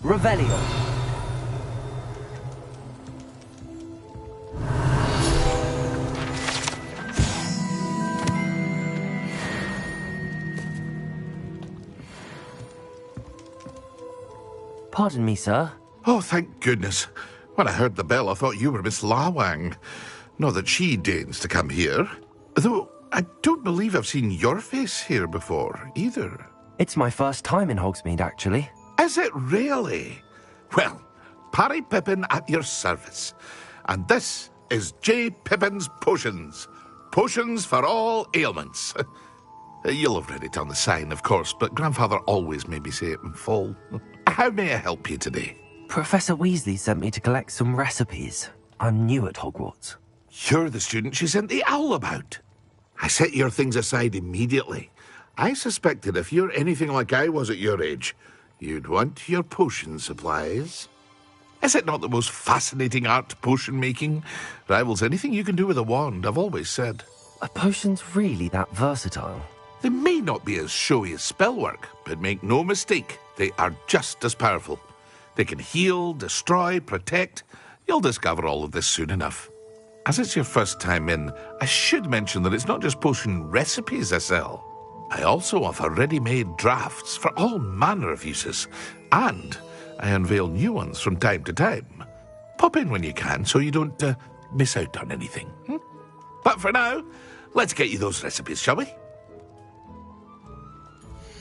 Revelio. Pardon me, sir. Oh, thank goodness. When I heard the bell, I thought you were Miss Lawang. Not that she deigns to come here. Though I don't believe I've seen your face here before, either. It's my first time in Hogsmeade, actually. Is it really? Well, Parry Pippin at your service. And this is J. Pippin's Potions. Potions for all ailments. You'll have read it on the sign, of course, but Grandfather always made me say it in full. How may I help you today? Professor Weasley sent me to collect some recipes. I'm new at Hogwarts. You're the student she sent the owl about. I set your things aside immediately. I suspected if you're anything like I was at your age, you'd want your potion supplies. Is it not the most fascinating art, potion making? Rivals anything you can do with a wand, I've always said. Are potions really that versatile? They may not be as showy as spellwork, but make no mistake, they are just as powerful. They can heal, destroy, protect. You'll discover all of this soon enough. As it's your first time in, I should mention that it's not just potion recipes I sell. I also offer ready-made drafts for all manner of uses, and I unveil new ones from time to time. Pop in when you can so you don't miss out on anything. But for now, let's get you those recipes, shall we?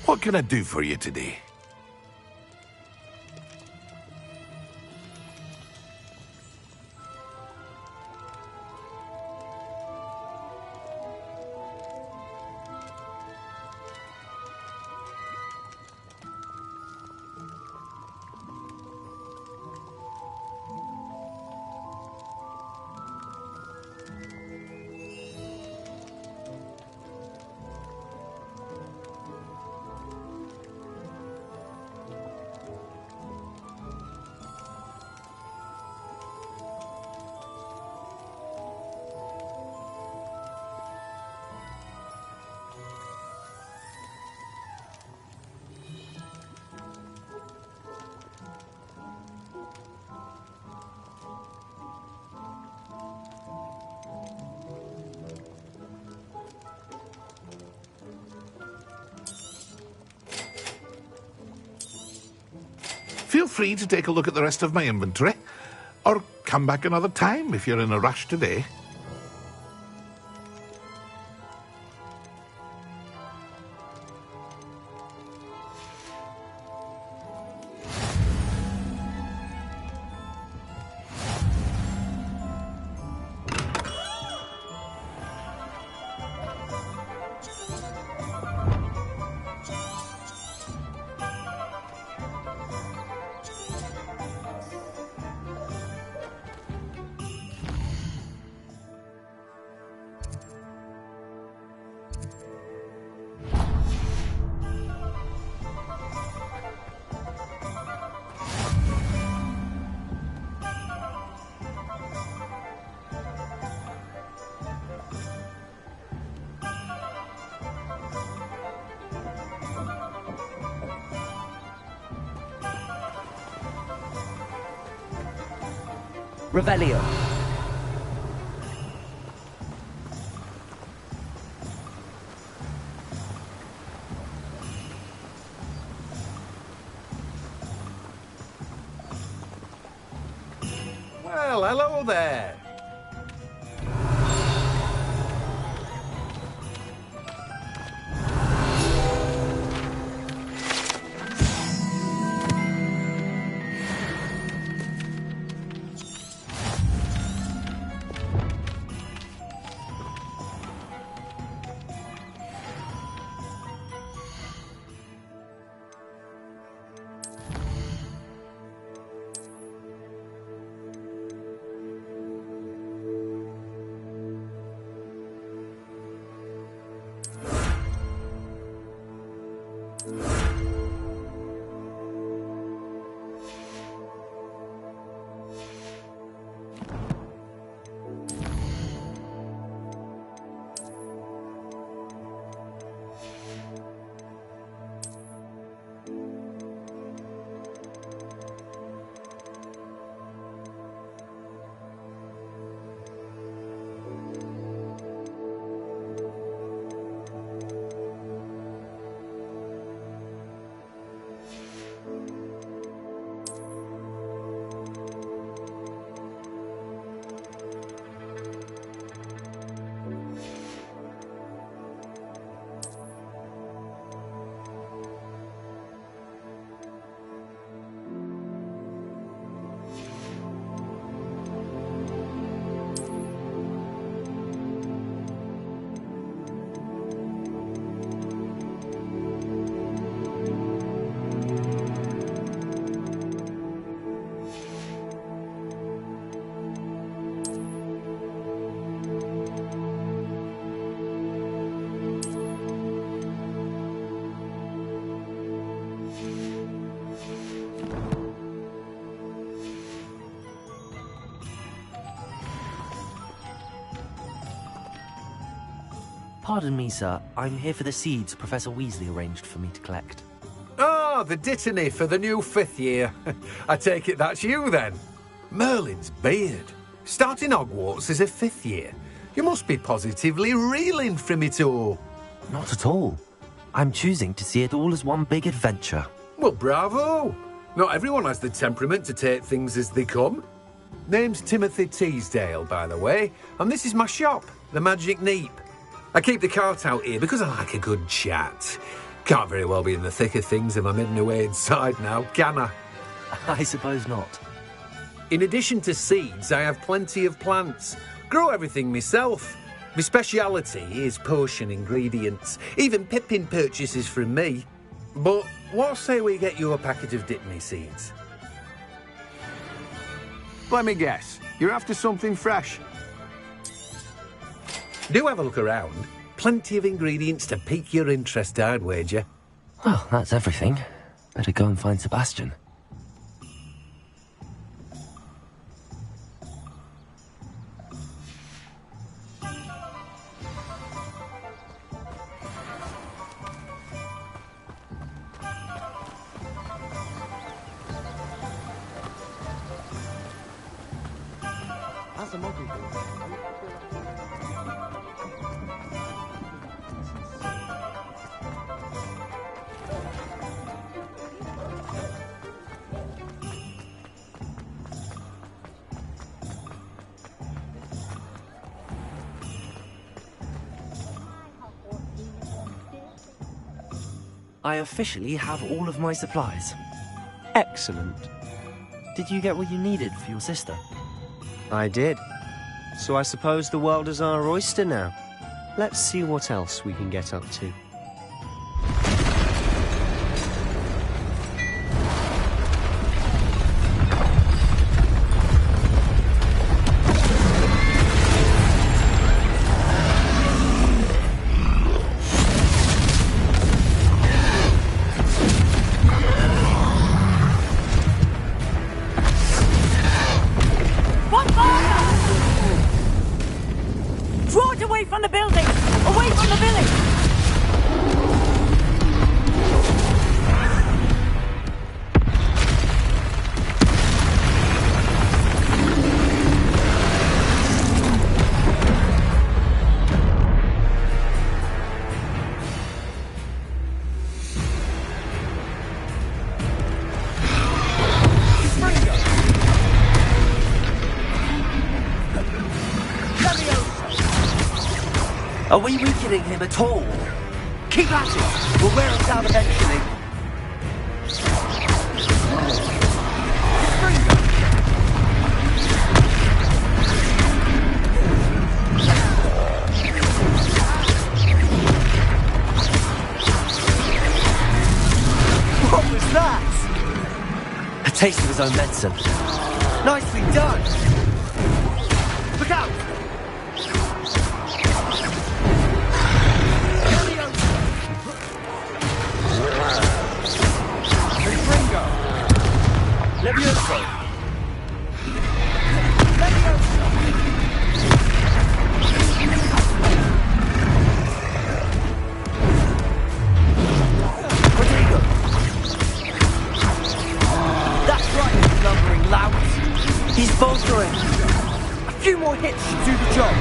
What can I do for you today? Feel free to take a look at the rest of my inventory, or come back another time if you're in a rush today. Revelio. Well, hello there. Pardon me, sir. I'm here for the seeds Professor Weasley arranged for me to collect. Oh, the dittany for the new 5th year. I take it that's you, then. Merlin's beard. Starting Hogwarts as a 5th year. You must be positively reeling from it all. Not at all. I'm choosing to see it all as one big adventure. Well, bravo. Not everyone has the temperament to take things as they come. Name's Timothy Teasdale, by the way, and this is my shop, the Magic Neep. I keep the cart out here because I like a good chat. Can't very well be in the thick of things if I'm hidden away inside now, can I? I suppose not. In addition to seeds, I have plenty of plants. Grow everything myself. My speciality is potion ingredients. Even Pippin purchases from me. But what say we get you a packet of Dipney seeds? Let me guess. You're after something fresh. Do have a look around. Plenty of ingredients to pique your interest, I'd wager. Well, that's everything. Better go and find Sebastian. As a muggle boy, I officially have all of my supplies. Excellent. Did you get what you needed for your sister? I did. So I suppose the world is our oyster now. Let's see what else we can get up to. Draw it away from the building! Away from the village! Are we weakening him at all? Keep at it! We'll wear him down eventually. What was that? A taste of his own medicine. Nicely done! Look out! Levioso! Rodrigo! That's right, you lumbering lout! He's bolstering! A few more hits should do the job!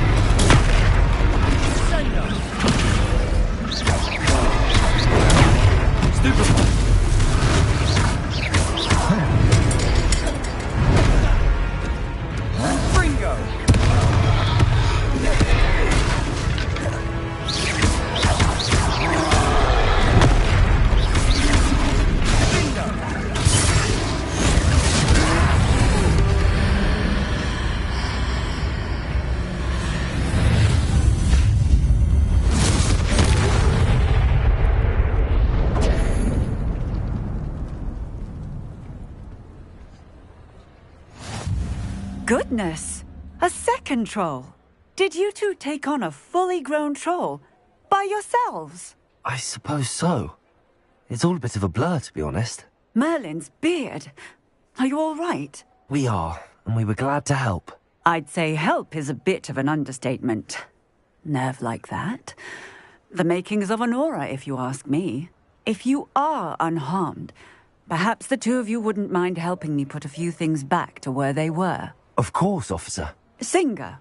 Stupid! Goodness! A second troll! Did you two take on a fully grown troll? By yourselves? I suppose so. It's all a bit of a blur, to be honest. Merlin's beard. Are you all right? We are, and we were glad to help. I'd say help is a bit of an understatement. Nerve like that. The makings of an aura, if you ask me. If you are unharmed, perhaps the two of you wouldn't mind helping me put a few things back to where they were. Of course, officer. Singer.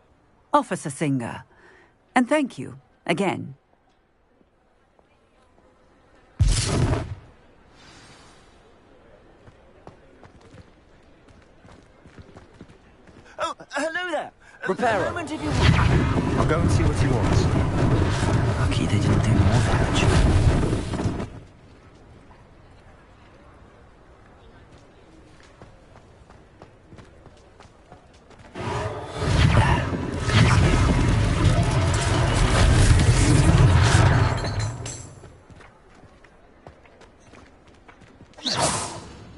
Officer Singer. And thank you, again. Oh, hello there! Reparo. I'll go and see what he wants. Lucky they didn't do more damage.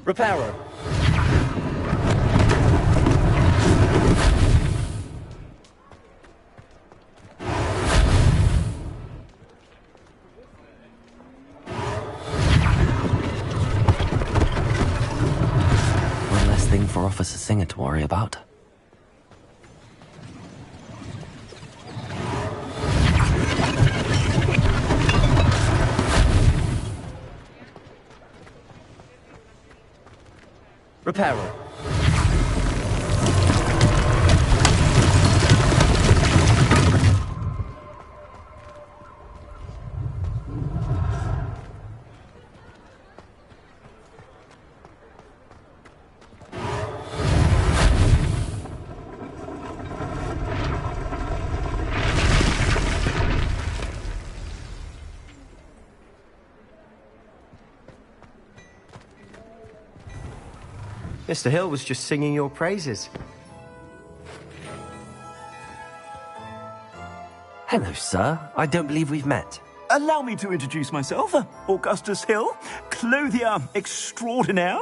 Repairer. One less thing for Officer Singer to worry about. Repairer. Mr. Hill was just singing your praises. Hello, sir. I don't believe we've met. Allow me to introduce myself, Augustus Hill, clothier extraordinaire.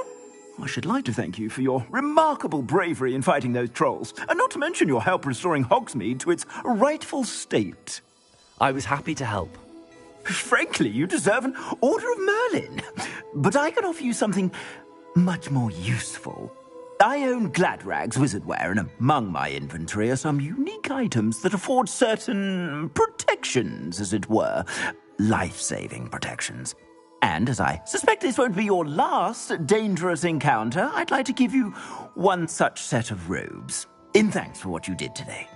I should like to thank you for your remarkable bravery in fighting those trolls, and not to mention your help restoring Hogsmeade to its rightful state. I was happy to help. Frankly, you deserve an Order of Merlin. But I can offer you something much more useful. I own Gladrag's wizardware, and among my inventory are some unique items that afford certain protections, as it were. Life-saving protections. And as I suspect this won't be your last dangerous encounter, I'd like to give you one such set of robes, in thanks for what you did today.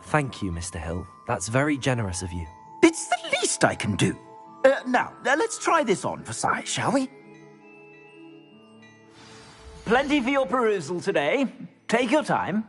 Thank you, Mr. Hill. That's very generous of you. It's the least I can do. Now, let's try this on for size, shall we? Plenty for your perusal today. Take your time.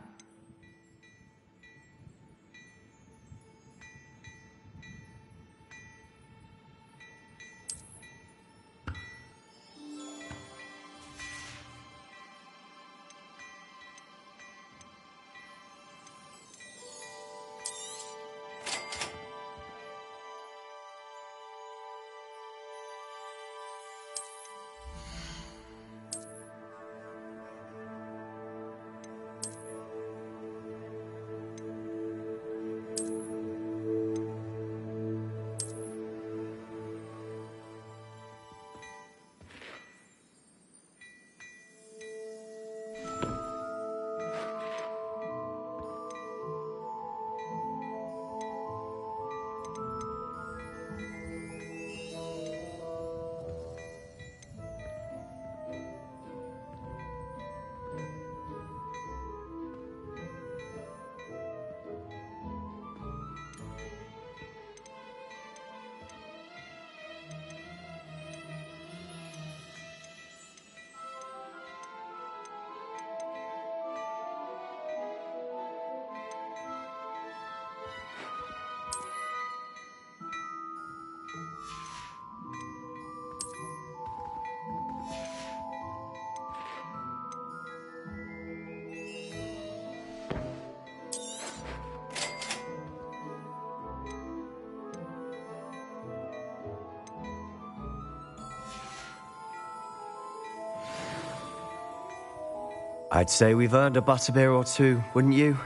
I'd say we've earned a butterbeer or two, wouldn't you?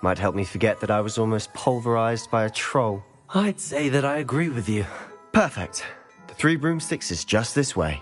Might help me forget that I was almost pulverized by a troll. I'd say that I agree with you. Perfect. The Three Broomsticks is just this way.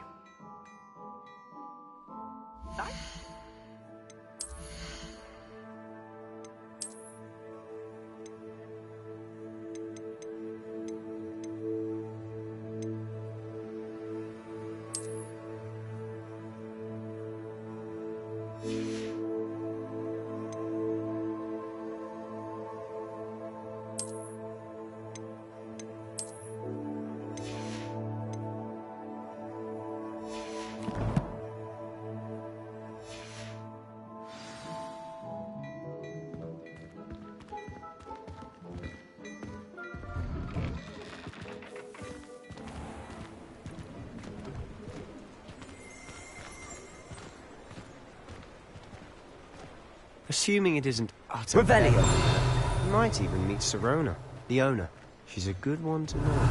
Assuming it isn't utter Revelio. You might even meet Serona, the owner. She's a good one to know.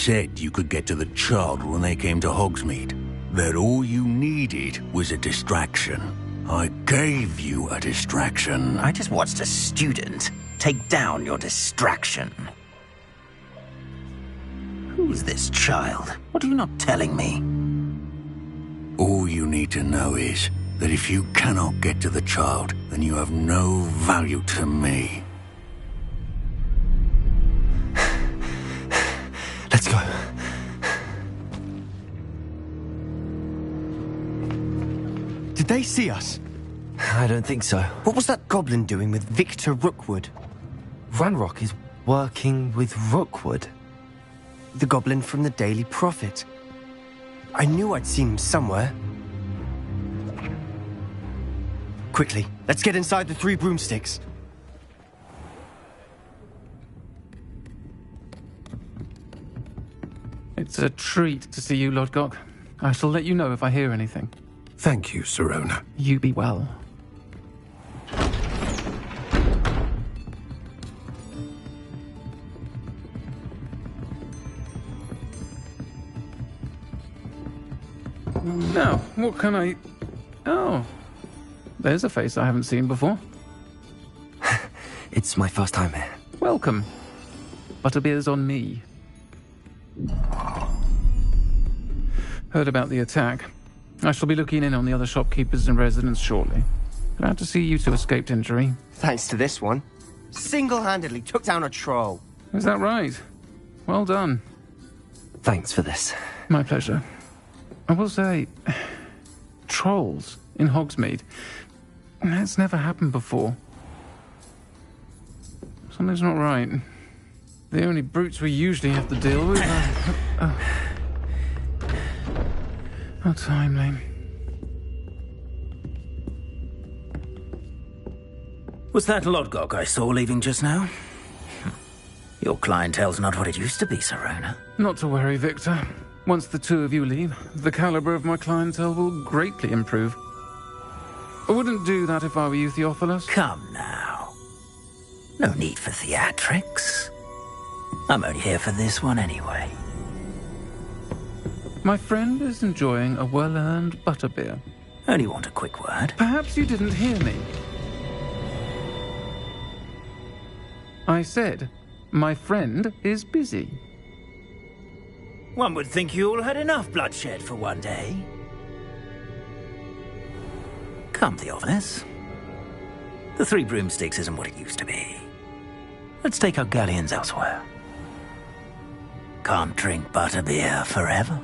said you could get to the child when they came to Hogsmeade. That all you needed was a distraction. I gave you a distraction. I just watched a student take down your distraction. Who's this child? What are you not telling me? All you need to know is that if you cannot get to the child, then you have no value to me. Let's go. Did they see us? I don't think so. What was that goblin doing with Victor Rookwood? Ranrock is working with Rookwood. The goblin from the Daily Prophet. I knew I'd seen him somewhere. Quickly, let's get inside the 3 broomsticks. It's a treat to see you, Lodgok. I shall let you know if I hear anything. Thank you, Sirona. You be well. Now, what can I... Oh, there's a face I haven't seen before. It's my first time here. Welcome. Butterbeer's on me. Heard about the attack. I shall be looking in on the other shopkeepers and residents shortly. Glad to see you two escaped injury. Thanks to this one. Single-handedly took down a troll. Is that right? Well done. Thanks for this. My pleasure. I will say, trolls in Hogsmeade. That's never happened before. Something's not right. The only brutes we usually have to deal with are... How timely. Was that Lodgok I saw leaving just now? Your clientele's not what it used to be, Sirona. Not to worry, Victor. Once the two of you leave, the caliber of my clientele will greatly improve. I wouldn't do that if I were you, Theophilus. Come now. No need for theatrics. I'm only here for this one anyway. My friend is enjoying a well-earned butterbeer. Only want a quick word. Perhaps you didn't hear me. I said, my friend is busy. One would think you all had enough bloodshed for one day. Come, Theophilus. The 3 broomsticks isn't what it used to be. Let's take our galleons elsewhere. Can't drink butterbeer forever.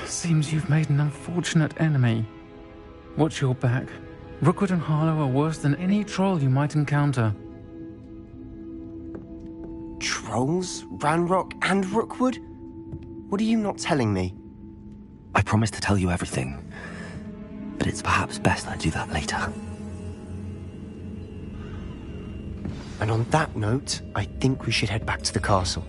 Seems you've made an unfortunate enemy. Watch your back. Rookwood and Harlow are worse than any troll you might encounter. Trolls? Ranrock and Rookwood? What are you not telling me? I promised to tell you everything, but it's perhaps best I do that later. And on that note, I think we should head back to the castle.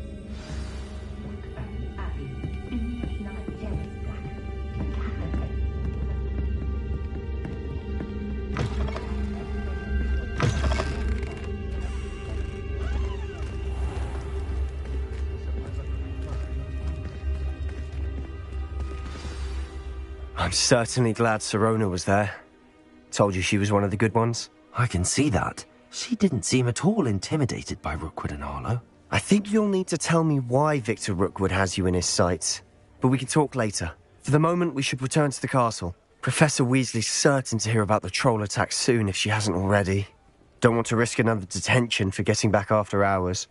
I'm certainly glad Sirona was there. Told you she was one of the good ones. I can see that. She didn't seem at all intimidated by Rookwood and Harlow. I think you'll need to tell me why Victor Rookwood has you in his sights. But we can talk later. For the moment, we should return to the castle. Professor Weasley's certain to hear about the troll attack soon if she hasn't already. Don't want to risk another detention for getting back after hours.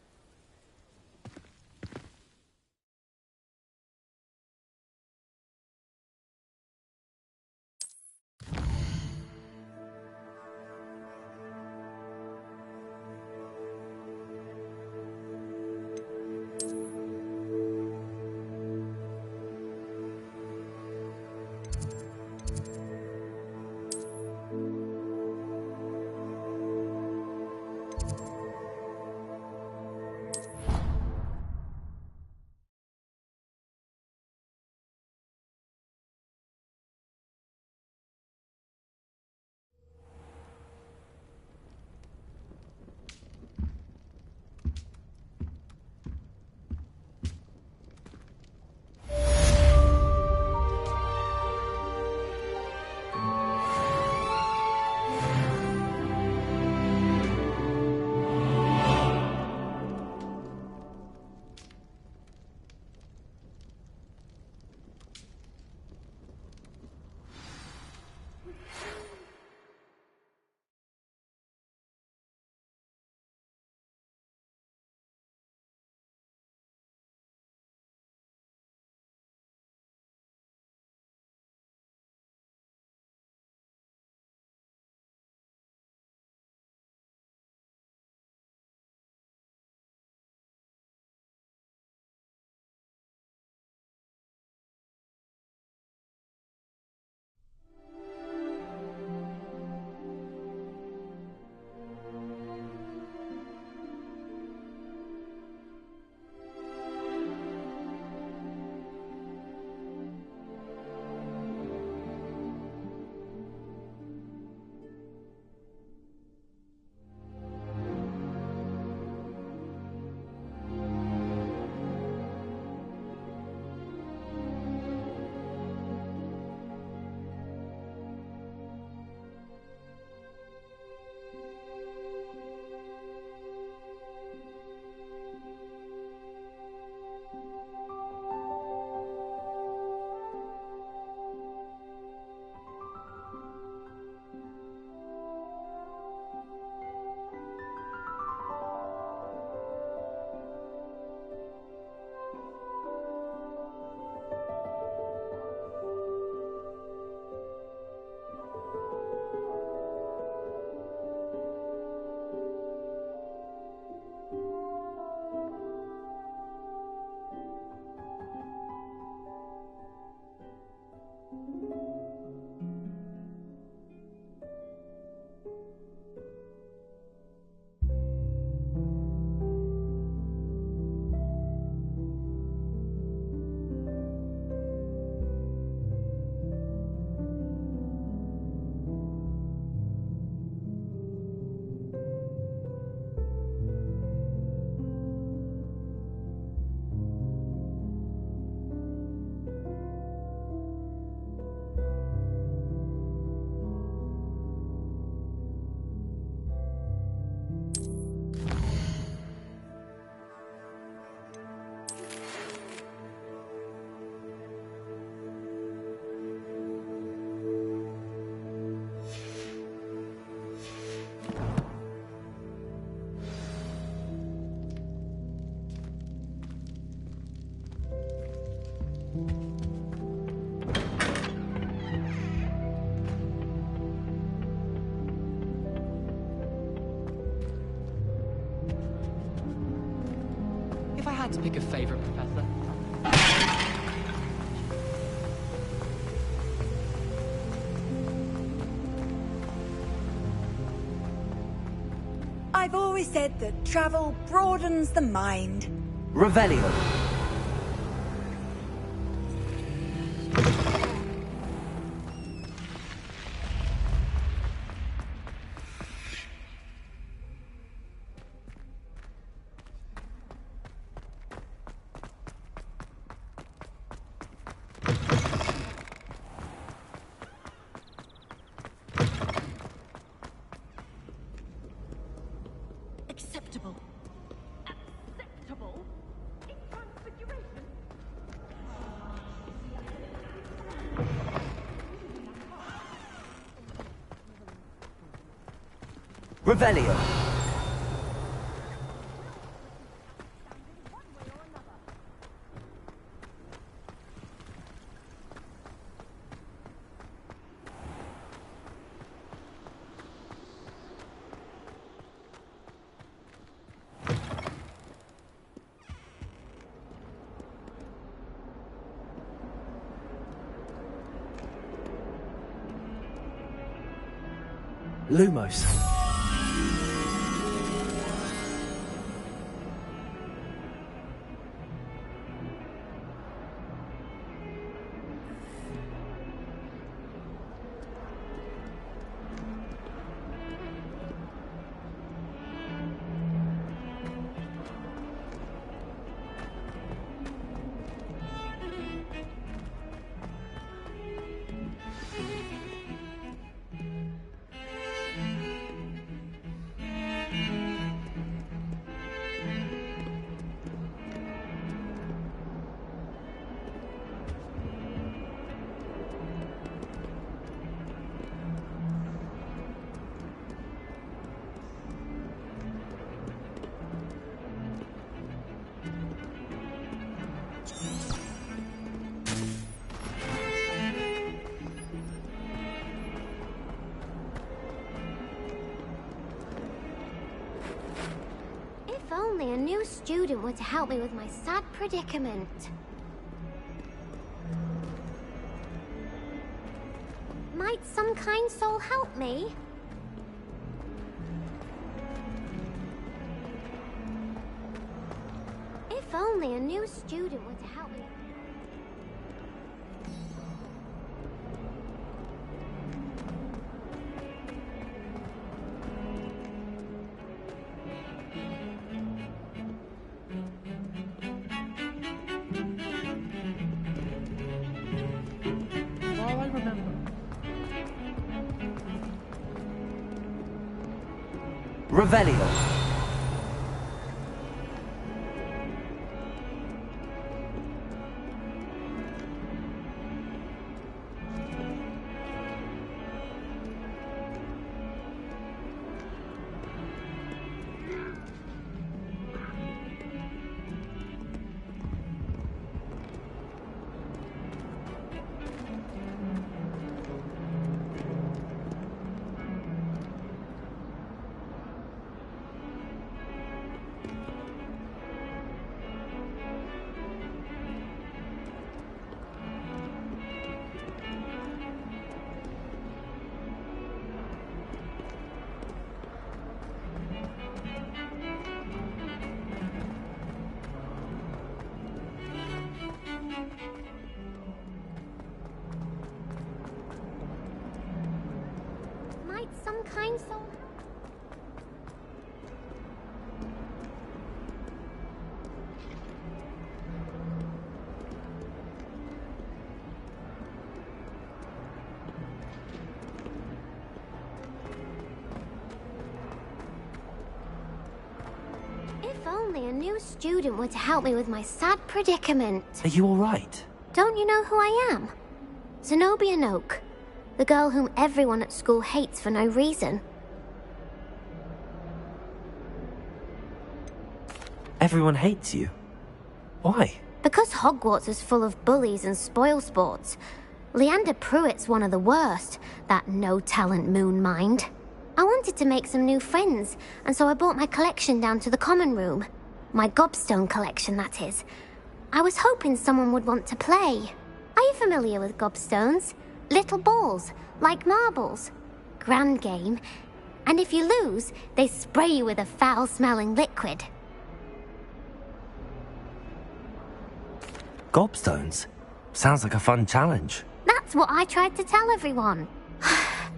to pick a favorite, Professor? I've always said that travel broadens the mind. Revelio. Acceptable. Acceptable? Transfiguration? Revelio. Lumos. If only a new student were to help me with my sad predicament. Might some kind soul help me? If only a new student were to help me. While I remember. Revelio. Might some kind soul. If only a new student were to help me with my sad predicament. Are you alright? Don't you know who I am? Zenobia Noak, the girl whom everyone at school hates for no reason. Everyone hates you. Why? Because Hogwarts is full of bullies and spoilsports. Leander Pruitt's one of the worst, that no-talent moon mind. I wanted to make some new friends, and so I brought my collection down to the common room. My gobstone collection, that is. I was hoping someone would want to play. Are you familiar with gobstones? Little balls, like marbles. Grand game. And if you lose, they spray you with a foul-smelling liquid. Gobstones? Sounds like a fun challenge. That's what I tried to tell everyone.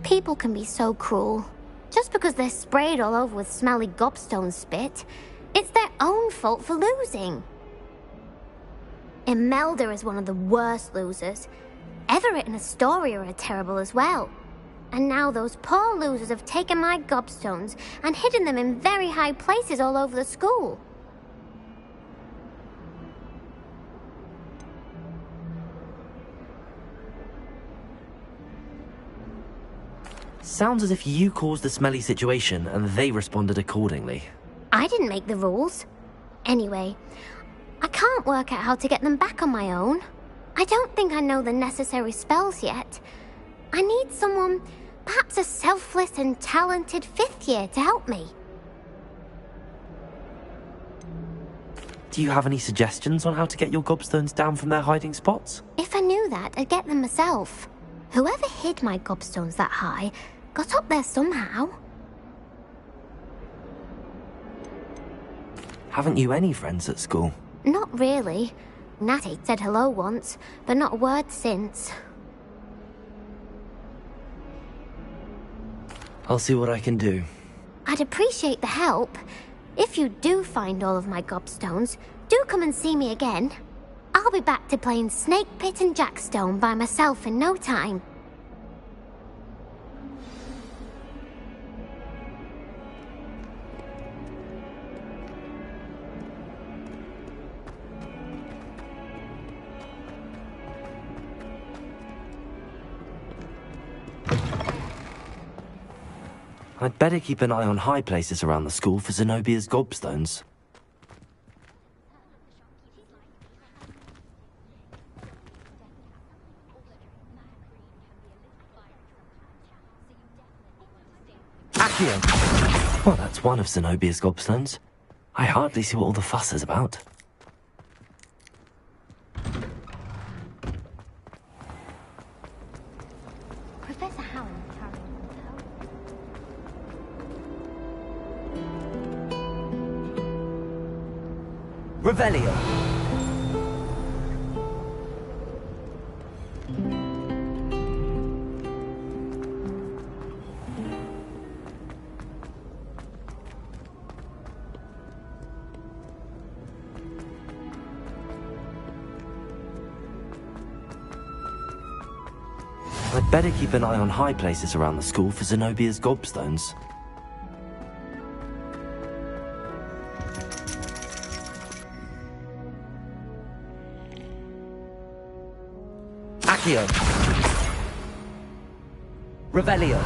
People can be so cruel. Just because they're sprayed all over with smelly gobstone spit, it's their own fault for losing. Imelda is one of the worst losers. Everett and Astoria are terrible as well. And now those poor losers have taken my gobstones and hidden them in very high places all over the school. Sounds as if you caused the smelly situation and they responded accordingly. I didn't make the rules. Anyway, I can't work out how to get them back on my own. I don't think I know the necessary spells yet. I need someone, perhaps a selfless and talented 5th year to help me. Do you have any suggestions on how to get your gobstones down from their hiding spots? If I knew that, I'd get them myself. Whoever hid my gobstones that high got up there somehow. Haven't you any friends at school? Not really. Natty said hello once, but not a word since. I'll see what I can do. I'd appreciate the help. If you do find all of my gobstones, do come and see me again. I'll be back to playing Snake Pit and Jackstone by myself in no time. I'd better keep an eye on high places around the school for Zenobia's gobstones. Accio! Well, that's one of Zenobia's gobstones. I hardly see what all the fuss is about. Professor Howard Revelio! I'd better keep an eye on high places around the school for Zenobia's gobstones. Accio! Revelio!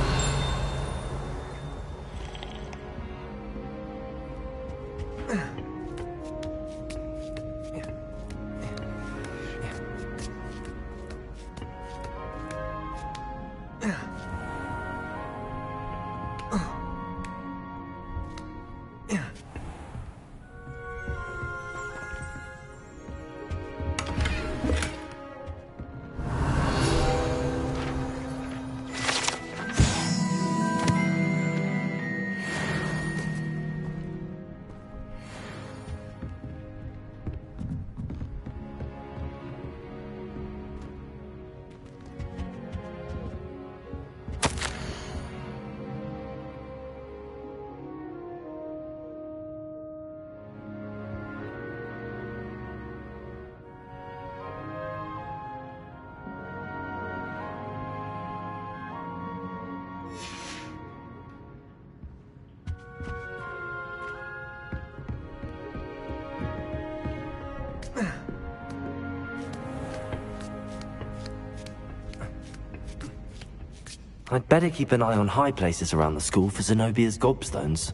I'd better keep an eye on high places around the school for Zenobia's gobstones.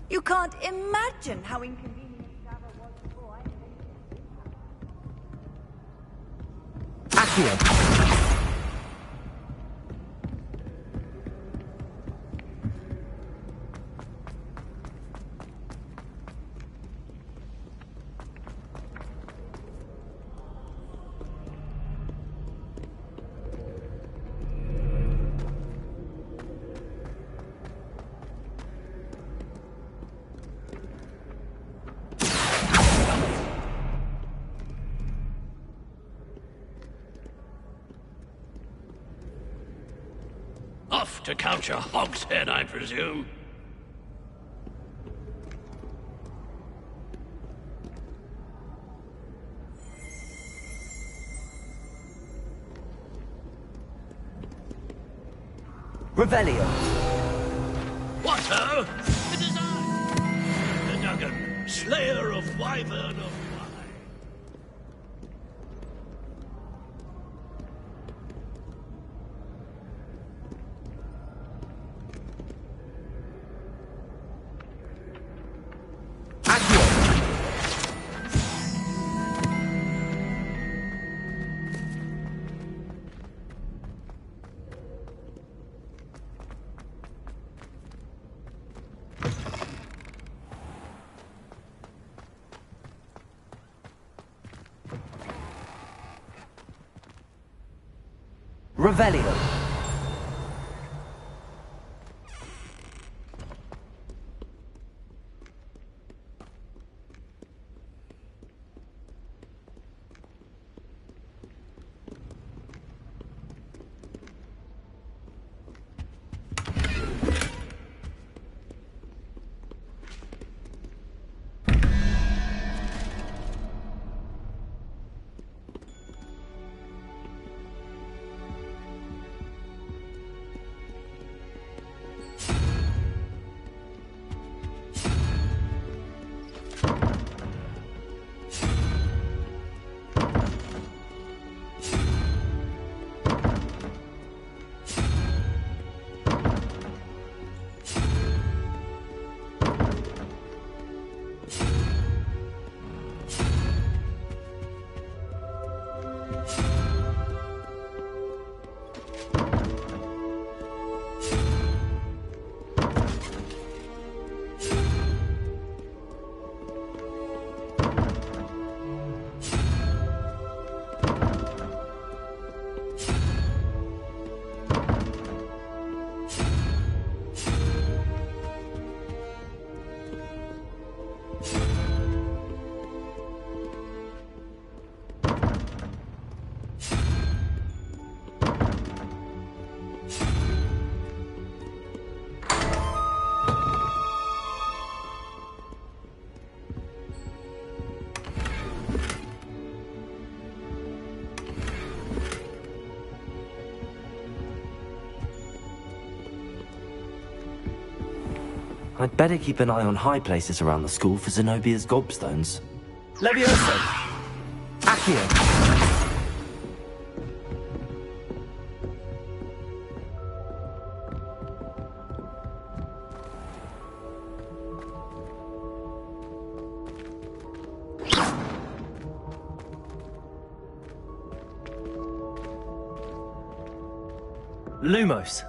You can't imagine how inconvenient Java was before I Accio! Off to count your hogshead, I presume. Revelio. What, ho? It is I, the Duggan, slayer of wyvern of wine. Revelio. I'd better keep an eye on high places around the school for Zenobia's gobstones. Levioso. Accio. Lumos.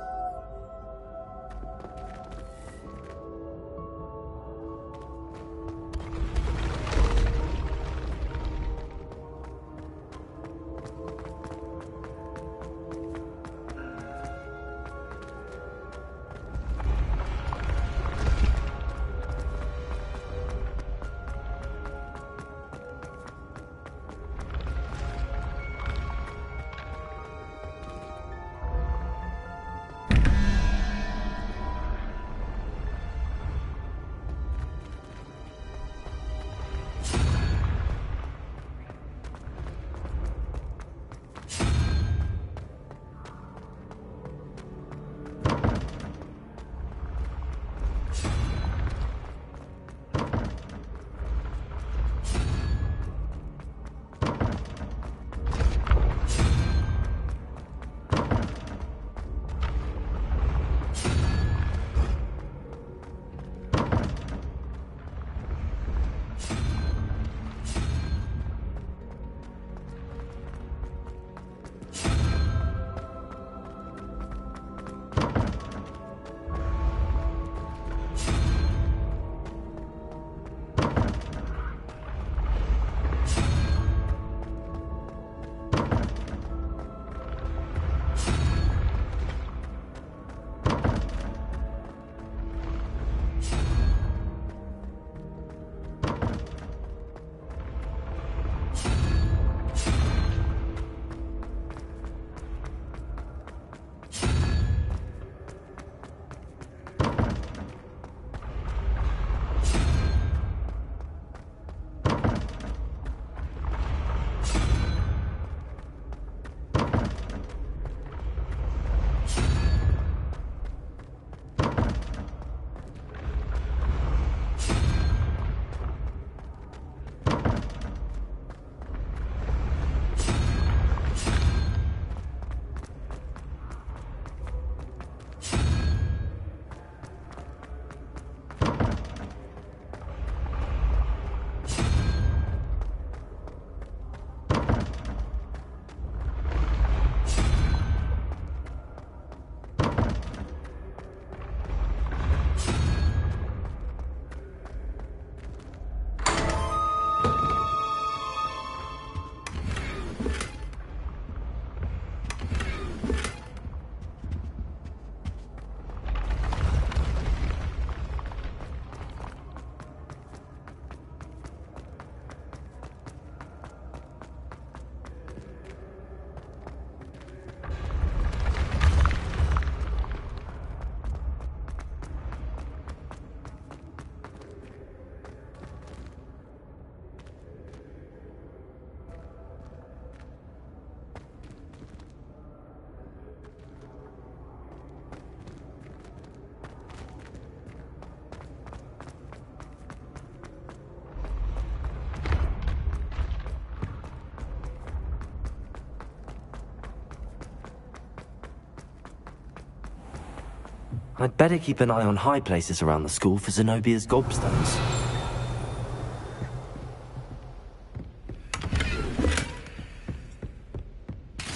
I'd better keep an eye on high places around the school for Zenobia's gobstones.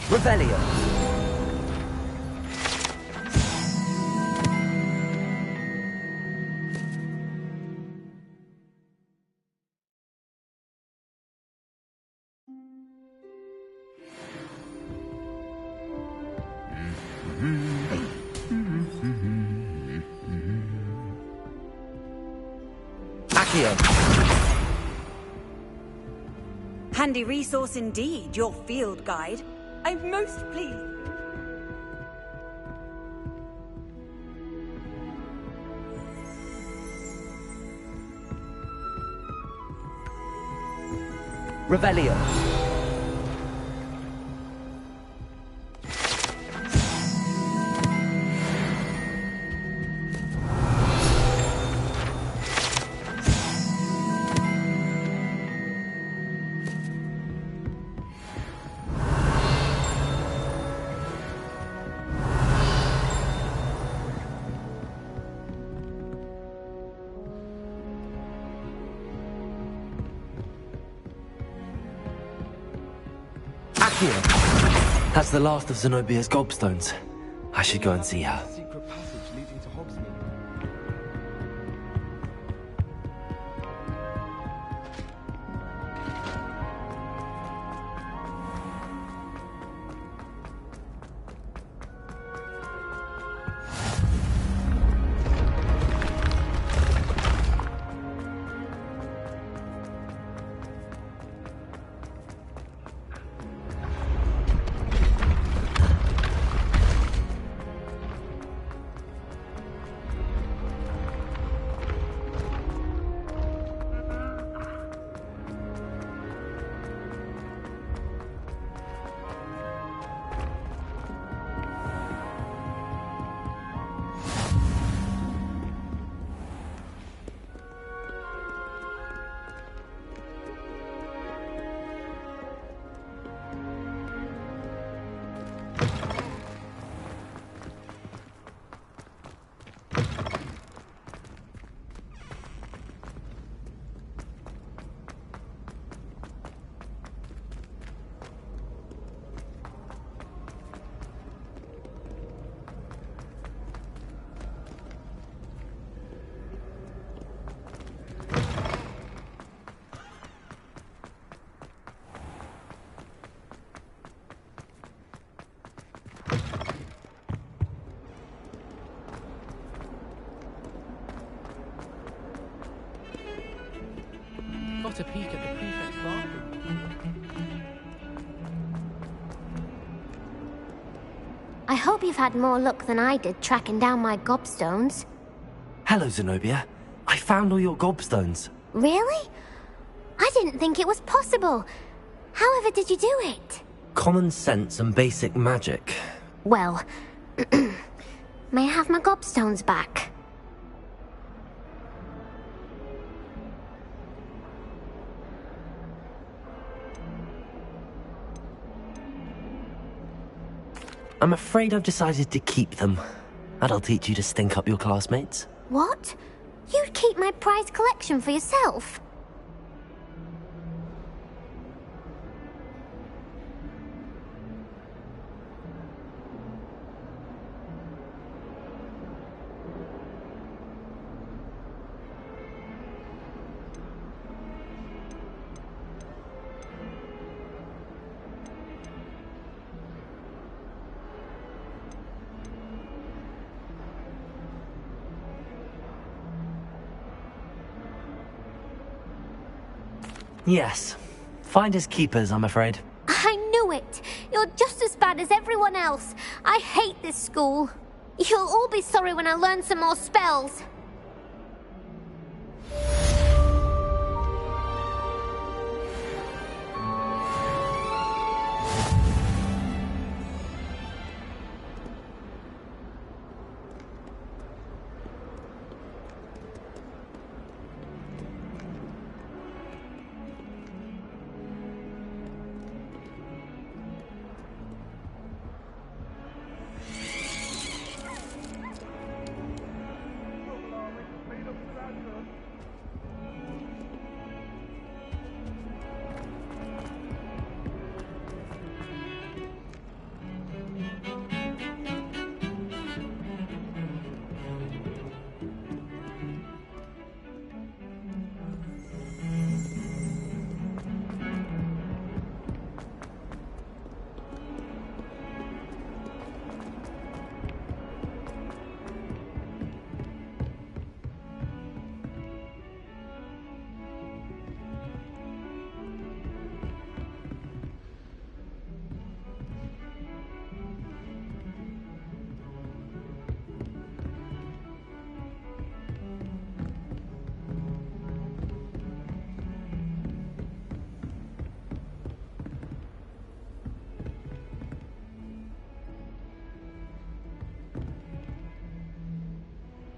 Revelio. Handy resource indeed, your field guide. I'm most pleased. Revelio. That's the last of Zenobia's gobstones. I should go and see her. Secret passage leading to Hogsmeade. Got a peek at the prefect's bathroom. I hope you've had more luck than I did tracking down my gobstones. Hello, Zenobia. I found all your gobstones. Really? I didn't think it was possible. However did you do it? Common sense and basic magic. Well, may I have my gobstones back? I'm afraid I've decided to keep them. That'll teach you to stink up your classmates. What? You'd keep my prized collection for yourself? Yes. Finders keepers, I'm afraid. I knew it! You're just as bad as everyone else. I hate this school. You'll all be sorry when I learn some more spells.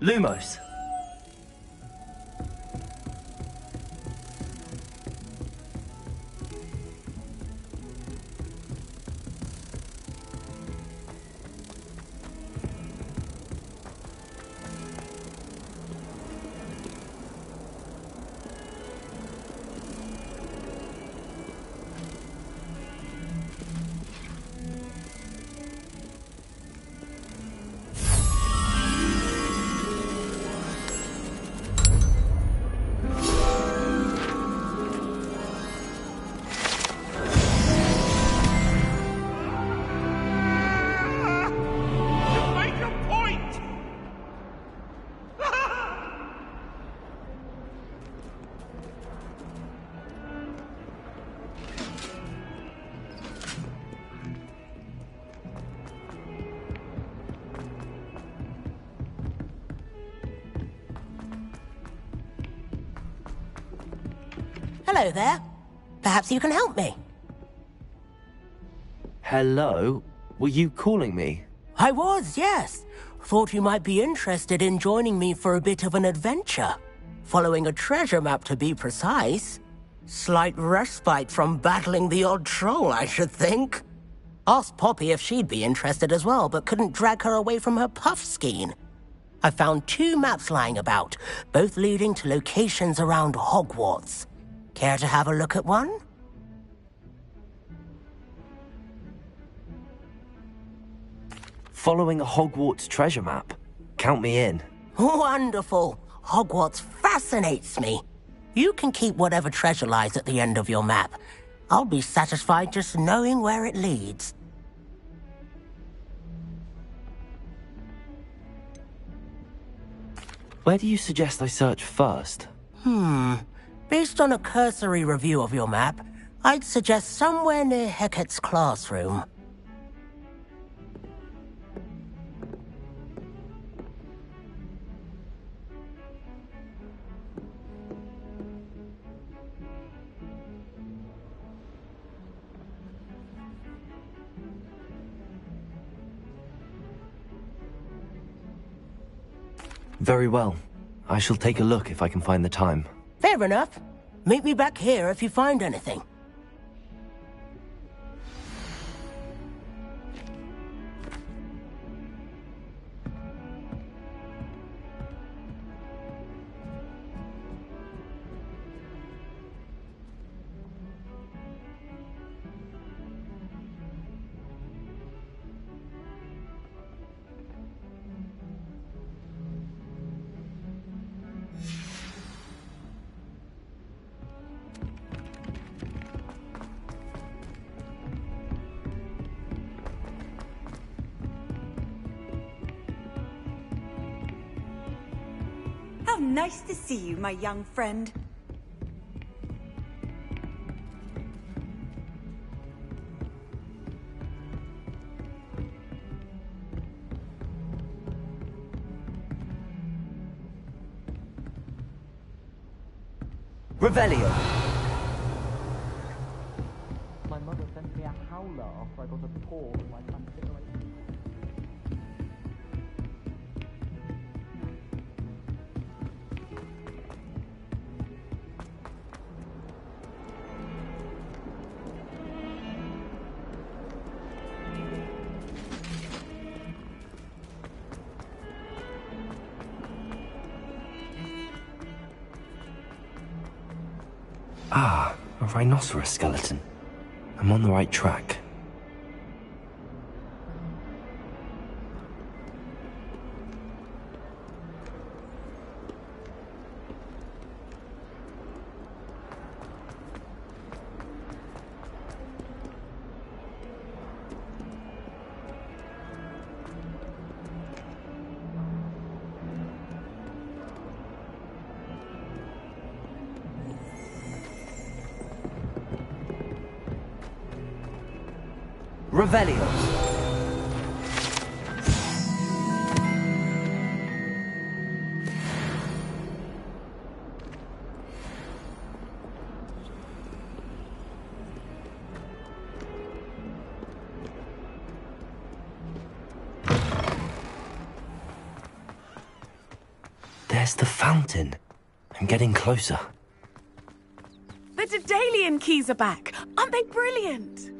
Lumos. Hello there. Perhaps you can help me. Hello? Were you calling me? I was, yes. Thought you might be interested in joining me for a bit of an adventure. Following a treasure map, to be precise. Slight respite from battling the odd troll, I should think. Asked Poppy if she'd be interested as well, but couldn't drag her away from her puff skein. I found 2 maps lying about, both leading to locations around Hogwarts. Care to have a look at one? Following a Hogwarts treasure map. Count me in. Wonderful. Hogwarts fascinates me. You can keep whatever treasure lies at the end of your map. I'll be satisfied just knowing where it leads. Where do you suggest I search first? Based on a cursory review of your map, I'd suggest somewhere near Hecat's classroom. Very well. I shall take a look if I can find the time. Fair enough. Meet me back here if you find anything. How nice to see you, my young friend. Revelio. My mother sent me a howler after I got a paw in my consideration. Ah, a rhinoceros skeleton. I'm on the right track. Revelio. There's the fountain. I'm getting closer. The Daedalian keys are back. Aren't they brilliant?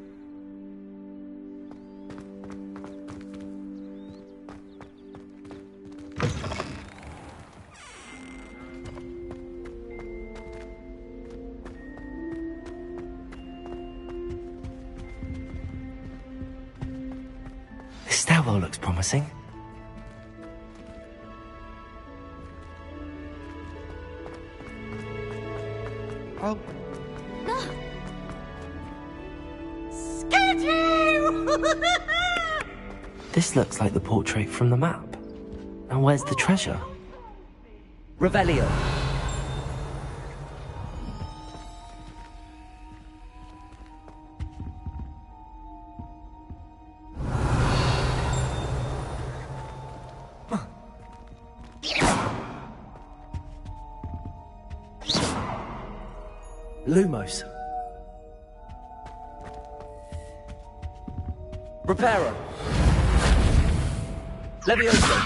This stairwell looks promising. Oh. Scared you! This looks like the portrait from the map. Now where's the treasure? Revelio. Lumos. Reparo. Levioso.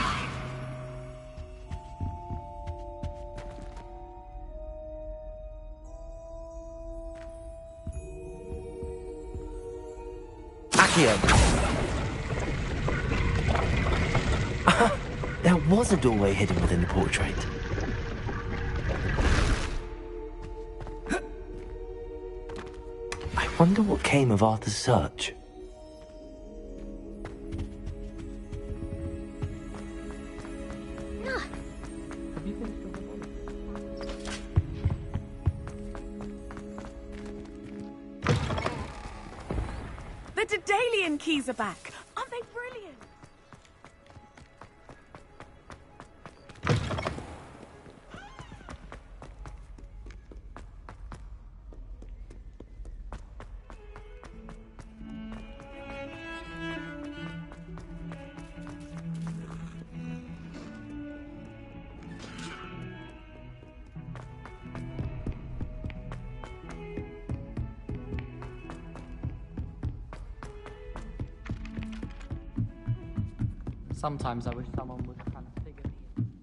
Accio. There was a doorway hidden within the portrait. I wonder what came of Arthur's search. The Daedalian keys are back. Aren't they brilliant? Sometimes I wish someone would kind of figure me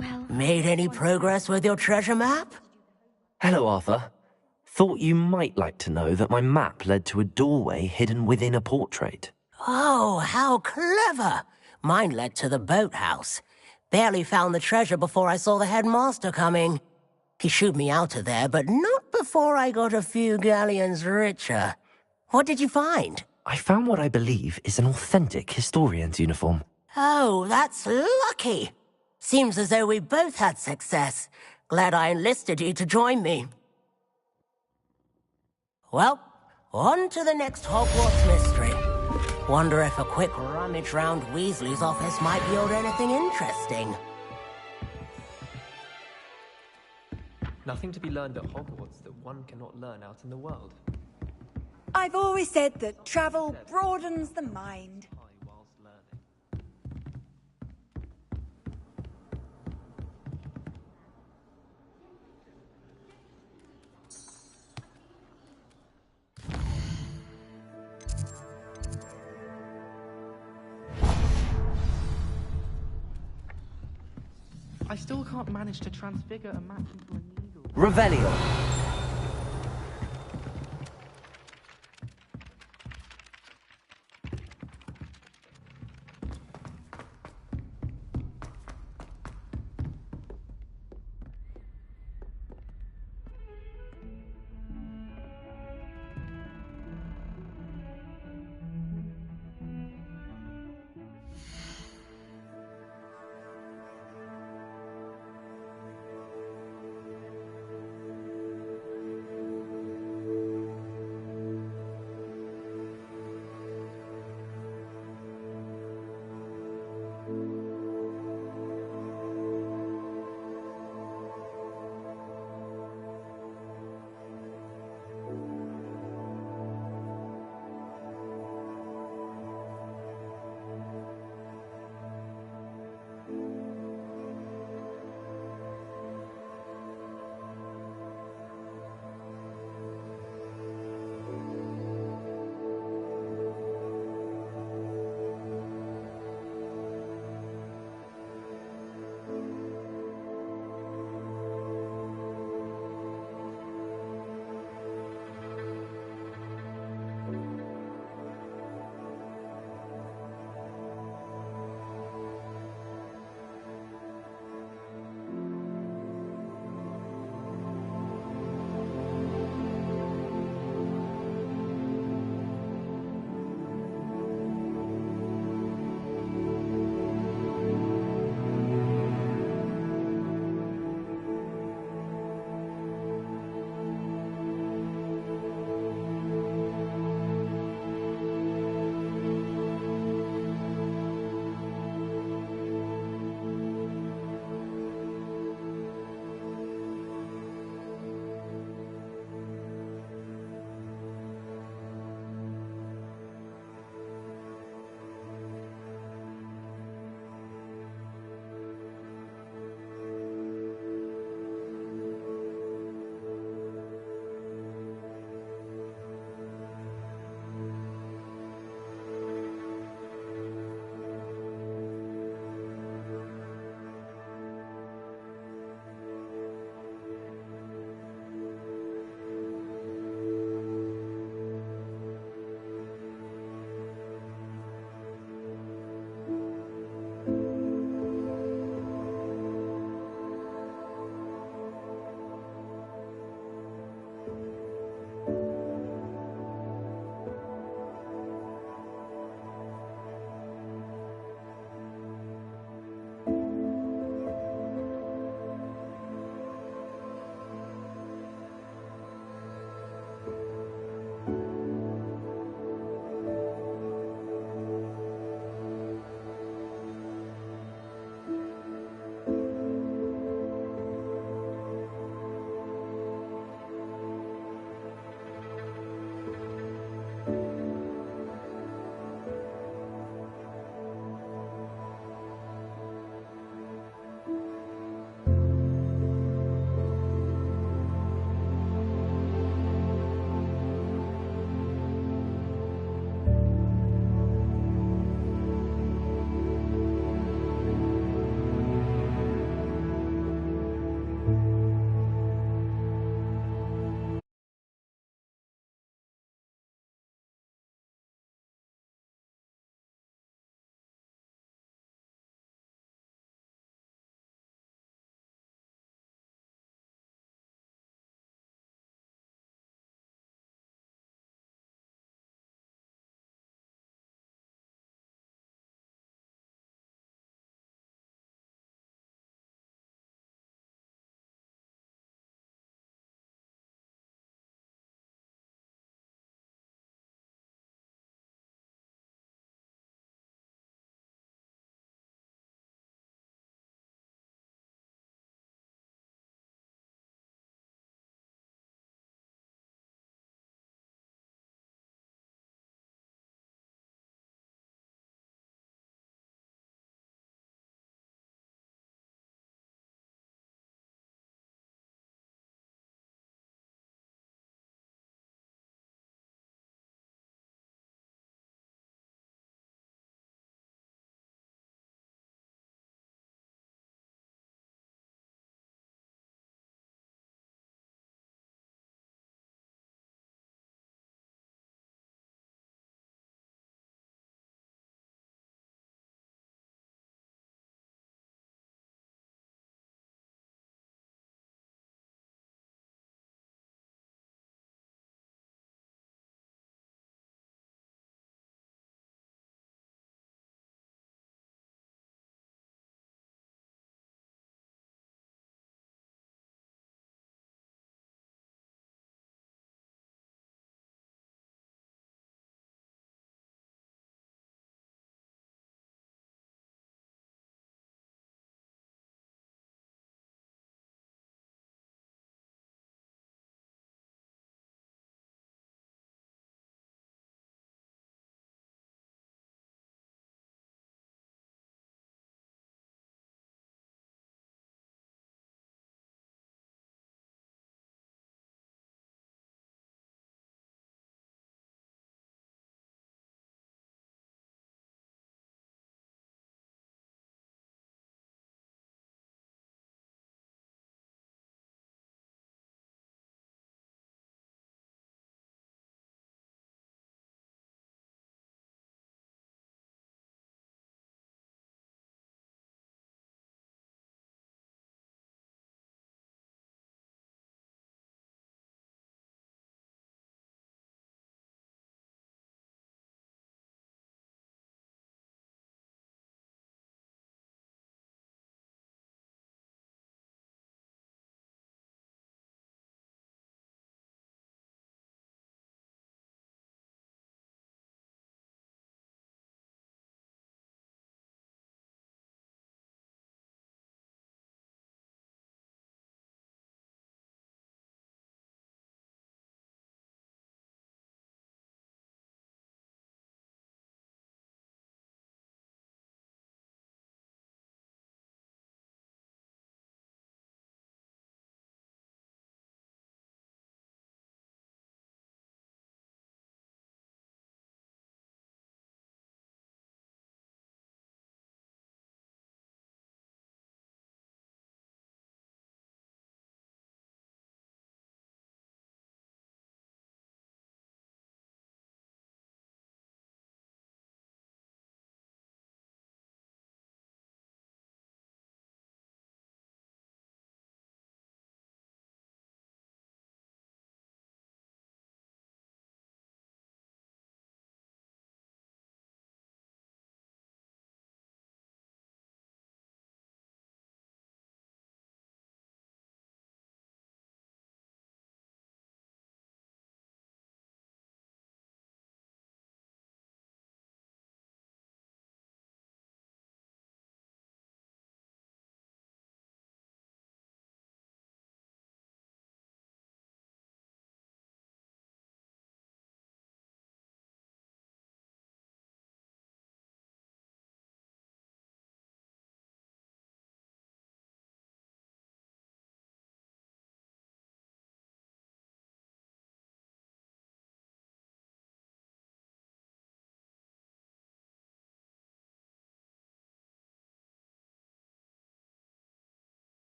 in. Made any progress with your treasure map? Hello, Arthur. Thought you might like to know that my map led to a doorway hidden within a portrait. Oh, how clever! Mine led to the boathouse. Barely found the treasure before I saw the headmaster coming. He shooed me out of there, but not before I got a few galleons richer. What did you find? I found what I believe is an authentic historian's uniform. Oh, that's lucky. Seems as though we both had success. Glad I enlisted you to join me. Well, on to the next Hogwarts mystery. Wonder if a quick rummage round Weasley's office might yield anything interesting. Nothing to be learned at Hogwarts that one cannot learn out in the world. I've always said that travel broadens the mind. I still can't manage to transfigure a map into a needle. Revelio.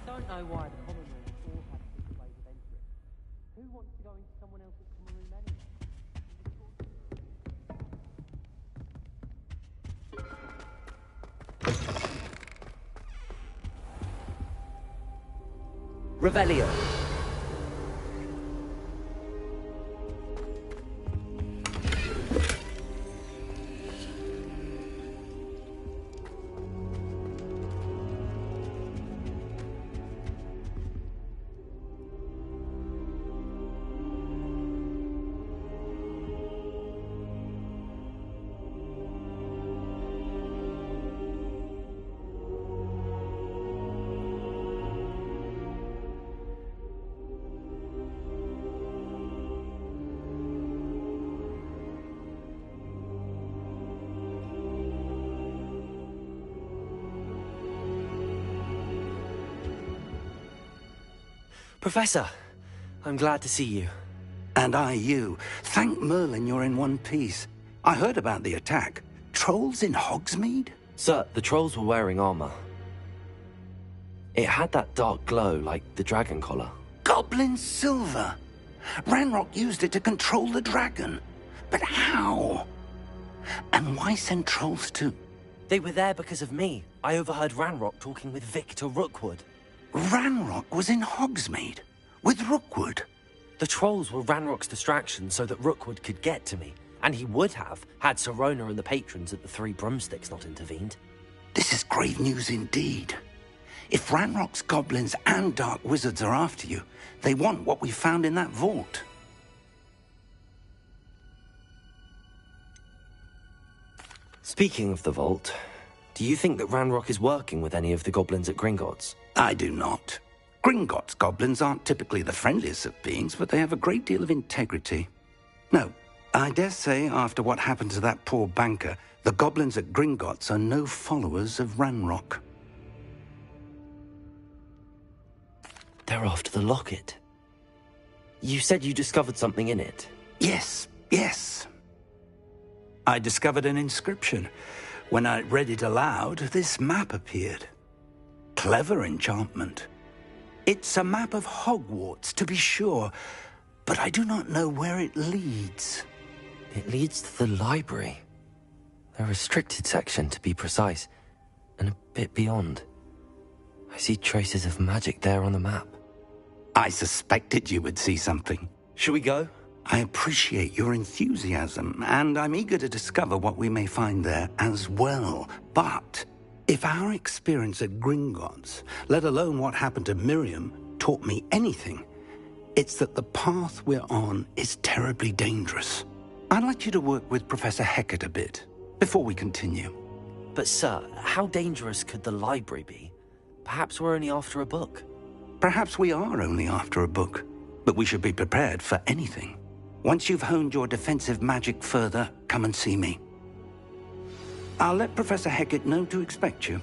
I don't know why the common room all have different ways of entering. Who wants to go into someone else's common room anyway? Revelio. Professor, I'm glad to see you. And I you. Thank Merlin you're in one piece. I heard about the attack. Trolls in Hogsmeade? Sir, the trolls were wearing armor. It had that dark glow like the dragon collar. Goblin silver! Ranrock used it to control the dragon. But how? And why send trolls too? They were there because of me. I overheard Ranrock talking with Victor Rookwood. Ranrock was in Hogsmeade? With Rookwood? The trolls were Ranrock's distraction so that Rookwood could get to me. And he would have, had Sirona and the patrons at the Three Broomsticks not intervened. This is grave news indeed. If Ranrock's goblins and dark wizards are after you, they want what we found in that vault. Speaking of the vault, do you think that Ranrock is working with any of the goblins at Gringotts? I do not. Gringotts goblins aren't typically the friendliest of beings, but they have a great deal of integrity. No, I dare say after what happened to that poor banker, the goblins at Gringotts are no followers of Ranrock. They're after the locket. You said you discovered something in it. Yes. I discovered an inscription. When I read it aloud, this map appeared. Clever enchantment. It's a map of Hogwarts, to be sure, but I do not know where it leads. It leads to the library. A restricted section, to be precise, and a bit beyond. I see traces of magic there on the map. I suspected you would see something. Shall we go? I appreciate your enthusiasm, and I'm eager to discover what we may find there as well. But if our experience at Gringotts, let alone what happened to Miriam, taught me anything, it's that the path we're on is terribly dangerous. I'd like you to work with Professor Hecat a bit before we continue. But sir, how dangerous could the library be? Perhaps we're only after a book. Perhaps we are only after a book, but we should be prepared for anything. Once you've honed your defensive magic further, come and see me. I'll let Professor Hecat know to expect you.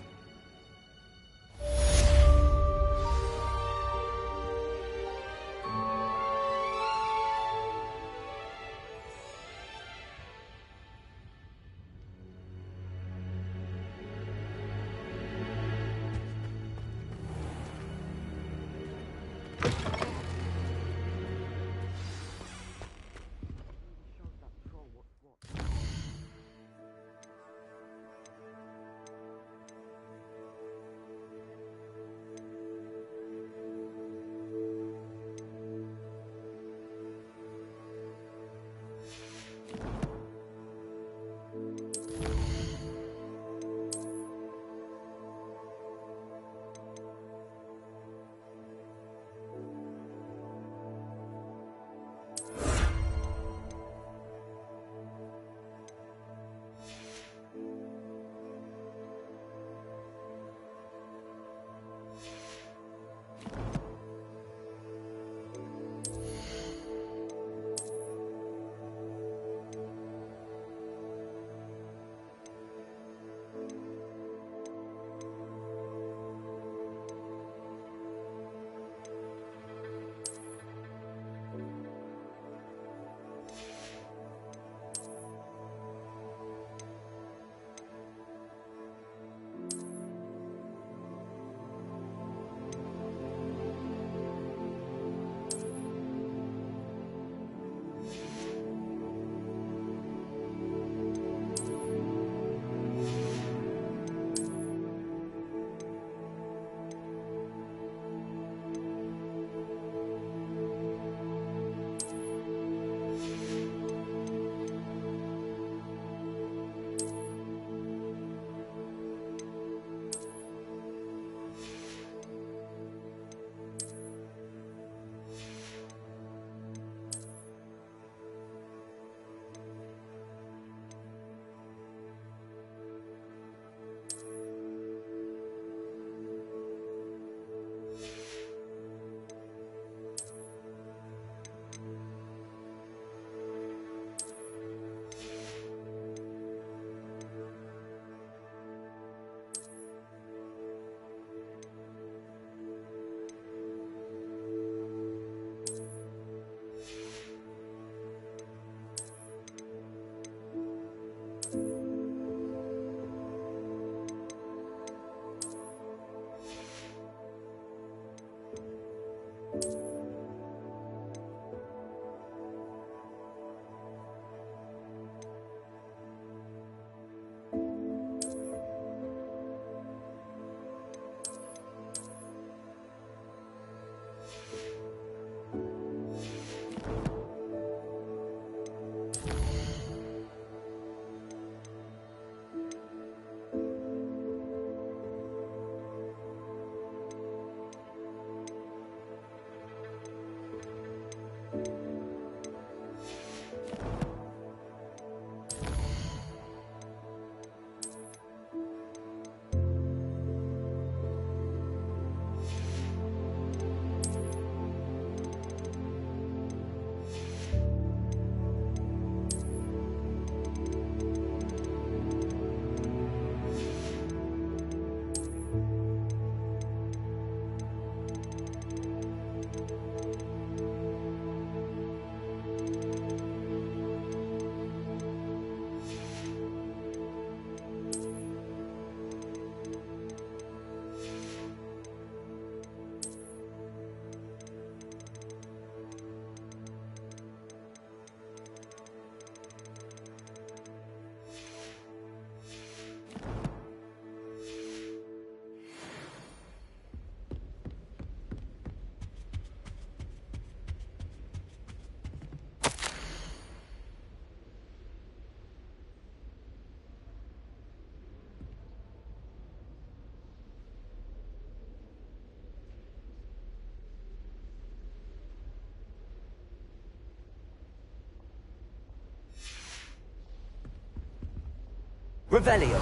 Revelio.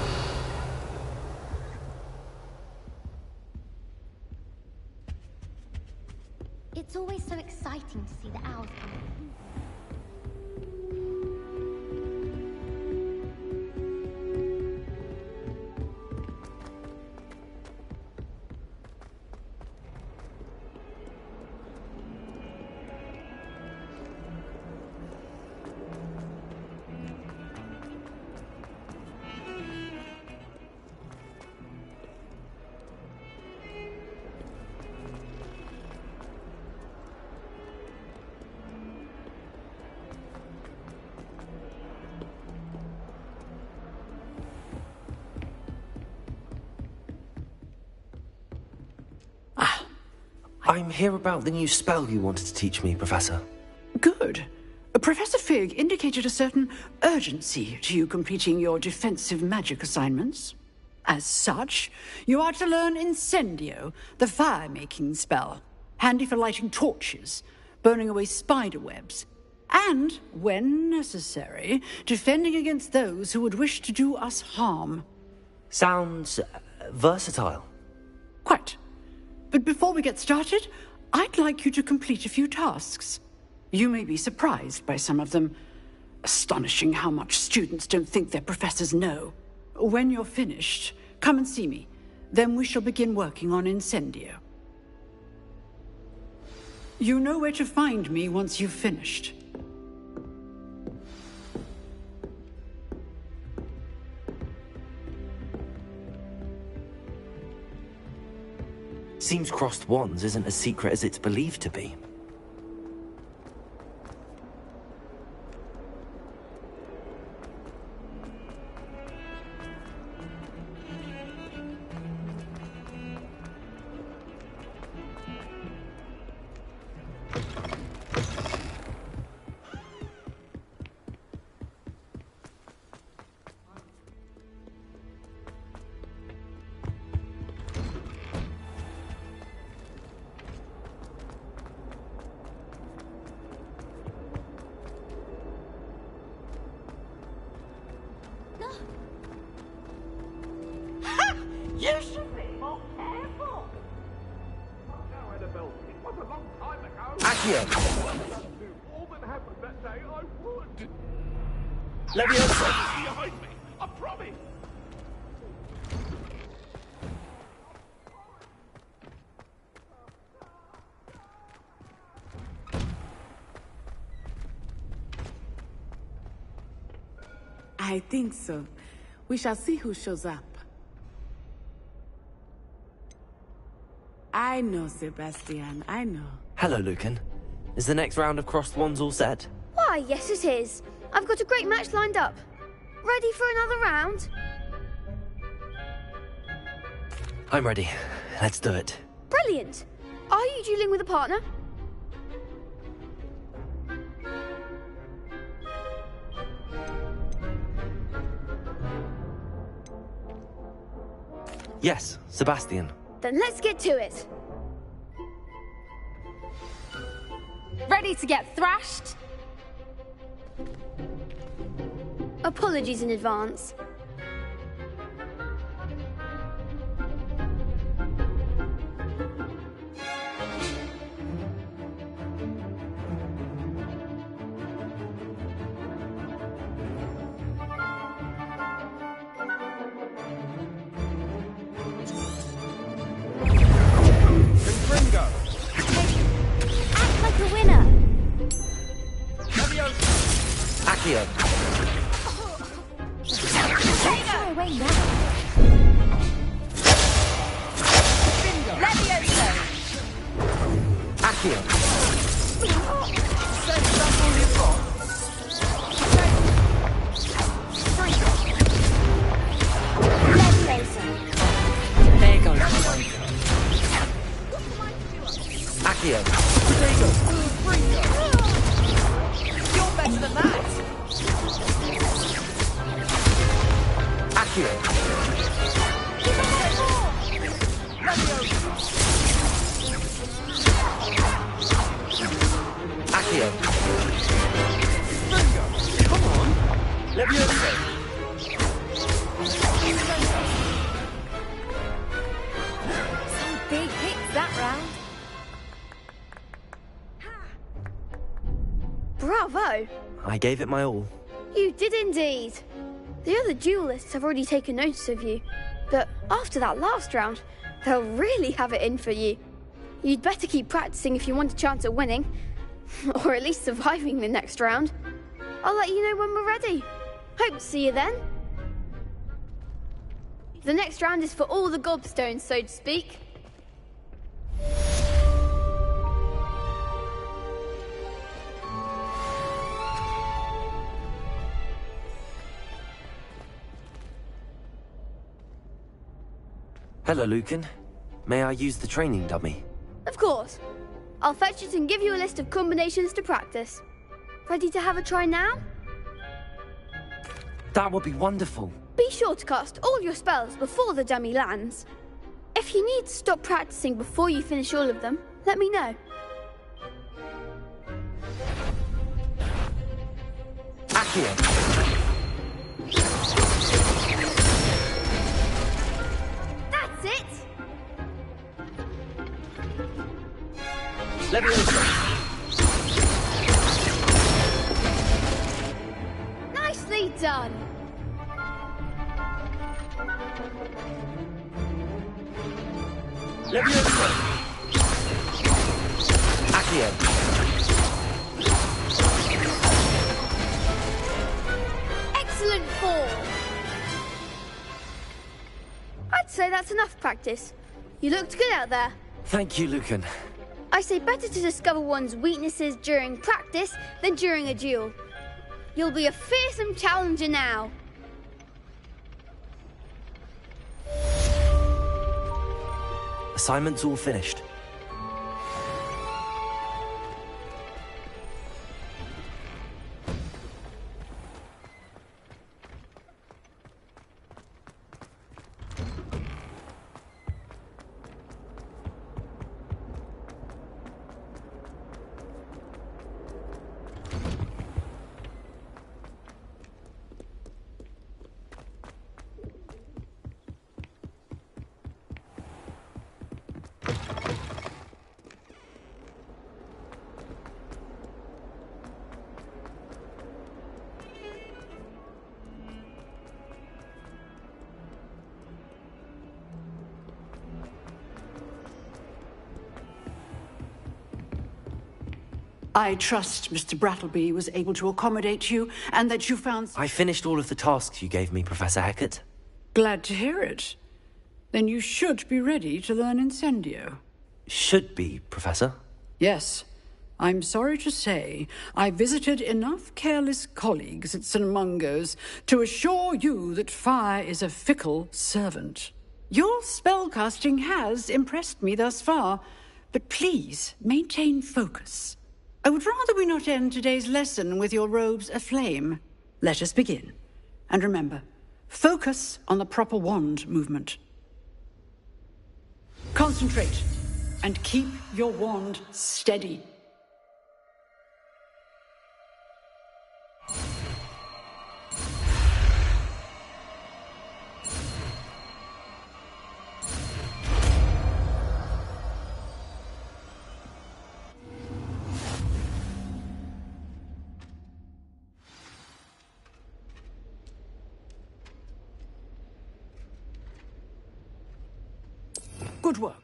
It's always so exciting to see the owls come. I'm here about the new spell you wanted to teach me, Professor. Good. Professor Fig indicated a certain urgency to you completing your defensive magic assignments. As such, you are to learn Incendio, the fire-making spell, handy for lighting torches, burning away spider webs, and, when necessary, defending against those who would wish to do us harm. Sounds versatile. Quite. But before we get started, I'd like you to complete a few tasks. You may be surprised by some of them. Astonishing how much students don't think their professors know. When you're finished, come and see me. Then we shall begin working on Incendio. You know where to find me once you've finished. Seems crossed wands isn't as secret as it's believed to be. You should be more careful. It was a long time ago. Accio! All that happened that day, I would. Leviosa! Behind me, I promise. I think so. We shall see who shows up. I know, Sebastian, I know. Hello, Lucan. Is the next round of crossed wands all set? Why, yes it is. I've got a great match lined up. Ready for another round? I'm ready. Let's do it. Brilliant. Are you dueling with a partner? Yes, Sebastian. Then let's get to it. Ready to get thrashed? Apologies in advance. Act like a winner. Accio! Shy away now. Leviosa! Accio! Send stuff all you've got. Leviosa. There goes. Accio! You're better than that. Accio! Accio! Come on. Leviosa! I gave it my all. You did indeed. The other duelists have already taken notice of you, but after that last round, they'll really have it in for you. You'd better keep practicing if you want a chance at winning, or at least surviving the next round. I'll let you know when we're ready. Hope to see you then. The next round is for all the gobstones, so to speak. Hello, Lucan. May I use the training dummy? Of course. I'll fetch it and give you a list of combinations to practice. Ready to have a try now? That would be wonderful. Be sure to cast all your spells before the dummy lands. If you need to stop practicing before you finish all of them, let me know. Accio. That's it! Leviosa. Nicely done! Leviosa. Accio. Excellent fall! I'd say that's enough practice. You looked good out there. Thank you, Lucan. I say better to discover one's weaknesses during practice than during a duel. You'll be a fearsome challenger now. Assignment's all finished. I trust Mr. Brattleby was able to accommodate you, and that you found... I finished all of the tasks you gave me, Professor Hecat. Glad to hear it. Then you should be ready to learn Incendio. Should be, Professor. Yes. I'm sorry to say, I visited enough careless colleagues at St. Mungo's to assure you that fire is a fickle servant. Your spellcasting has impressed me thus far, but please maintain focus. I would rather we not end today's lesson with your robes aflame. Let us begin. And remember, focus on the proper wand movement. Concentrate, and keep your wand steady. Good work.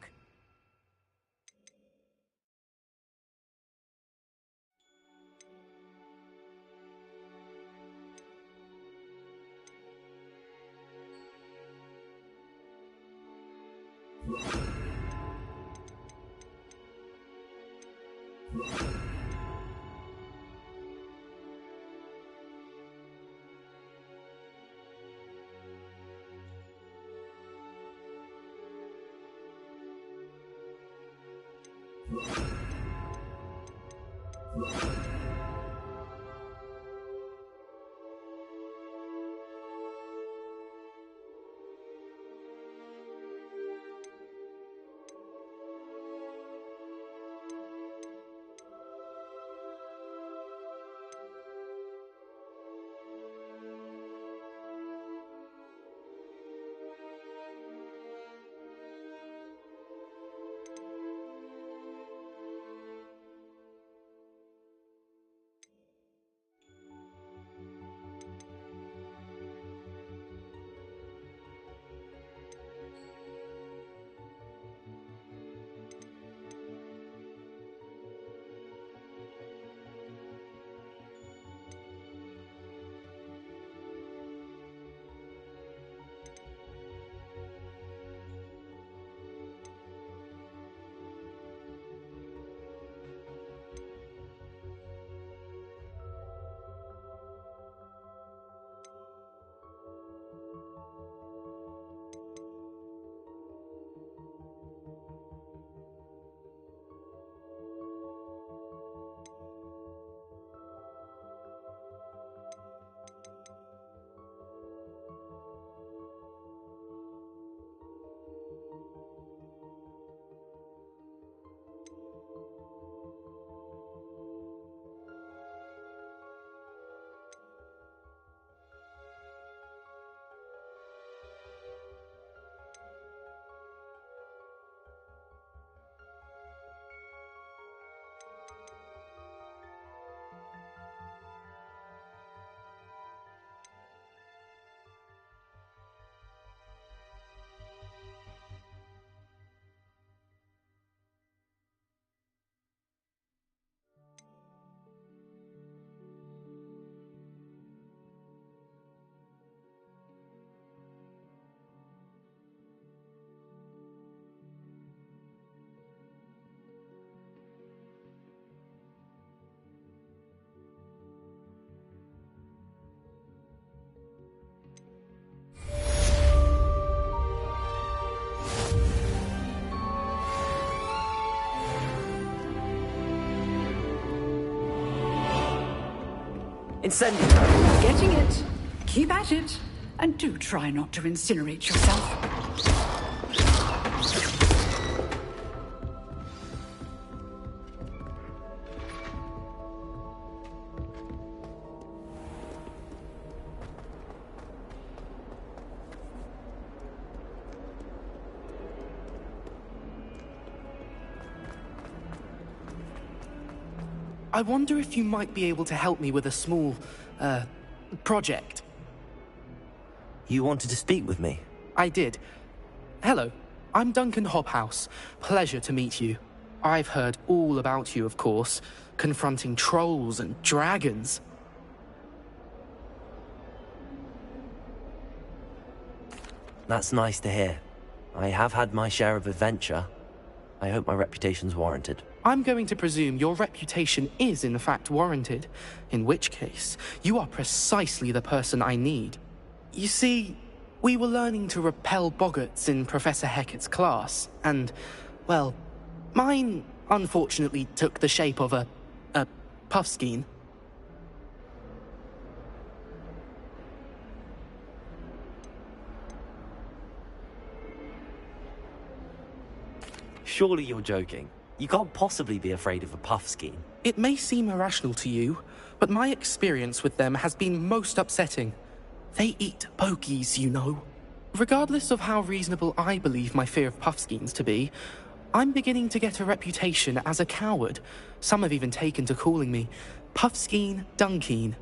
Incendio! Getting it. Keep at it. And do try not to incinerate yourself. I wonder if you might be able to help me with a small, project. You wanted to speak with me? I did. Hello, I'm Duncan Hobhouse. Pleasure to meet you. I've heard all about you, of course, confronting trolls and dragons. That's nice to hear. I have had my share of adventure. I hope my reputation's warranted. I'm going to presume your reputation is in fact warranted, in which case, you are precisely the person I need. You see, we were learning to repel boggarts in Professor Hecat's class, and, well, mine unfortunately took the shape of a puffskein. Surely you're joking. You can't possibly be afraid of a puffskein. It may seem irrational to you, but my experience with them has been most upsetting. They eat bogies, you know. Regardless of how reasonable I believe my fear of puffskeins to be, I'm beginning to get a reputation as a coward. Some have even taken to calling me Puffskeen Dunkeen.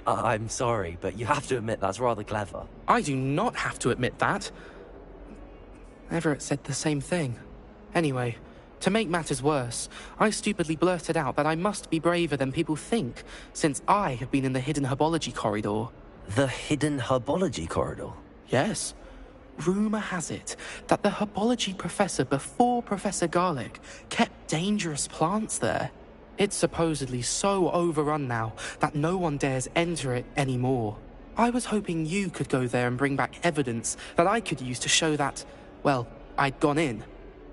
I'm sorry, but you have to admit that's rather clever. I do not have to admit that. Everett said the same thing. Anyway, to make matters worse, I stupidly blurted out that I must be braver than people think, since I have been in the hidden herbology corridor. The hidden herbology corridor? Yes. Rumour has it that the herbology professor before Professor Garlic kept dangerous plants there. It's supposedly so overrun now that no one dares enter it anymore. I was hoping you could go there and bring back evidence that I could use to show that, well, I'd gone in.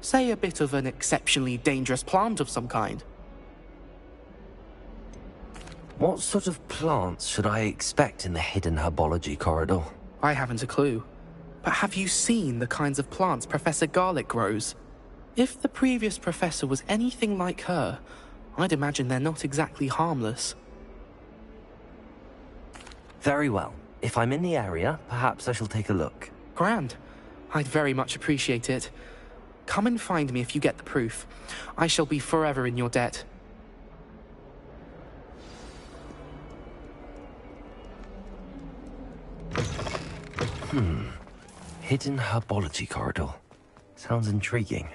Say a bit of an exceptionally dangerous plant of some kind. What sort of plants should I expect in the hidden herbology corridor? I haven't a clue. But have you seen the kinds of plants Professor Garlic grows? If the previous professor was anything like her, I'd imagine they're not exactly harmless. Very well. If I'm in the area, perhaps I shall take a look. Grand. I'd very much appreciate it. Come and find me if you get the proof. I shall be forever in your debt. Hidden herbology corridor. Sounds intriguing.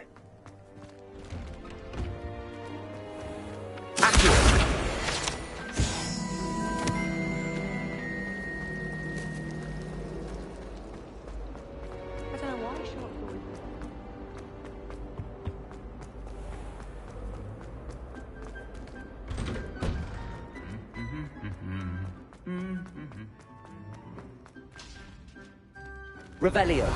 Revelio.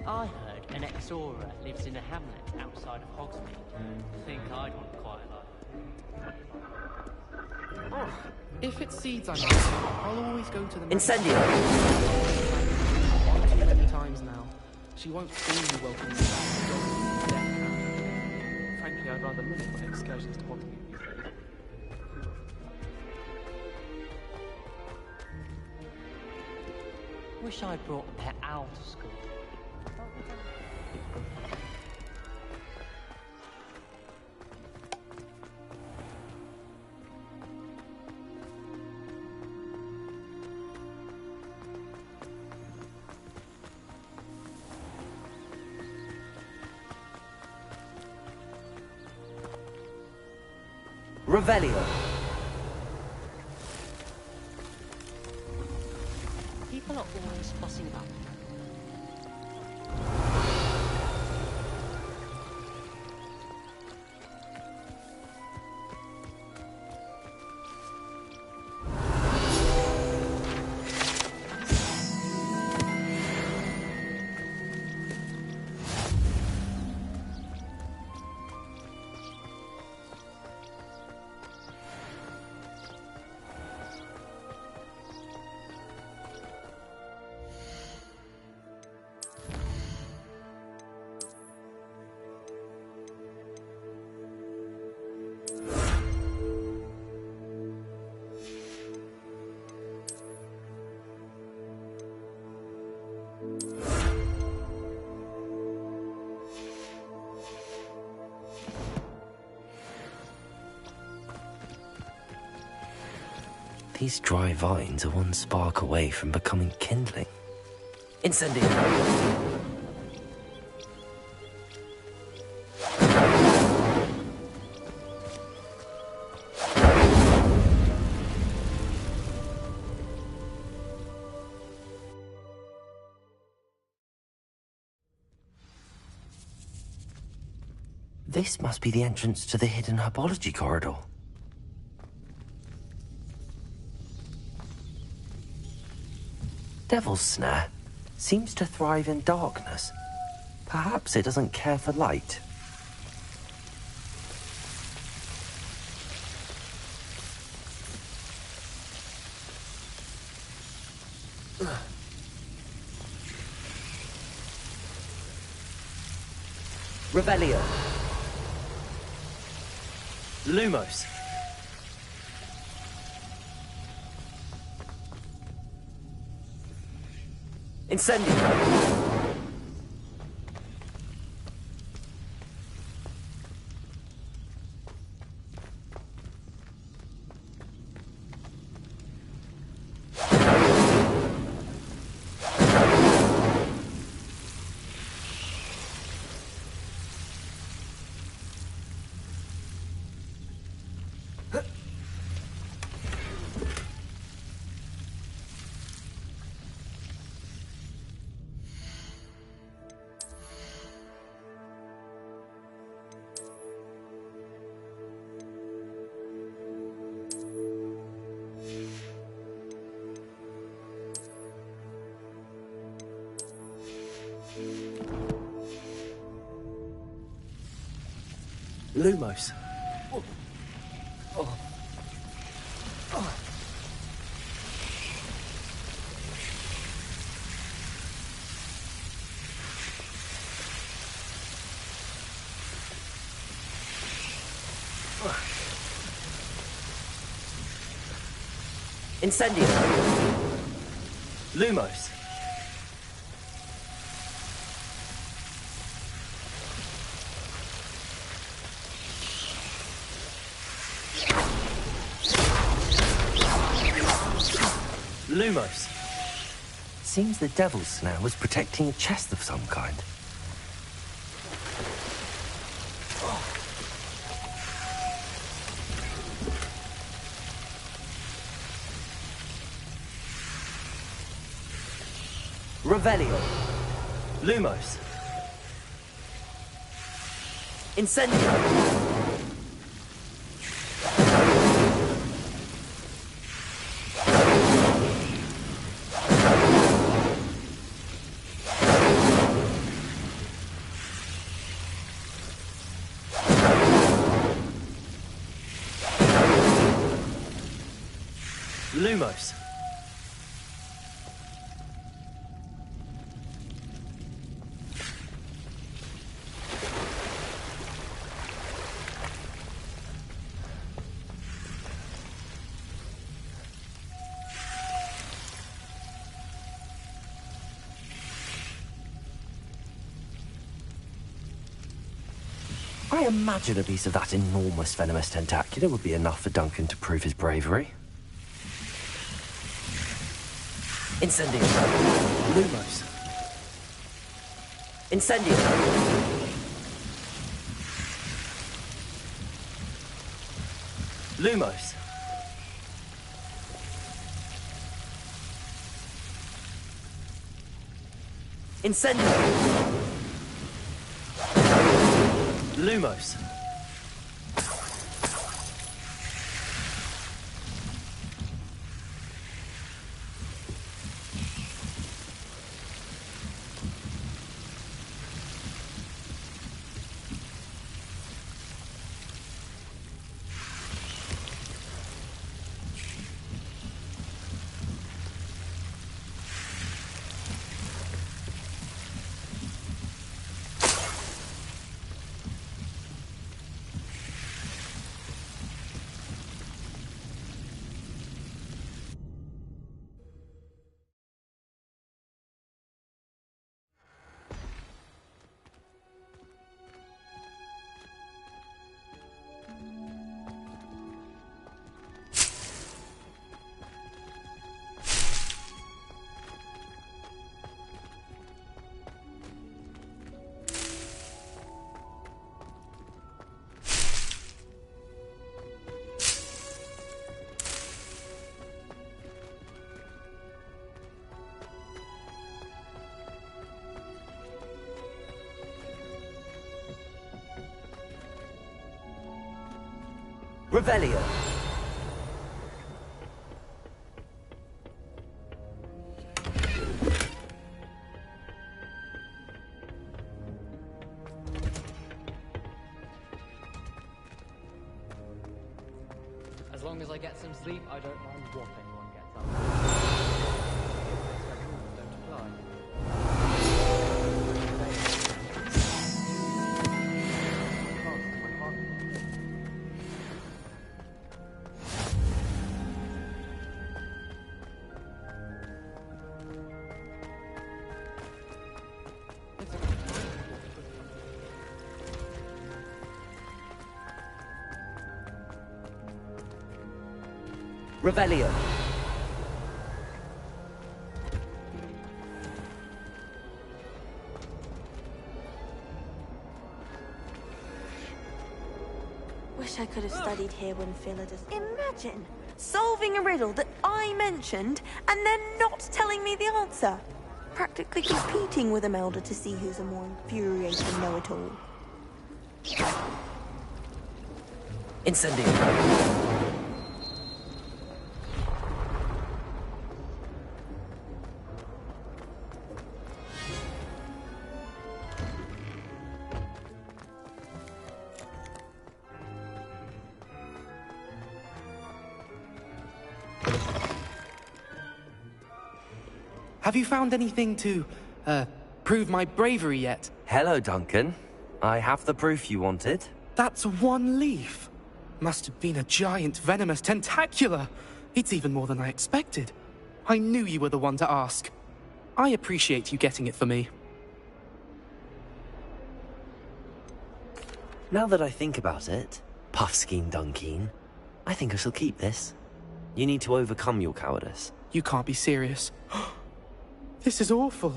I heard an Exora lives in a hamlet outside of Hogsmeade. Think I'd want quite a lot. If it's seeds I like, I'll always go to them. Incendio! One too many times now. She won't fully welcome me back. Frankly, I'd rather limit my excursions to Hogsmeade these days. Wish I'd brought a pet owl to school. Revelio. People are always fussing about me. These dry vines are one spark away from becoming kindling. Incendio! This must be the entrance to the hidden herbology corridor. Devil's Snare seems to thrive in darkness. Perhaps it doesn't care for light. Revelio. Lumos. Incendio. Lumos. Oh. Oh. Oh. Incendio. Lumos. Lumos. Seems the Devil's Snare was protecting a chest of some kind. Revelio. Lumos. Incendio. Lumos. I imagine a piece of that enormous venomous tentacula would be enough for Duncan to prove his bravery. Incendio. Lumos. Incendio. Lumos. Incendio. Lumos. Revelio. As long as I get some sleep, I don't mind what anyone gets up. Don't apply. Revelio. Wish I could have studied here when Philadus. Imagine solving a riddle that I mentioned and then not telling me the answer. Practically competing with Imelda to see who's a more infuriating know-it-all. Incendio. Have you found anything to, prove my bravery yet? Hello, Duncan. I have the proof you wanted. That's one leaf. Must have been a giant venomous tentacula. It's even more than I expected. I knew you were the one to ask. I appreciate you getting it for me. Now that I think about it, Puffskein Dunkeen, I think I shall keep this. You need to overcome your cowardice. You can't be serious. This is awful.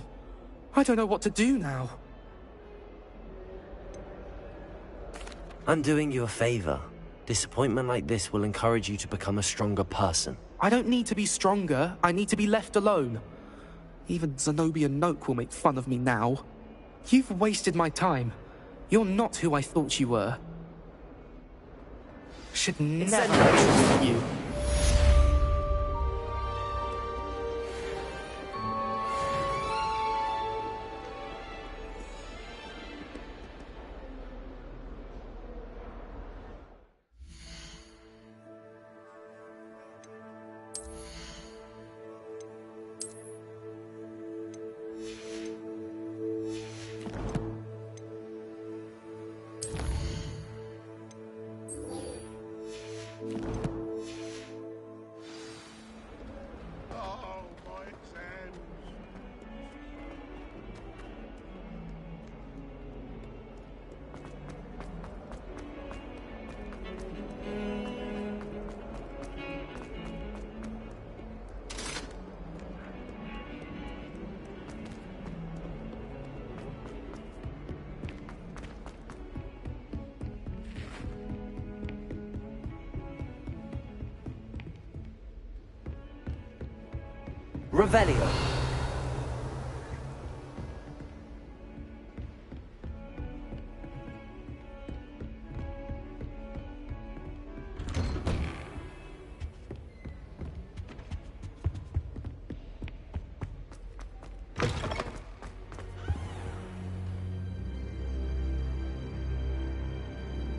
I don't know what to do now. I'm doing you a favor. Disappointment like this will encourage you to become a stronger person. I don't need to be stronger. I need to be left alone. Even Zenobia Noak will make fun of me now. You've wasted my time. You're not who I thought you were. Should never have trusted you. Revelio.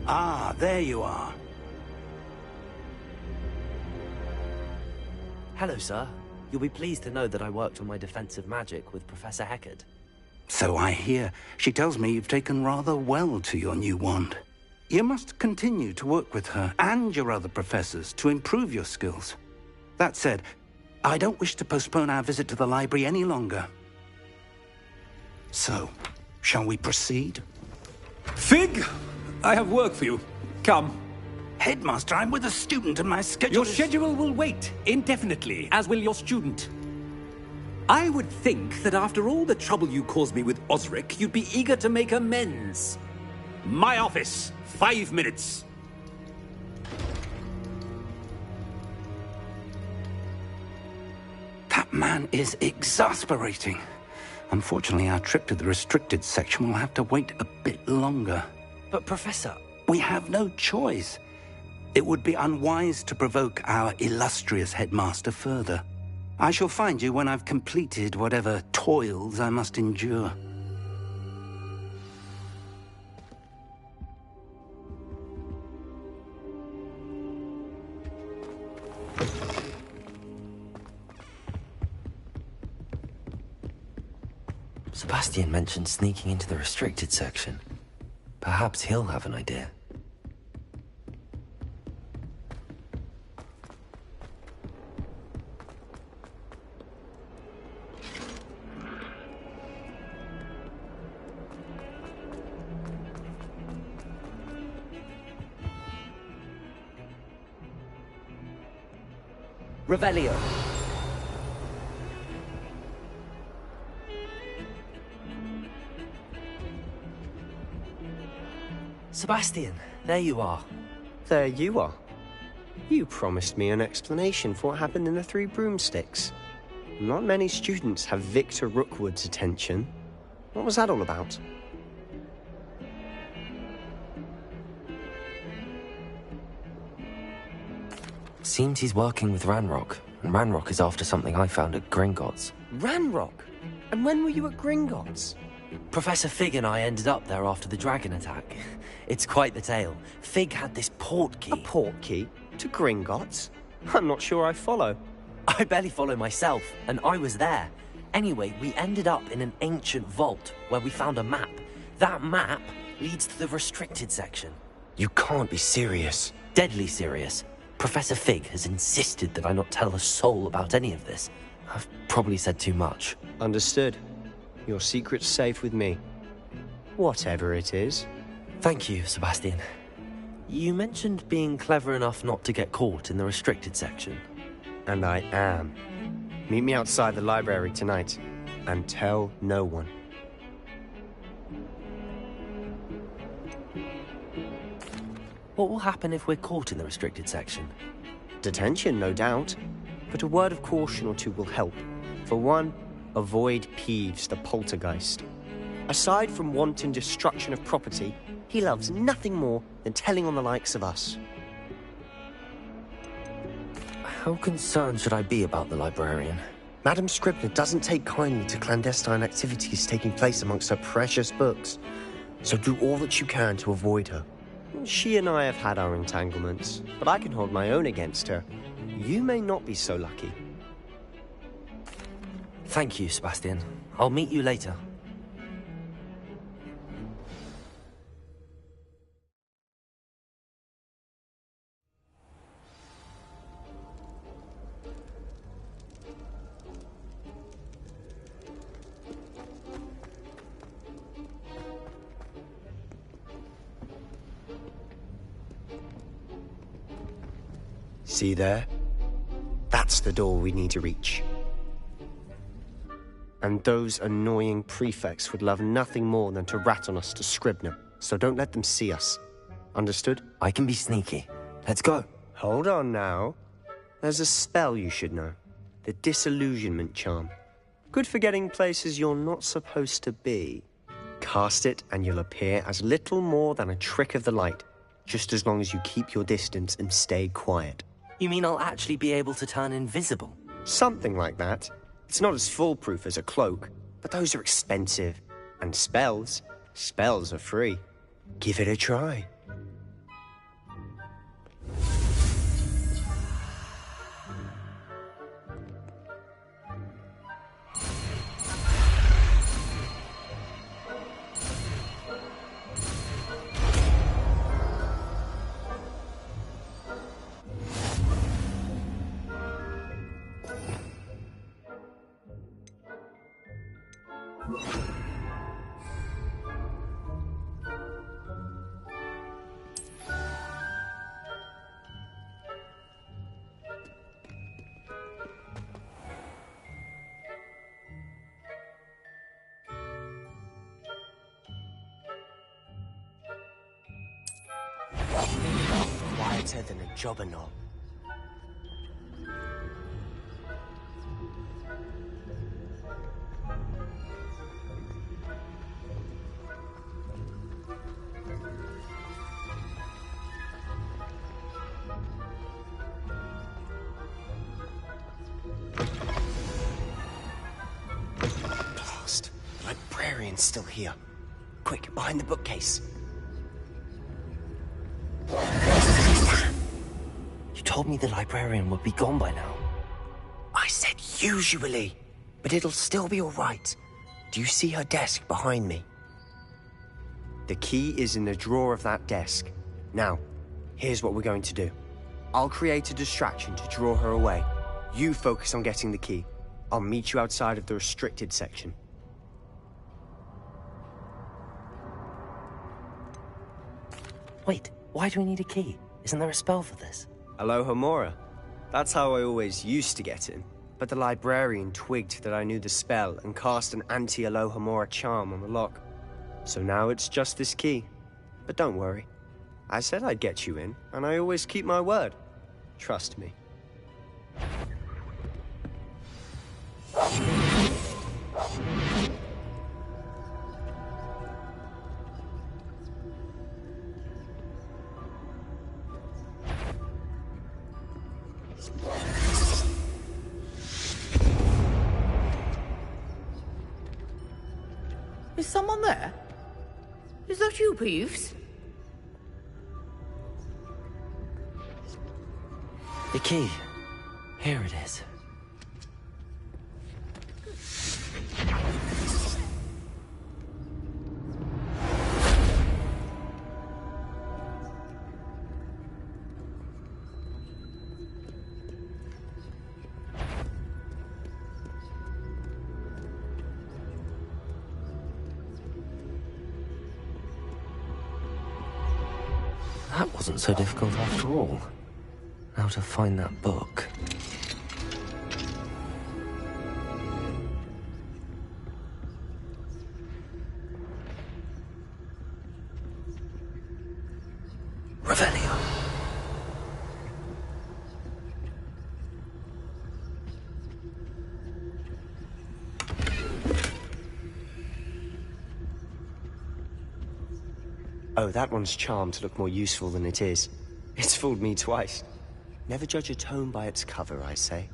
Ah, there you are. Hello, sir. You'll be pleased to know that I worked on my defensive magic with Professor Heckard. So I hear. She tells me you've taken rather well to your new wand. You must continue to work with her and your other professors to improve your skills. That said, I don't wish to postpone our visit to the library any longer. So, shall we proceed? Fig, I have work for you. Come. Headmaster, I'm with a student and my schedule Your schedule will wait indefinitely, as will your student. I would think that after all the trouble you caused me with Osric, you'd be eager to make amends. My office, 5 minutes. That man is exasperating. Unfortunately, our trip to the restricted section will have to wait a bit longer. But, Professor... We have no choice. It would be unwise to provoke our illustrious headmaster further. I shall find you when I've completed whatever toils I must endure. Sebastian mentioned sneaking into the restricted section. Perhaps he'll have an idea. Revelio. Sebastian, there you are. There you are. You promised me an explanation for what happened in the Three Broomsticks. Not many students have Victor Rookwood's attention. What was that all about? Seems he's working with Ranrock, and Ranrock is after something I found at Gringotts. Ranrock? And when were you at Gringotts? Professor Fig and I ended up there after the dragon attack. It's quite the tale. Fig had this port key. A port key? To Gringotts? I'm not sure I follow. I barely follow myself, and I was there. Anyway, we ended up in an ancient vault where we found a map. That map leads to the restricted section. You can't be serious. Deadly serious. Professor Fig has insisted that I not tell a soul about any of this. I've probably said too much. Understood. Your secret's safe with me. Whatever it is. Thank you, Sebastian. You mentioned being clever enough not to get caught in the restricted section. And I am. Meet me outside the library tonight, and tell no one. What will happen if we're caught in the restricted section? Detention, no doubt. But a word of caution or two will help. For one, avoid Peeves, the poltergeist. Aside from wanton destruction of property, he loves nothing more than telling on the likes of us. How concerned should I be about the librarian? Madame Scribner doesn't take kindly to clandestine activities taking place amongst her precious books. So do all that you can to avoid her. She and I have had our entanglements, but I can hold my own against her. You may not be so lucky. Thank you, Sebastian. I'll meet you later. See there? That's the door we need to reach. And those annoying prefects would love nothing more than to rat on us to Scribner, so don't let them see us. Understood? I can be sneaky. Let's go. Hold on now. There's a spell you should know. The Disillusionment Charm. Good for getting places you're not supposed to be. Cast it and you'll appear as little more than a trick of the light, just as long as you keep your distance and stay quiet. You mean I'll actually be able to turn invisible? Something like that. It's not as foolproof as a cloak, but those are expensive. And spells are free. Give it a try. Quieter than a jobberknoll. librarian's still here. Quick, behind the bookcase. You told me the librarian would be gone by now. I said usually, but it'll still be all right. Do you see her desk behind me? The key is in the drawer of that desk. Now, here's what we're going to do. I'll create a distraction to draw her away. You focus on getting the key. I'll meet you outside of the restricted section. Wait, why do we need a key? Isn't there a spell for this? Alohomora. That's how I always used to get in. But the librarian twigged that I knew the spell and cast an anti-Alohomora charm on the lock. So now it's just this key. But don't worry. I said I'd get you in, and I always keep my word. Trust me. Is someone there? Is that you, Peeves? The key. Here it is. That wasn't so difficult after all. Now to find that book. Revelio. Oh, that one's charmed to look more useful than it is. It's fooled me twice. Never judge a tome by its cover, I say.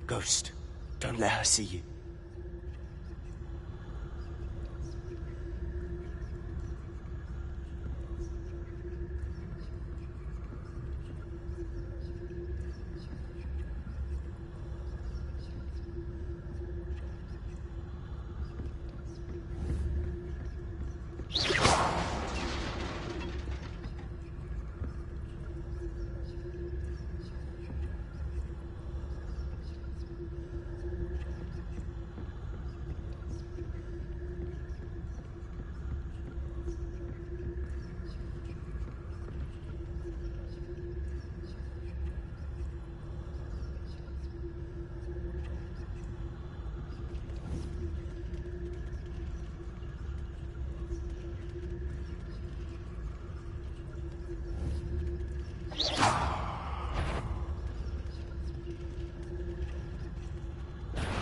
Ghost, don't let her see you.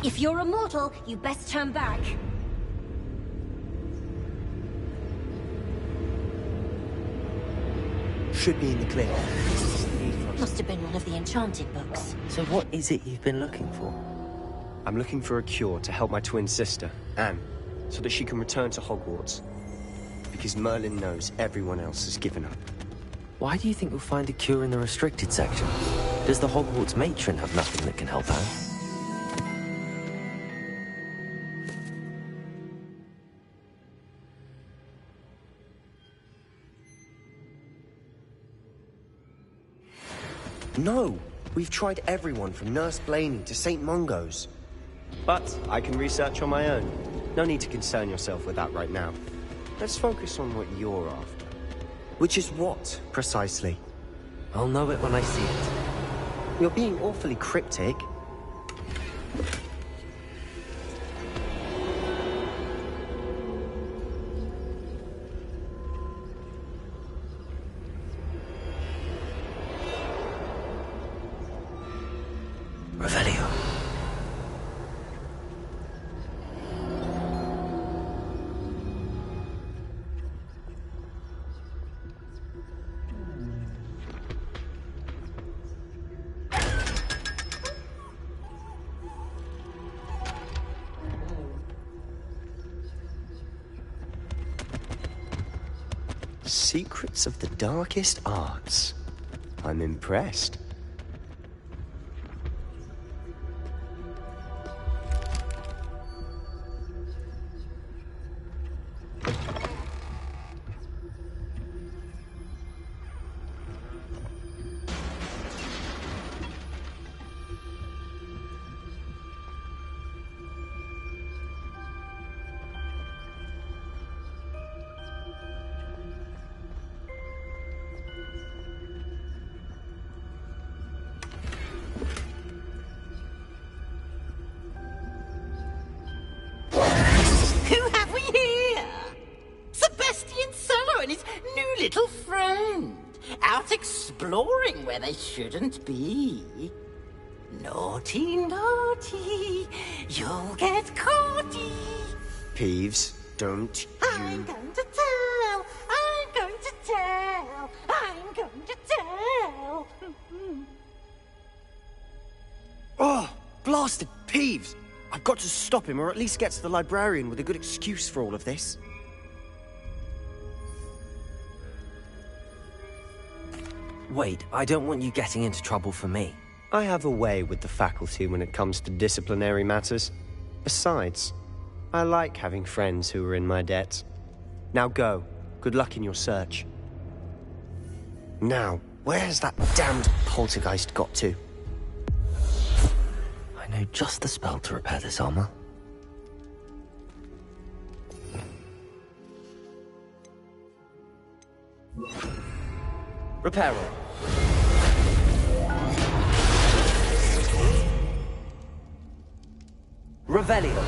If you're a mortal, you best turn back. Should be in the clear. Must have been one of the enchanted books. So what is it you've been looking for? I'm looking for a cure to help my twin sister, Anne, so that she can return to Hogwarts. Because Merlin knows everyone else has given up. Why do you think we'll find a cure in the restricted section? Does the Hogwarts matron have nothing that can help Anne? No! We've tried everyone from Nurse Blaney to St. Mungo's. But I can research on my own. No need to concern yourself with that right now. Let's focus on what you're after. Which is what, precisely? I'll know it when I see it. You're being awfully cryptic. Secrets of the darkest arts. I'm impressed. Who have we here? Sebastian Solo and his new little friend. Out exploring where they shouldn't be. Naughty, naughty. You'll get caughty. Peeves, don't I'm going to tell. I'm going to tell. I'm going to tell. Oh, blasted Peeves! I've got to stop him, or at least get to the librarian with a good excuse for all of this. Wait, I don't want you getting into trouble for me. I have a way with the faculty when it comes to disciplinary matters. Besides, I like having friends who are in my debt. Now go. Good luck in your search. Now, where's that damned poltergeist got to? I know just the spell to repair this armor. Reparo. Revelio.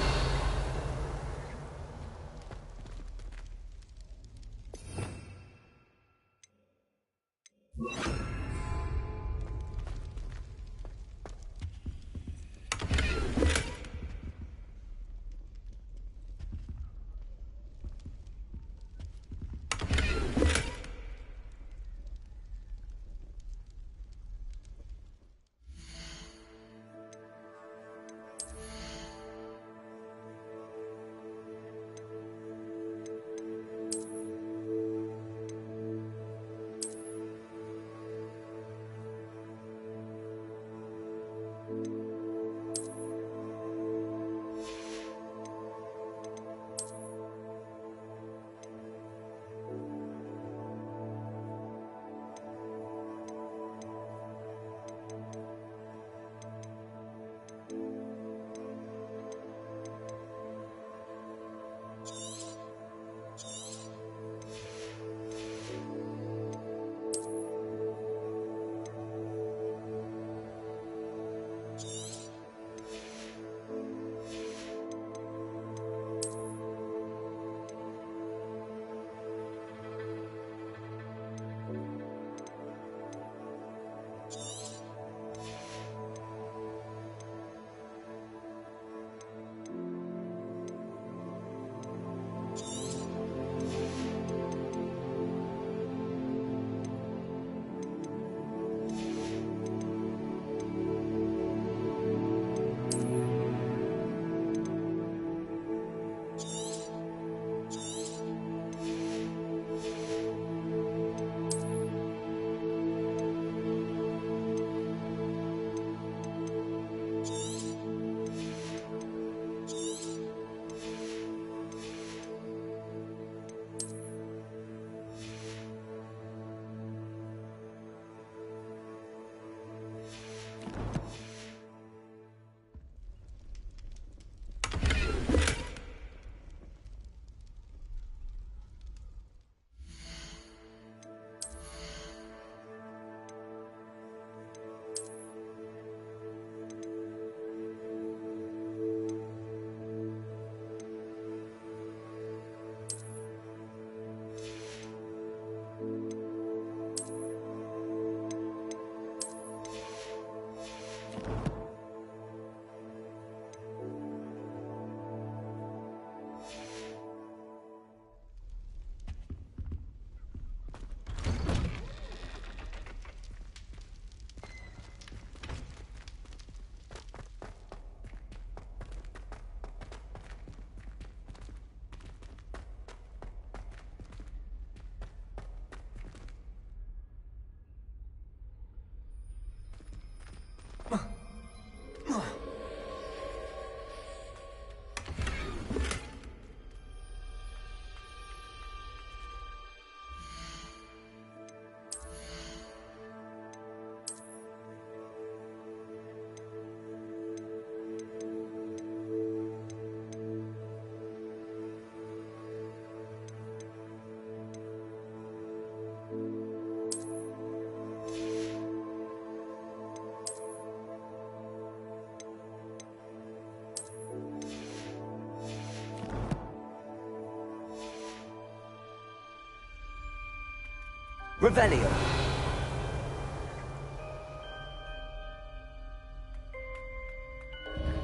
Revelio.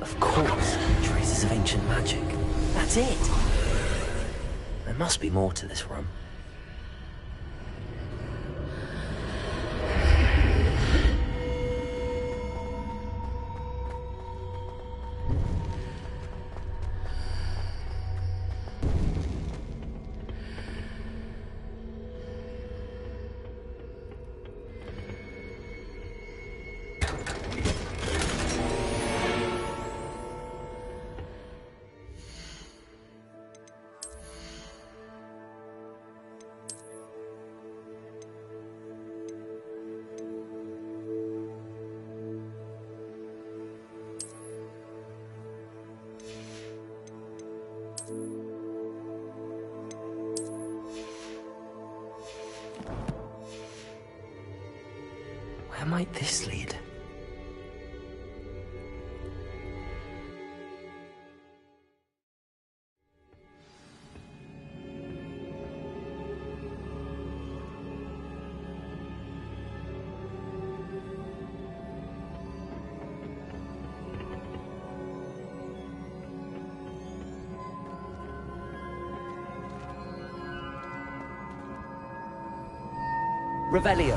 Of course, traces of ancient magic. That's it. There must be more to this room. Where might this lead? Revelio.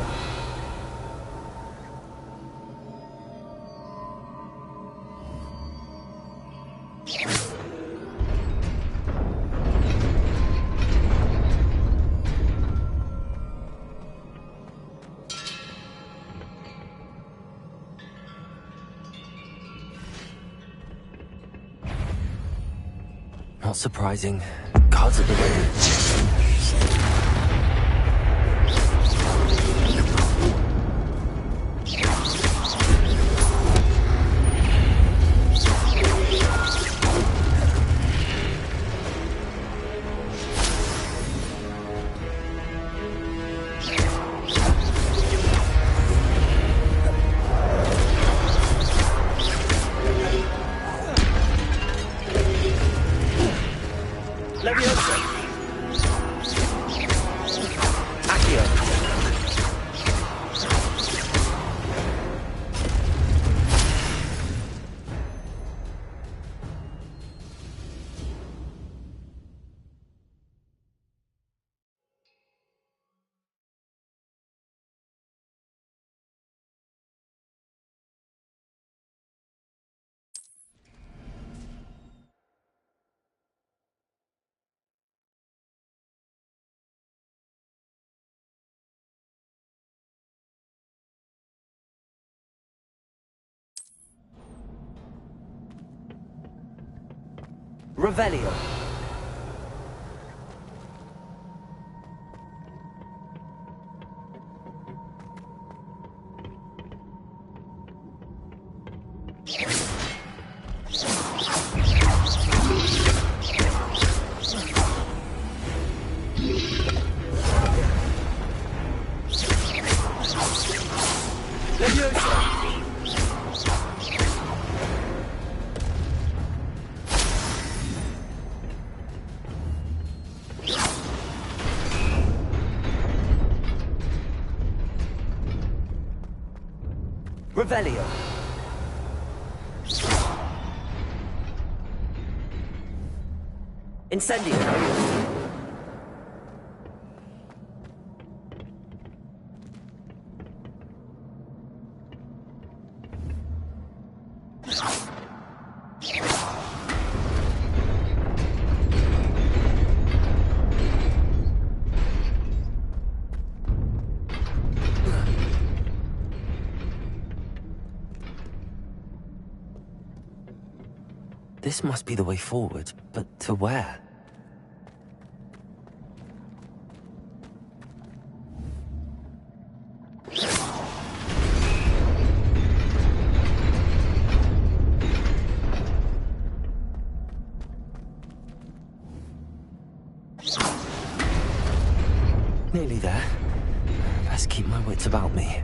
Not surprising. Gods of the wind. Revelio. Revelio. Incendio. This must be the way forward, but to where? Nearly there. Best keep my wits about me.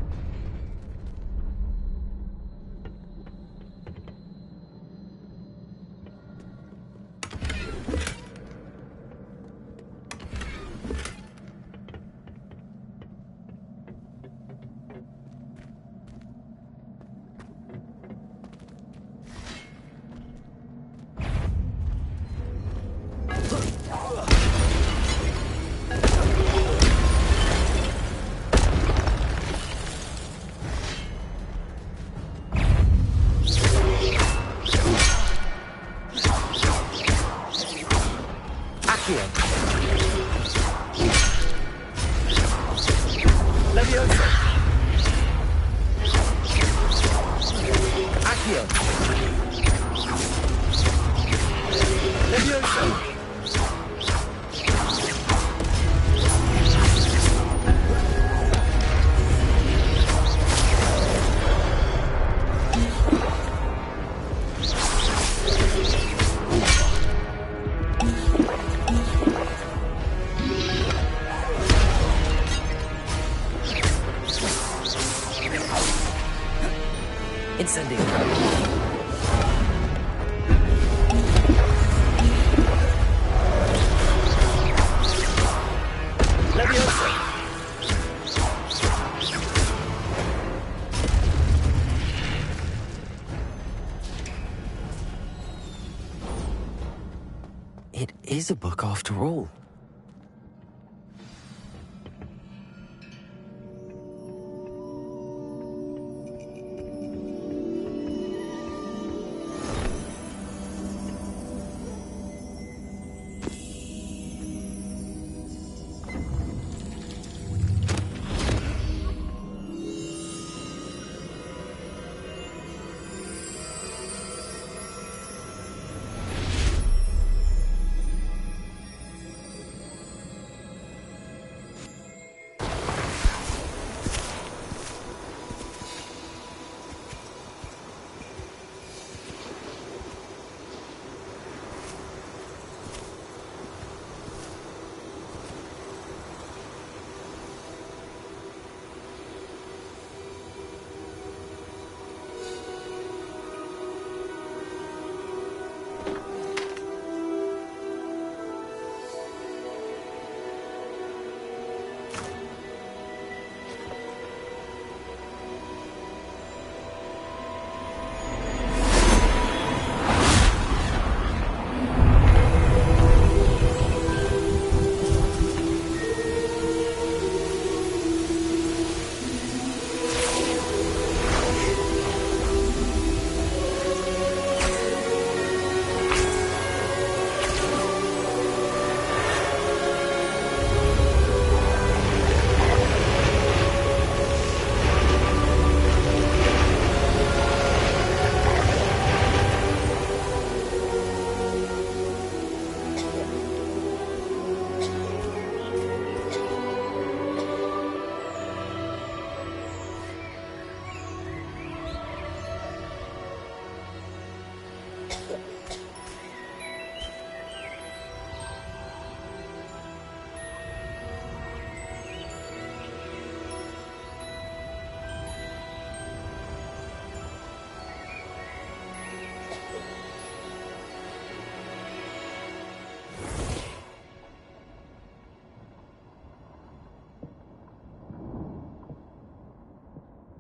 Leviosa! Accio! Leviosa! Incendio. Leviosa! It is a book after all.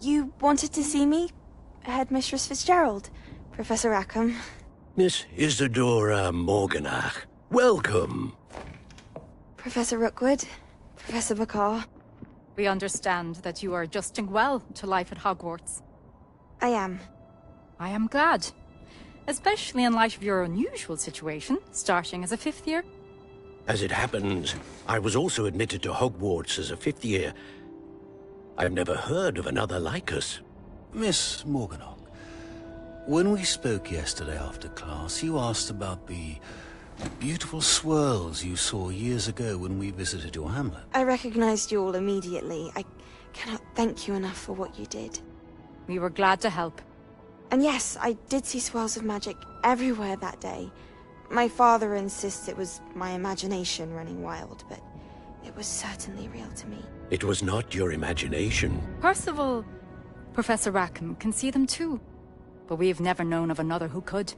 You wanted to see me? Headmistress Fitzgerald? Professor Rackham? Miss Isadora Morganach, welcome. Professor Rookwood? Professor Bakar? We understand that you are adjusting well to life at Hogwarts. I am. I am glad. Especially in light of your unusual situation, starting as a 5th year. As it happens, I was also admitted to Hogwarts as a 5th year. I've never heard of another like us. Miss Morganach, when we spoke yesterday after class, you asked about the beautiful swirls you saw years ago when we visited your hamlet. I recognized you all immediately. I cannot thank you enough for what you did. We were glad to help. And yes, I did see swirls of magic everywhere that day. My father insists it was my imagination running wild, but it was certainly real to me. It was not your imagination. Percival, Professor Rackham can see them too. But we've never known of another who could.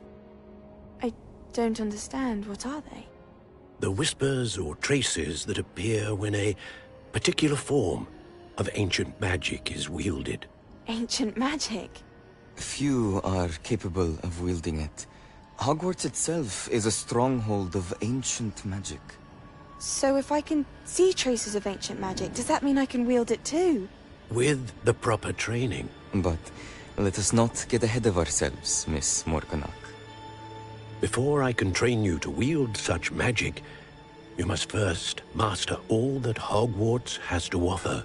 I don't understand. What are they? The whispers or traces that appear when a particular form of ancient magic is wielded. Ancient magic? Few are capable of wielding it. Hogwarts itself is a stronghold of ancient magic. So if I can see traces of ancient magic, does that mean I can wield it too? With the proper training. But let us not get ahead of ourselves, Miss Morganach. Before I can train you to wield such magic, you must first master all that Hogwarts has to offer.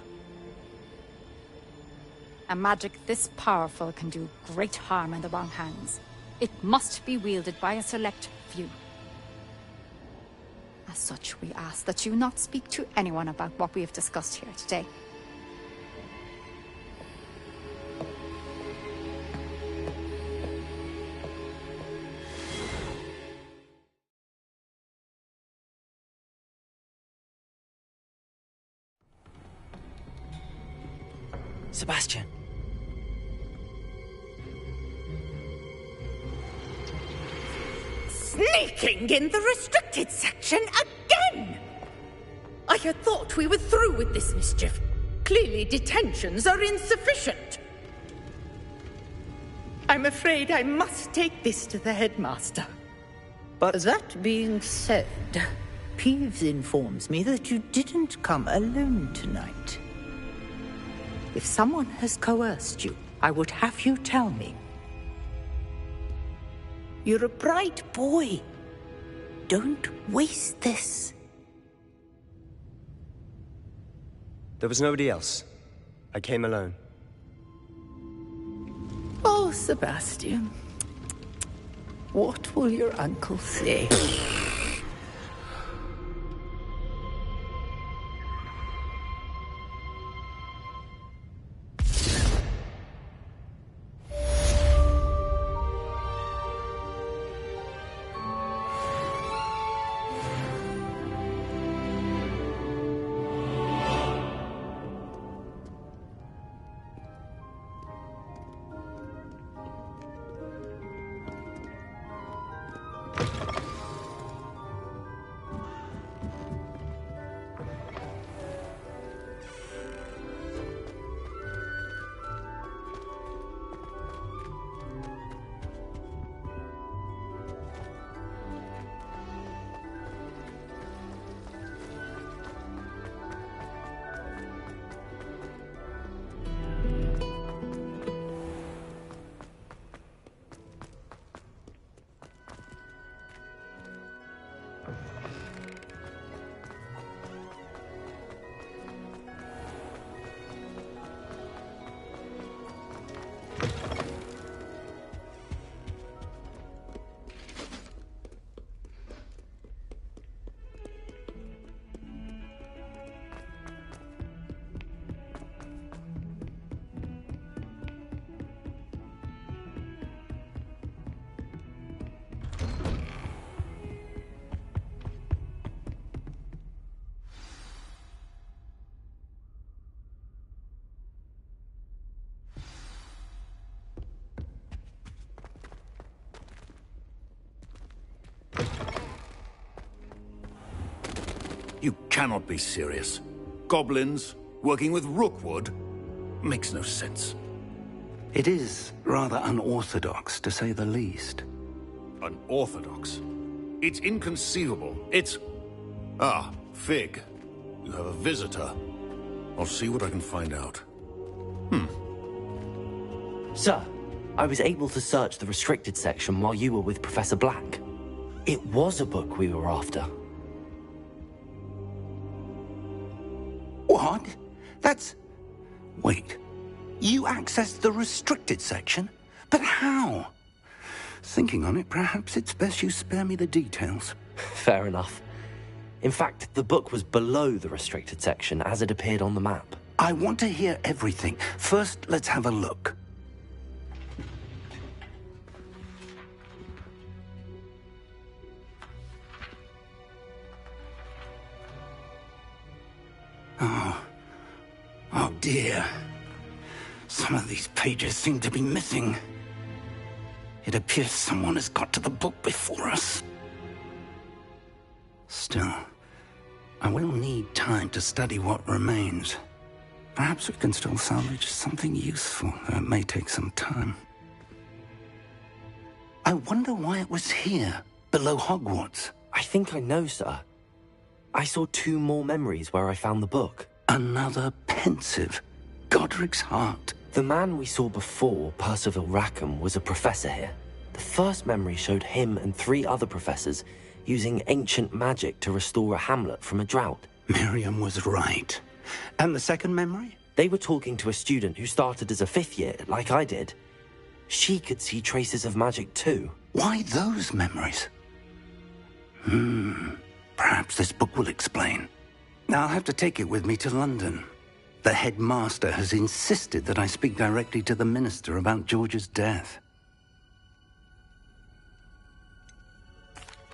A magic this powerful can do great harm in the wrong hands. It must be wielded by a select few. As such, we ask that you not speak to anyone about what we have discussed here today. Sebastian. Sneaking in the restricted section again! I had thought we were through with this mischief. Clearly detentions are insufficient. I'm afraid I must take this to the headmaster. But that being said, Peeves informs me that you didn't come alone tonight. If someone has coerced you, I would have you tell me. You're a bright boy. Don't waste this. There was nobody else. I came alone. Oh, Sebastian. What will your uncle say? You cannot be serious. Goblins working with Rookwood? Makes no sense. It is rather unorthodox, to say the least. Unorthodox? It's inconceivable. It's... Ah, Fig. You have a visitor. I'll see what I can find out. Sir, I was able to search the restricted section while you were with Professor Black. It was a book we were after. What? That's... Wait. You accessed the restricted section? But how? Thinking on it, perhaps it's best you spare me the details. Fair enough. In fact, the book was below the restricted section as it appeared on the map. I want to hear everything. First, let's have a look. Oh dear. Some of these pages seem to be missing. It appears someone has got to the book before us. Still, I will need time to study what remains. Perhaps we can still salvage something useful, though it may take some time. I wonder why it was here, below Hogwarts. I think I know, sir. I saw 2 more memories where I found the book. Another pensive. Godric's heart. The man we saw before, Percival Rackham, was a professor here. The first memory showed him and 3 other professors using ancient magic to restore a hamlet from a drought. Miriam was right. And the second memory? They were talking to a student who started as a 5th year, like I did. She could see traces of magic too. Why those memories? Perhaps this book will explain. I'll have to take it with me to London. The headmaster has insisted that I speak directly to the minister about George's death.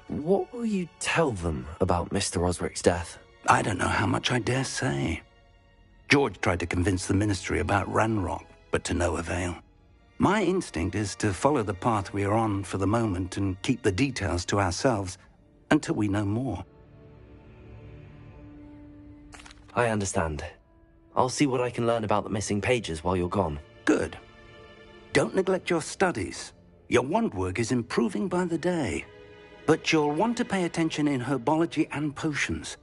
What will you tell them about Mr. Osric's death? I don't know how much I dare say. George tried to convince the ministry about Ranrock, but to no avail. My instinct is to follow the path we are on for the moment and keep the details to ourselves until we know more. I understand. I'll see what I can learn about the missing pages while you're gone. Good. Don't neglect your studies. Your wand work is improving by the day. But you'll want to pay attention in herbology and potions.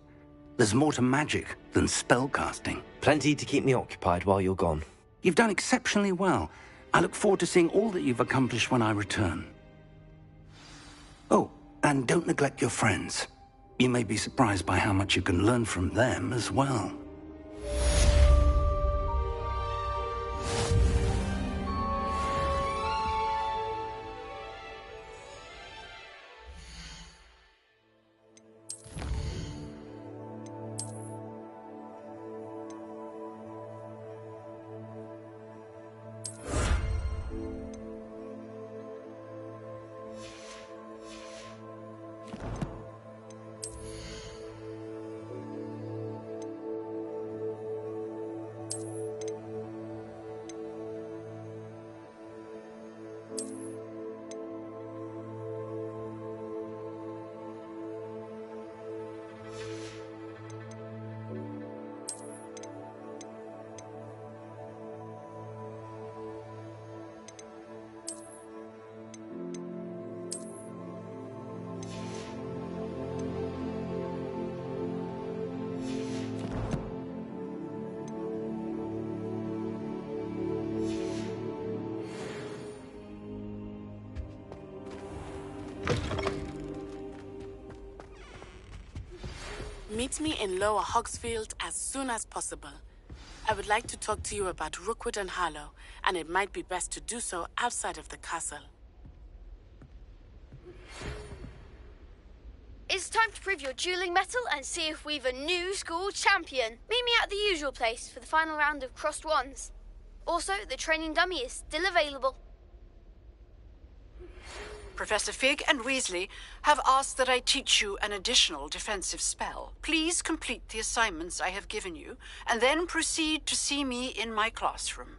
There's more to magic than spellcasting. Plenty to keep me occupied while you're gone. You've done exceptionally well. I look forward to seeing all that you've accomplished when I return. Oh, and don't neglect your friends. You may be surprised by how much you can learn from them as well. Meet me in Lower Hogsfield as soon as possible. I would like to talk to you about Rookwood and Harlow, and it might be best to do so outside of the castle. It's time to prove your dueling mettle and see if we've a new school champion. Meet me at the usual place for the final round of crossed wands. Also, the training dummy is still available. Professor Fig and Weasley have asked that I teach you an additional defensive spell. Please complete the assignments I have given you, and then proceed to see me in my classroom.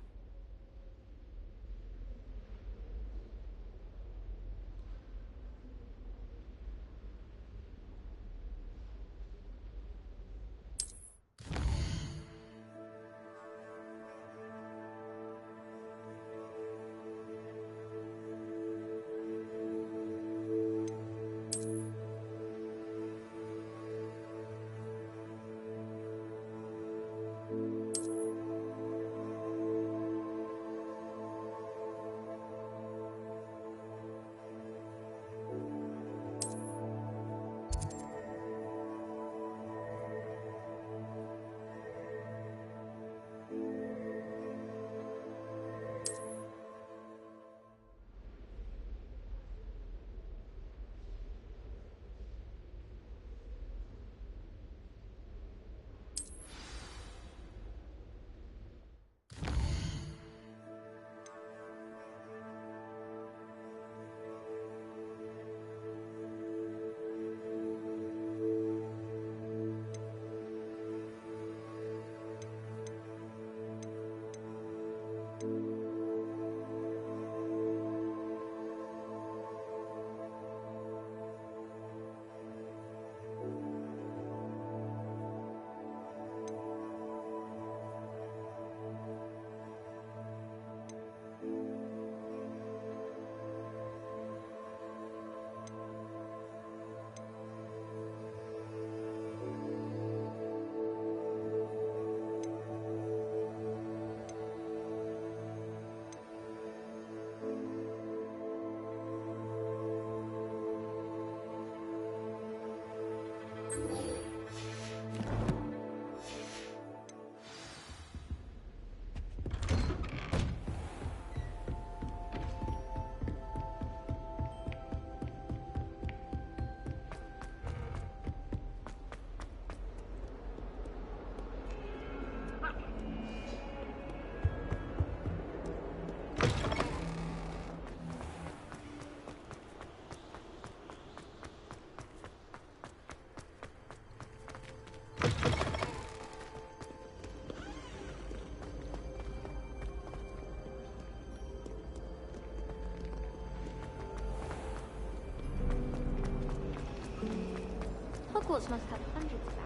Hogwarts must have hundreds of